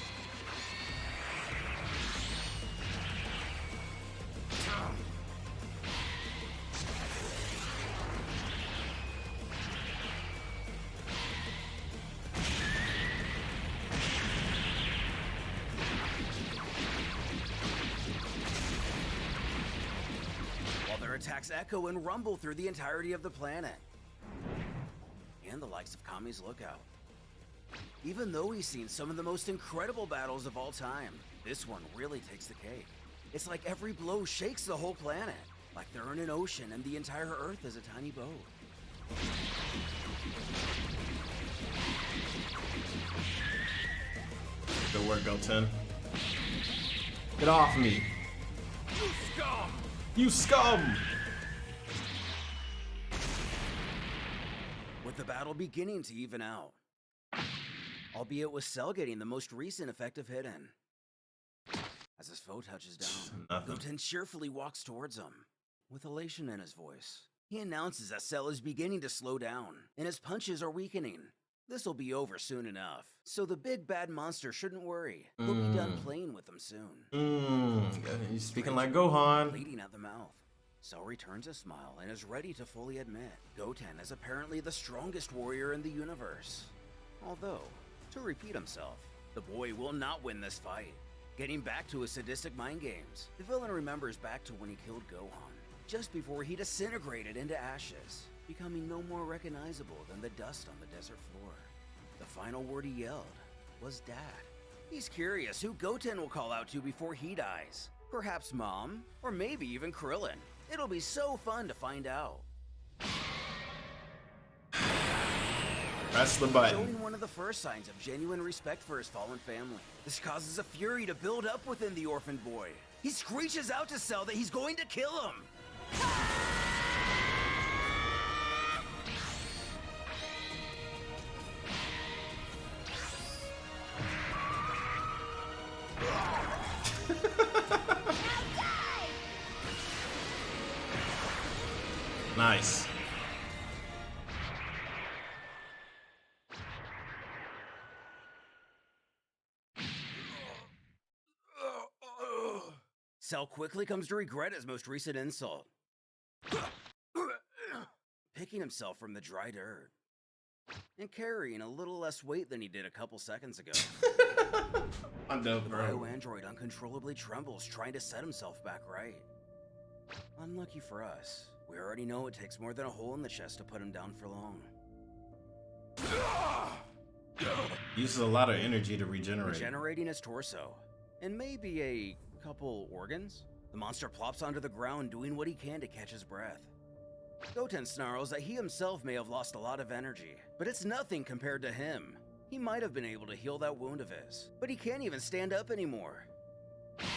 While their attacks echo and rumble through the entirety of the planet. And the likes of Kami's Lookout. Even though he's seen some of the most incredible battles of all time, this one really takes the cake. It's like every blow shakes the whole planet, like they're in an ocean and the entire Earth is a tiny boat. Good work, Goten. Get off me. You scum! You scum! With the battle beginning to even out. Albeit with Cell getting the most recent effective hit in. As his foe touches down, Nothing. Goten cheerfully walks towards him, with elation in his voice. He announces that Cell is beginning to slow down, and his punches are weakening. This'll be over soon enough, so the big bad monster shouldn't worry. He'll be done playing with them soon. You're speaking like Gohan. Bleeding at the mouth. Cell returns a smile and is ready to fully admit Goten is apparently the strongest warrior in the universe. Although, to repeat himself, the boy will not win this fight. Getting back to his sadistic mind games, the villain remembers back to when he killed Gohan. just before he disintegrated into ashes, becoming no more recognizable than the dust on the desert floor. The final word he yelled was Dad. He's curious who Goten will call out to before he dies. Perhaps Mom, or maybe even Krillin. It'll be so fun to find out. Press the button. Showing one of the first signs of genuine respect for his fallen family. This causes a fury to build up within the orphaned boy. He screeches out to Cell that he's going to kill him. Nice. Cell quickly comes to regret his most recent insult. Picking himself from the dry dirt. And carrying a little less weight than he did a couple seconds ago. I know, The bro. bio-android uncontrollably trembles, trying to set himself back right. Unlucky for us, we already know it takes more than a hole in the chest to put him down for long. Uses a lot of energy to regenerate. Regenerating his torso, and maybe a couple organs, the monster plops onto the ground, doing what he can to catch his breath. Goten snarls that he himself may have lost a lot of energy, but it's nothing compared to him. He might have been able to heal that wound of his, but he can't even stand up anymore.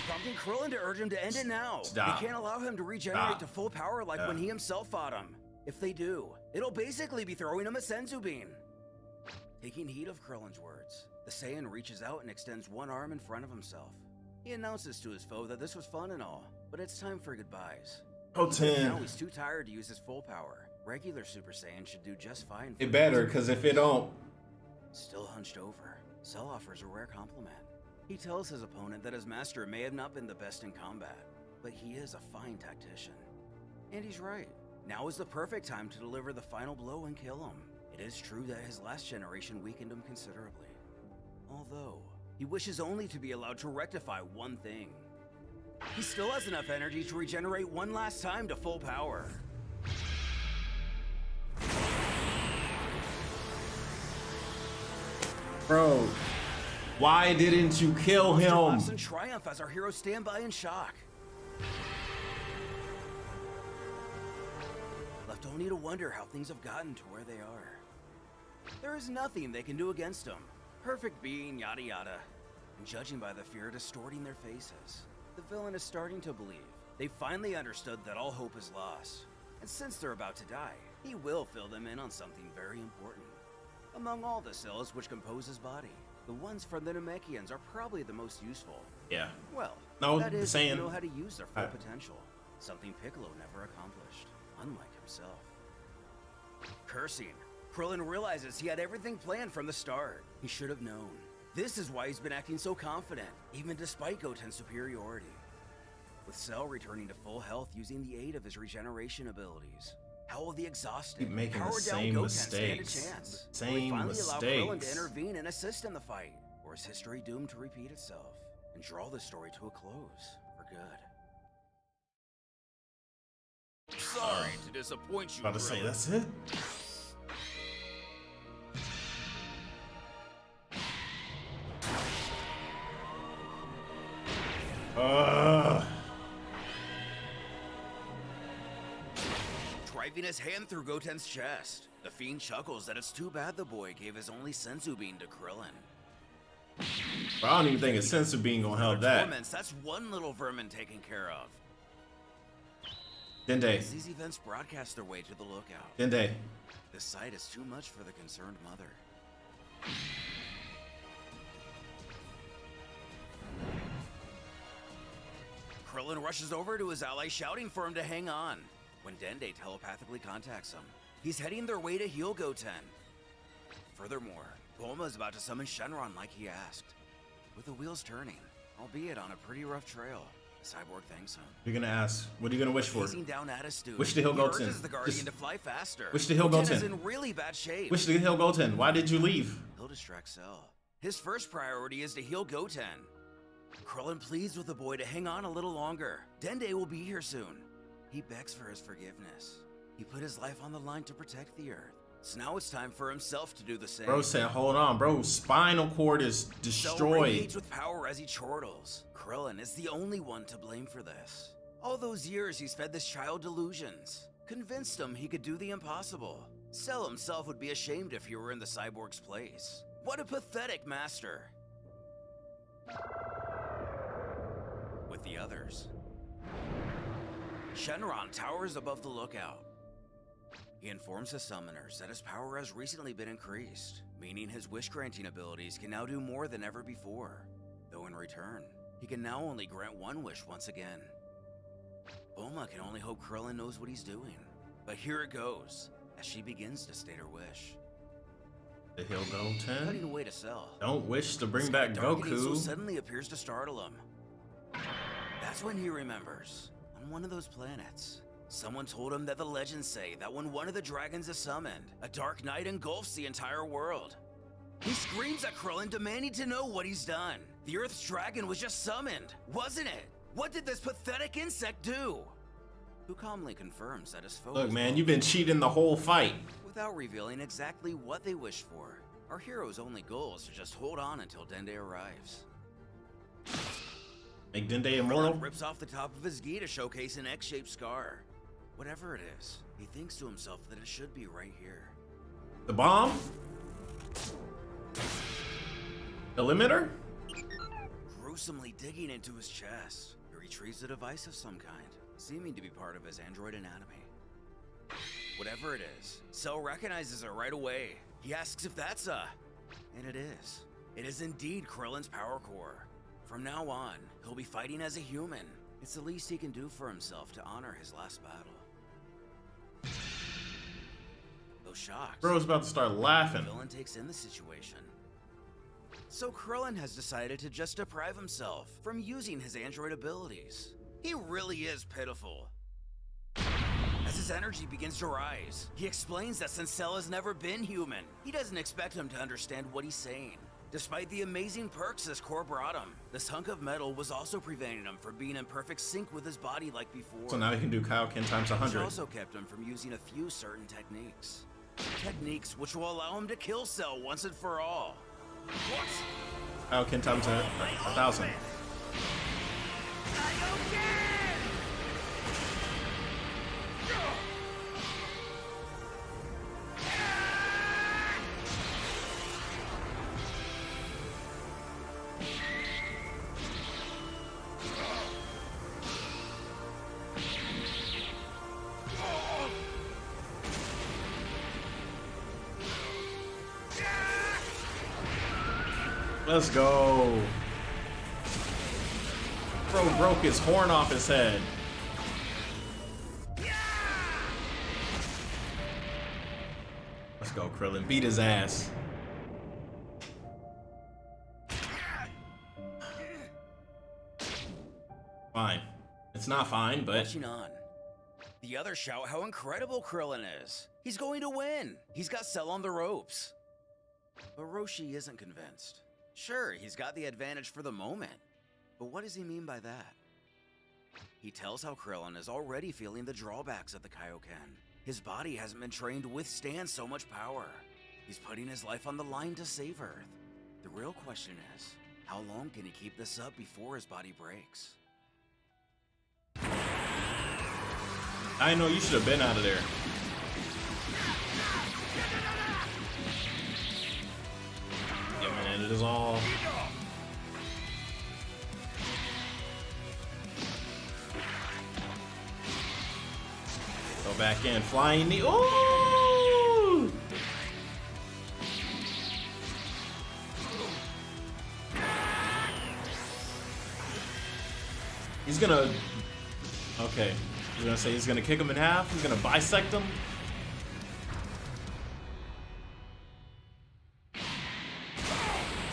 Prompting Krillin to urge him to end it now. Stop. They can't allow him to regenerate Stop. to full power like when he himself fought him. If they do, it'll basically be throwing him a senzu bean. Taking heed of Krillin's words, the Saiyan reaches out and extends one arm in front of himself. He announces to his foe that this was fun and all, but it's time for goodbyes. Now Goten. he's too tired to use his full power. Regular Super Saiyan should do just fine. For It better, because if it don't, Still hunched over, Cell offers a rare compliment. He tells his opponent that his master may have not been the best in combat, but he is a fine tactician. And he's right. Now is the perfect time to deliver the final blow and kill him. It is true that his last generation weakened him considerably. Although, he wishes only to be allowed to rectify one thing. He still has enough energy to regenerate one last time to full power. bro, why didn't you kill him? Laughs in triumph as our heroes stand by in shock. Left only to wonder how things have gotten to where they are. There is nothing they can do against him. Perfect being, yada yada. And judging by the fear distorting their faces, the villain is starting to believe. They finally understood that all hope is lost. And since they're about to die, he will fill them in on something very important. Among all the cells which compose his body, the ones from the Namekians are probably the most useful. Yeah. Well, No, that is, saying- if you know how to use their full potential. Something Piccolo never accomplished, unlike himself. Cursing, Krillin realizes he had everything planned from the start. He should have known. This is why he's been acting so confident, even despite Goten's superiority. With Cell returning to full health using the aid of his regeneration abilities, how will the exhausted, Keep making the powered down same Goten stand a mistakes. chance? The Will he same finally allow Krillin to mistakes. intervene and assist in the fight? Or is history doomed to repeat itself and draw the story to a close for good? Sorry to disappoint you, About to say, Krillin. that's it? Driving his hand through Goten's chest, the fiend chuckles that it's too bad the boy gave his only senzu bean to Krillin. Bro, I don't even think a sense of being gonna help that. Torments, that's one little vermin taken care of. Dende. As these events broadcast their way to the lookout, Dende. this sight is too much for the concerned mother. Krillin rushes over to his ally, shouting for him to hang on. When Dende telepathically contacts him, he's heading their way to heal Goten. Furthermore, Bulma is about to summon Shenron like he asked. With the wheels turning, albeit on a pretty rough trail, the cyborg thanks him. You're gonna ask, what are you gonna wish for? Gazing down at his student, Wish to heal he Goten. urges the Guardian Just to fly faster. wish to heal Goten is Goten. in really bad shape. Wish to heal Goten. Why did you leave? He'll distract Cell. His first priority is to heal Goten. Krillin pleads with the boy to hang on a little longer. Dende will be here soon. He begs for his forgiveness. He put his life on the line to protect the Earth. So now it's time for himself to do the same. Bro said, hold on, bro. Spinal cord is Cell destroyed. radiates with power as he chortles. Krillin is the only one to blame for this. All those years he's fed this child delusions. Convinced him he could do the impossible. Cell himself would be ashamed if he were in the cyborg's place. What a pathetic master. With the others, Shenron towers above the lookout. He informs the summoners that his power has recently been increased, meaning his wish-granting abilities can now do more than ever before. Though in return, he can now only grant one wish once again. Bulma can only hope Krillin knows what he's doing. But here it goes, as she begins to state her wish. The hill Cutting Goten. away to Cell. Don't wish to bring back Darkening so Goku. suddenly appears to startle him. That's when he remembers. On one of those planets, someone told him that the legends say that when one of the dragons is summoned, a dark night engulfs the entire world. He screams at Krillin, demanding to know what he's done. The Earth's dragon was just summoned, wasn't it? What did this pathetic insect do? Who calmly confirms that his foe Look, is man, Goten. you've been cheating the whole fight. Without revealing exactly what they wish for, our hero's only goal is to just hold on until Dende arrives. Make Dende immortal. Krillin rips off the top of his gi to showcase an X-shaped scar. Whatever it is, he thinks to himself that it should be right here. The bomb. The limiter. Gruesomely digging into his chest, he retrieves a device of some kind, seeming to be part of his android anatomy. Whatever it is, Cell recognizes it right away. He asks if that's a... And it is. It is indeed Krillin's power core. From now on, he'll be fighting as a human. It's the least he can do for himself to honor his last battle. Though shocked, Bro's about to start laughing. the villain takes in the situation. So Krillin has decided to just deprive himself from using his android abilities. He really is pitiful. As his energy begins to rise, he explains that since Cell has never been human, he doesn't expect him to understand what he's saying. Despite the amazing perks this core brought him, this hunk of metal was also preventing him from being in perfect sync with his body like before. So now he can do Kaioken times Which 100. also kept him from using a few certain techniques. Techniques which will allow him to kill Cell once and for all. What? Kaioken times 1,000. Let's go. Bro broke his horn off his head. Let's go, Krillin. Beat his ass. Fine. It's not fine, but Watching on. The others shout how incredible Krillin is. He's going to win. He's got Cell on the ropes. But Roshi isn't convinced. Sure, he's got the advantage for the moment. But what does he mean by that? He tells how Krillin is already feeling the drawbacks of the Kaioken. His body hasn't been trained to withstand so much power. He's putting his life on the line to save Earth. The real question is, how long can he keep this up before his body breaks? I know you should have been out of there. Yeah, man, it is all. Go back in, flying knee. Ooh! He's gonna. Okay. I was gonna say he's gonna kick him in half. He's gonna bisect him.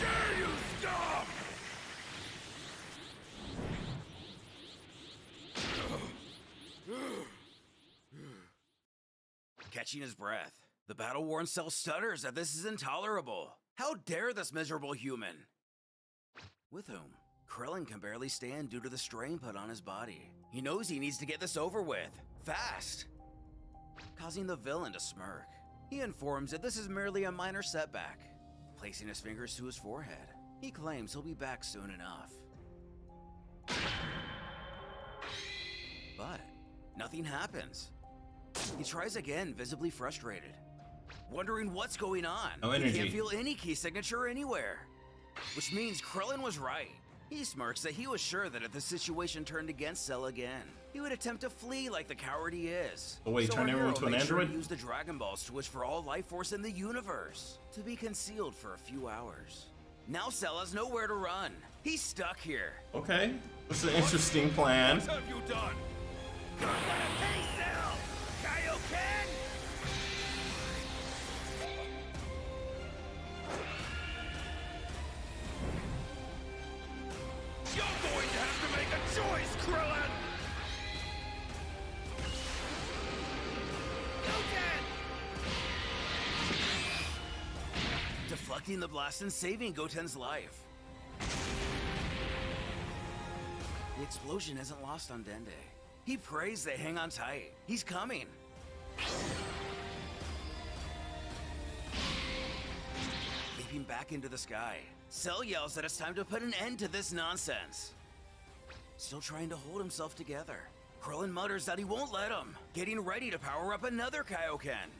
Dare you stop! Catching his breath, the battle-worn Cell stutters that this is intolerable. How dare this miserable human? With whom? Krillin can barely stand due to the strain put on his body. He knows he needs to get this over with, fast, causing the villain to smirk. He informs that this is merely a minor setback. Placing his fingers to his forehead, he claims he'll be back soon enough. But nothing happens. He tries again, visibly frustrated, wondering what's going on. No He energy. can't feel any key signature anywhere, which means Krillin was right. He smirks that he was sure that if the situation turned against Cell again, he would attempt to flee like the coward he is. Oh wait, So turn our everyone hero to an makes sure android? to use the Dragon Balls to wish for all life force in the universe to be concealed for a few hours. Now Cell has nowhere to run. He's stuck here. Okay, that's an interesting plan. What have you done? Hey, Cell! Kaioken! You're going to have to make a choice, Krillin! Deflecting the blast and saving Goten's life. The explosion isn't lost on Dende. He prays they hang on tight. He's coming. Leaping back into the sky, Cell yells that it's time to put an end to this nonsense. Still trying to hold himself together, Krillin mutters that he won't let him, getting ready to power up another Kaioken.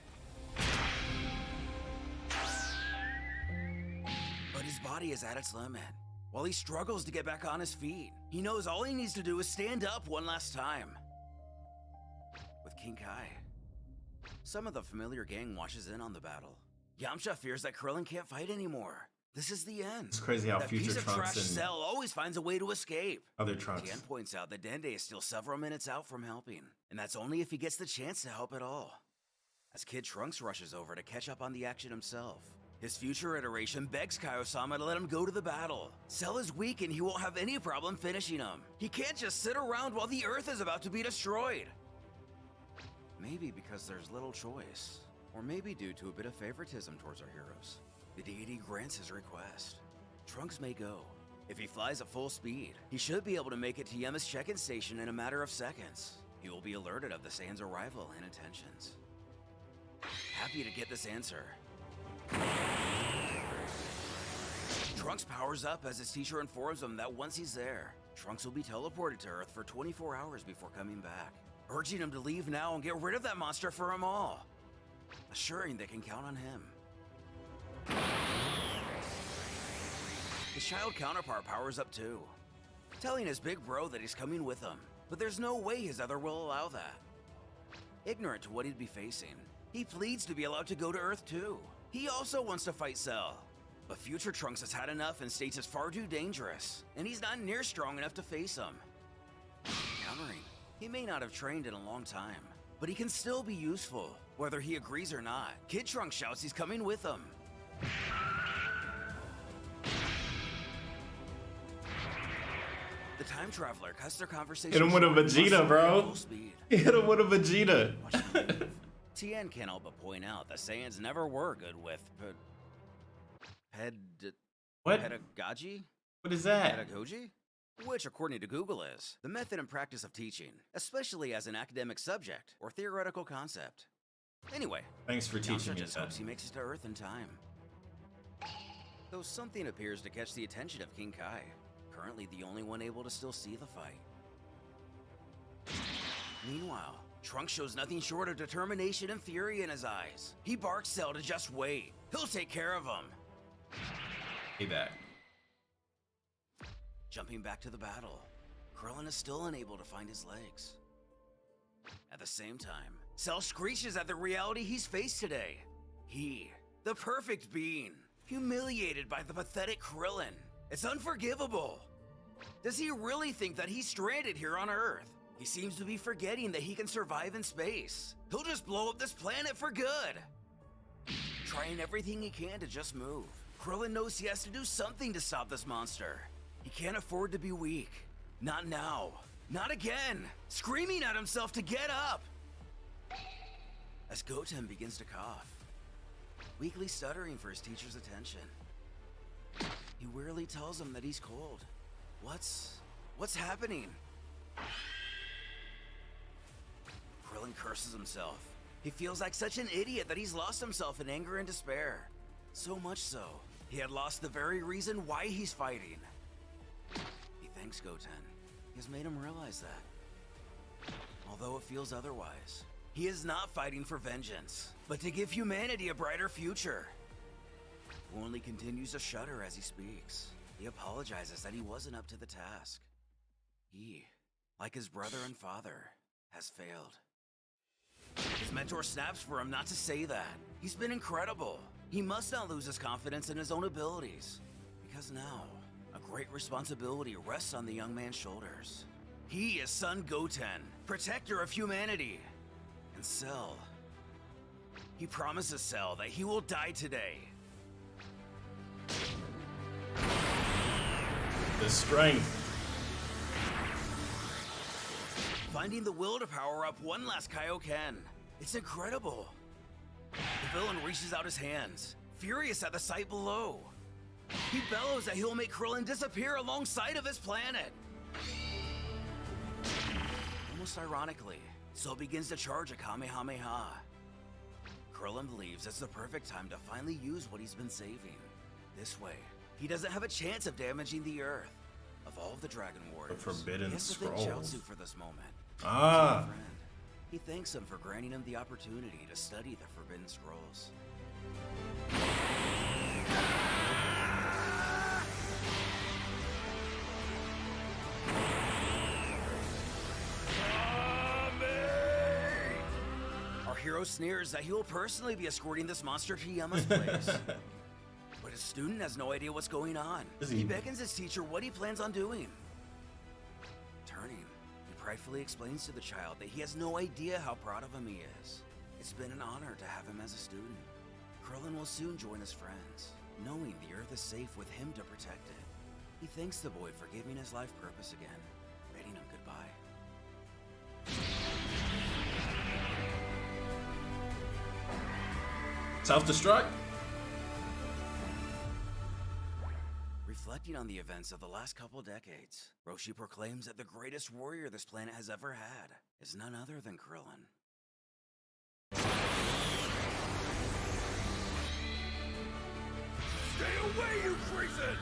But his body is at its limit. While he struggles to get back on his feet, he knows all he needs to do is stand up one last time. With King Kai, some of the familiar gang washes in on the battle. Yamcha fears that Krillin can't fight anymore. This is the end. It's crazy how that future piece of Trunks trash and Cell always finds a way to escape. other Trunks. Tien points out that Dende is still several minutes out from helping, and that's only if he gets the chance to help at all. As Kid Trunks rushes over to catch up on the action himself, his future iteration begs Kaiosama to let him go to the battle. Cell is weak and he won't have any problem finishing him. He can't just sit around while the Earth is about to be destroyed. Maybe because there's little choice, or maybe due to a bit of favoritism towards our heroes. The deity grants his request. Trunks may go. If he flies at full speed, he should be able to make it to Yema's check-in station in a matter of seconds. He will be alerted of the Saiyan's arrival and intentions. Happy to get this answer, Trunks powers up as his teacher informs him that once he's there, Trunks will be teleported to Earth for 24 hours before coming back, urging him to leave now and get rid of that monster for them all, assuring they can count on him. His child counterpart powers up too, telling his big bro that he's coming with him, but there's no way his other will allow that. Ignorant to what he'd be facing, he pleads to be allowed to go to Earth too. He also wants to fight Cell, but future Trunks has had enough and states it's far too dangerous, and he's not near strong enough to face him. Countering, he may not have trained in a long time, but he can still be useful, whether he agrees or not. Kid Trunks shouts he's coming with him. The time traveler cuts their conversation Hit him with a short and Vegeta, busts bro. at full speed. Hit him with a Vegeta. Watch him move. Tien can't help but point out that Saiyans never were good with What? pedagogy? What is that? Pedagogy? Which, according to Google, is the method and practice of teaching, especially as an academic subject or theoretical concept. Anyway, Thanks for teaching Yamcha me just that. hopes he makes it to Earth in time. Though something appears to catch the attention of King Kai, currently the only one able to still see the fight. Meanwhile, Trunks shows nothing short of determination and fury in his eyes. He barks Cell to just wait. He'll take care of him. Payback. Jumping back to the battle, Krillin is still unable to find his legs. At the same time, Cell screeches at the reality he's faced today. He, the perfect being, humiliated by the pathetic Krillin. It's unforgivable. Does he really think that he's stranded here on Earth? He seems to be forgetting that he can survive in space. He'll just blow up this planet for good. Trying everything he can to just move, Krillin knows he has to do something to stop this monster. He can't afford to be weak. Not now. Not again. Screaming at himself to get up. As Goten begins to cough, weakly stuttering for his teacher's attention. He wearily tells him that he's cold, What's happening? Krillin curses himself. He feels like such an idiot that he's lost himself in anger and despair. So much so, he had lost the very reason why he's fighting. He thanks Goten. He has made him realize that. Although it feels otherwise. He is not fighting for vengeance, but to give humanity a brighter future. Wu only continues to shudder as he speaks. He apologizes that he wasn't up to the task. He, like his brother and father, has failed. His mentor snaps for him not to say that. He's been incredible. He must not lose his confidence in his own abilities. Because now, a great responsibility rests on the young man's shoulders. He is Son Goten, protector of humanity. And Cell. He promises Cell that he will die today. The strength. Finding the will to power up one last Kaioken. It's incredible. The villain reaches out his hands, furious at the sight below. He bellows that he'll make Krillin disappear alongside of his planet. Almost ironically, Cell begins to charge a Kamehameha. Krillin believes it's the perfect time to finally use what he's been saving. This way, he doesn't have a chance of damaging the Earth. Of all of the Dragon Warriors, The Forbidden he has to thank Scrolls. Chaozu for this moment. Ah. He's a friend. He thanks him for granting him the opportunity to study the Forbidden Scrolls. Our hero sneers that he will personally be escorting this monster to Yama's place. But his student has no idea what's going on. He beckons his teacher what he plans on doing. Turning, he pridefully explains to the child that he has no idea how proud of him he is. It's been an honor to have him as a student. Krillin will soon join his friends, knowing the Earth is safe with him to protect it. He thanks the boy for giving his life purpose again, bidding him goodbye. Self-destruct? Reflecting on the events of the last couple decades, Roshi proclaims that the greatest warrior this planet has ever had is none other than Krillin. Stay away, you cretin!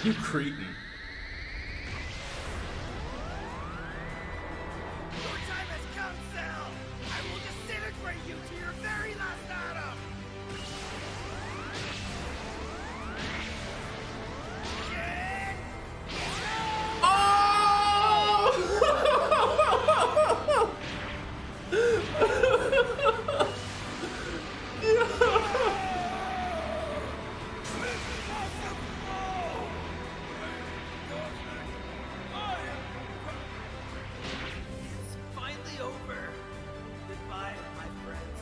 You cretin. Your time has come, Cell! I will disintegrate you to your very last atom! It's finally over. Goodbye, my friends.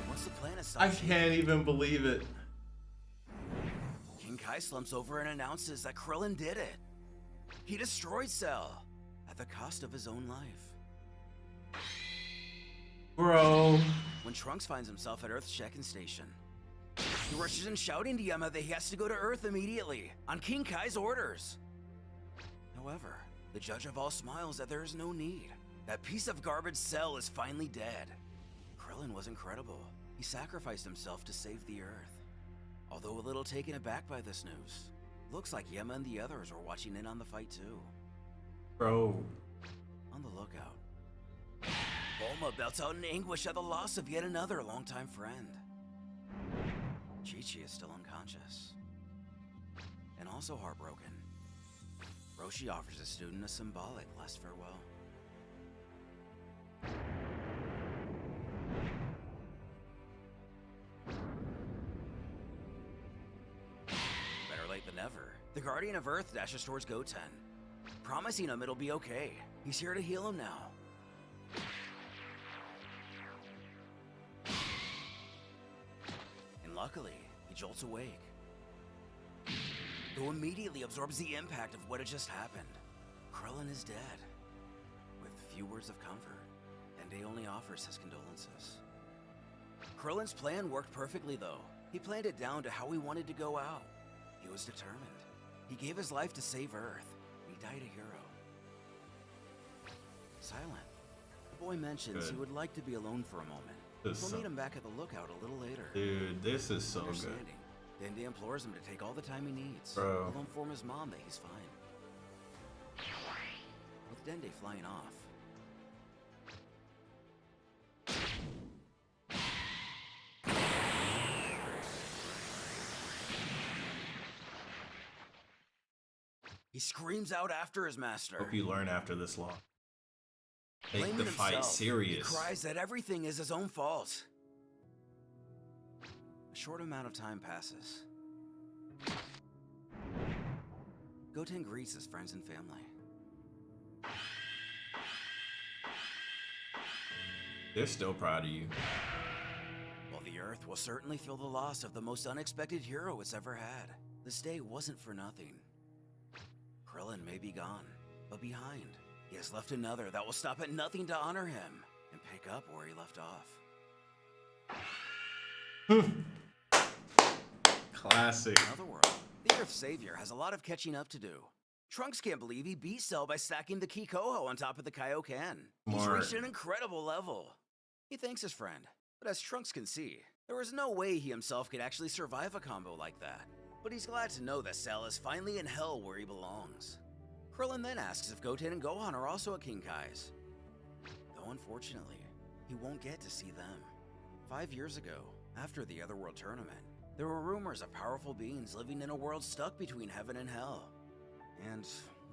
Once the planet stops I can't even believe it. King Kai slumps over and announces that Krillin did it. He destroyed Cell at the cost of his own life. Bro. When Trunks finds himself at Earth's check-in station, he rushes in shouting to Yama that he has to go to Earth immediately, on King Kai's orders. However, the Judge of All smiles that there is no need. That piece of garbage Cell is finally dead. Krillin was incredible. He sacrificed himself to save the Earth. Although a little taken aback by this news, looks like Yama and the others were watching in on the fight too. Bro. On the lookout. Bulma belts out in anguish at the loss of yet another longtime friend. Chi-Chi is still unconscious. And also heartbroken. Roshi offers his student a symbolic last farewell. Better late than never. The Guardian of Earth dashes towards Goten, promising him it'll be okay. He's here to heal him now. And luckily, he jolts awake. who immediately absorbs the impact of what had just happened. Krillin is dead. With few words of comfort, Dende only offers his condolences. Krillin's plan worked perfectly though. He planned it down to how he wanted to go out. He was determined. He gave his life to save Earth. He died a hero. Silent. The boy mentions he would like to be alone for a moment. We'll meet him back at the lookout a little later. Dude, this is so good. Dende implores him to take all the time he needs. Bro. He'll inform his mom that he's fine. With Dende flying off, he screams out after his master. Hope you learn after this long. Take Blaming the fight himself, serious. He cries that everything is his own fault. A short amount of time passes. Goten greets his friends and family. They're still proud of you. While the Earth will certainly feel the loss of the most unexpected hero it's ever had, this day wasn't for nothing. Krillin may be gone, but behind, he has left another that will stop at nothing to honor him and pick up where he left off. Classic. In other words, the Earth's savior has a lot of catching up to do. Trunks can't believe he beat Cell by stacking the Kikoho on top of the Kaioken. He's Smart. reached an incredible level. He thanks his friend, but as Trunks can see, there was no way he himself could actually survive a combo like that. But he's glad to know that Cell is finally in hell where he belongs. Krillin then asks if Goten and Gohan are also at King Kai's. Though unfortunately, he won't get to see them. 5 years ago, after the Otherworld tournament, there were rumors of powerful beings living in a world stuck between heaven and hell. And,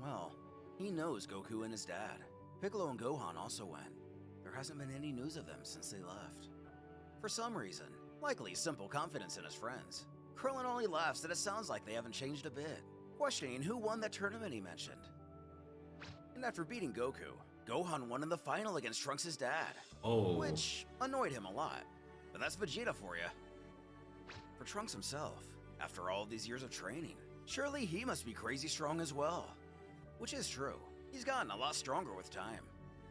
well, he knows Goku and his dad. Piccolo and Gohan also went. There hasn't been any news of them since they left. For some reason, likely simple confidence in his friends, Krillin only laughs that it sounds like they haven't changed a bit, questioning who won that tournament he mentioned. And after beating Goku, Gohan won in the final against Trunks' dad, which annoyed him a lot. But that's Vegeta for you. For Trunks himself, after all these years of training, surely he must be crazy strong as well. Which is true. He's gotten a lot stronger with time.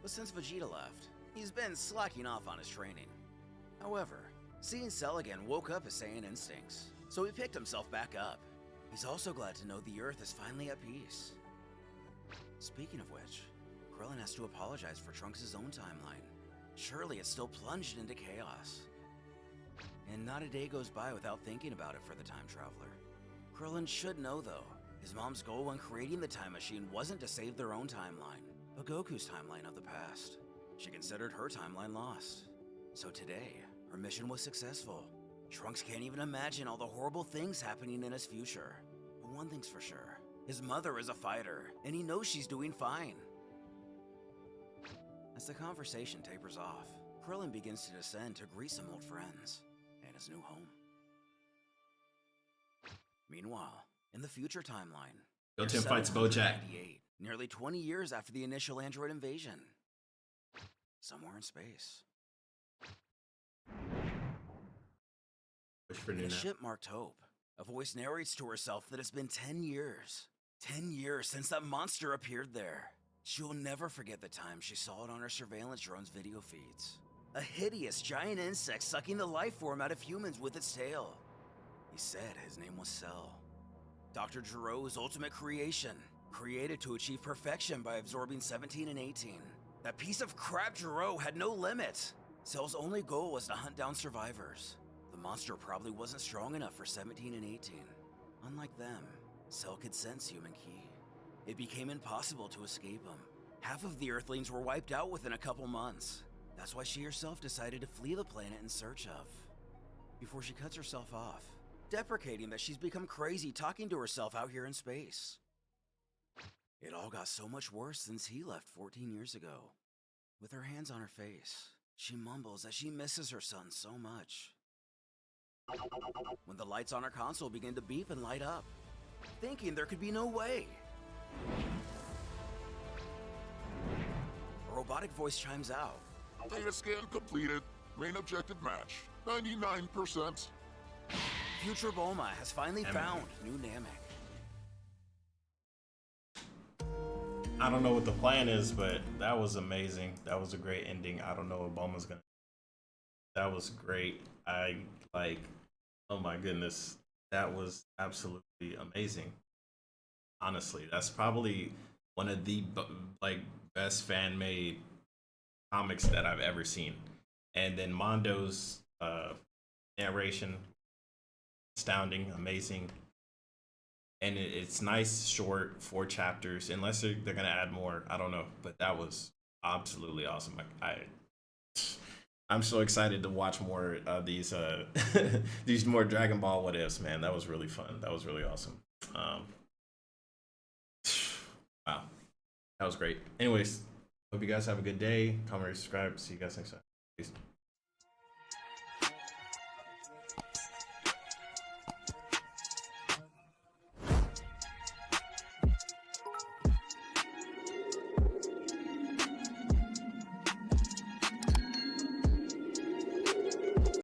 But since Vegeta left, he's been slacking off on his training. However, seeing Cell again woke up his Saiyan instincts, so he picked himself back up. He's also glad to know the Earth is finally at peace. Speaking of which, Krillin has to apologize for Trunks' own timeline. Surely it's still plunged into chaos. And not a day goes by without thinking about it for the time traveler. Krillin should know though, his mom's goal when creating the time machine wasn't to save their own timeline, but Goku's timeline of the past. She considered her timeline lost. So today, her mission was successful. Trunks can't even imagine all the horrible things happening in his future. But one thing's for sure, his mother is a fighter, and he knows she's doing fine. As the conversation tapers off, Krillin begins to descend to greet some old friends and his new home. Meanwhile, in the future timeline, Goten fights Bojack. Nearly 20 years after the initial android invasion. Somewhere in space. Wish for In new a now. ship marked Hope, a voice narrates to herself that it's been 10 years. 10 years since that monster appeared there. She'll never forget the time she saw it on her surveillance drone's video feeds. A hideous giant insect sucking the life form out of humans with its tail. He said his name was Cell. Dr. Giro's ultimate creation, created to achieve perfection by absorbing 17 and 18. That piece of crap Giro had no limit. Cell's only goal was to hunt down survivors. The monster probably wasn't strong enough for 17 and 18. Unlike them, Cell could sense human ki. It became impossible to escape him. Half of the Earthlings were wiped out within a couple months. That's why she herself decided to flee the planet in search of. Before she cuts herself off, deprecating that she's become crazy talking to herself out here in space. It all got so much worse since he left 14 years ago. With her hands on her face, she mumbles that she misses her son so much. When the lights on her console begin to beep and light up, thinking there could be no way. A robotic voice chimes out. Data scan completed. Main objective match. 99%. Future Bulma has finally found new Namek. I don't know what the plan is, but that was amazing. That was a great ending. I don't know what Bulma's gonna. That was great. I like. Oh my goodness, that was absolutely amazing. Honestly, that's probably one of the like best fan made comics that I've ever seen. And then Mondo's narration, astounding, amazing. And it's nice, short, 4 chapters. Unless they're gonna add more, I don't know. But that was absolutely awesome. I'm so excited to watch more of these these more Dragon Ball what ifs, man. That was really fun. That was really awesome. Wow, that was great. Anyways, hope you guys have a good day. Comment, subscribe. See you guys next time. Peace.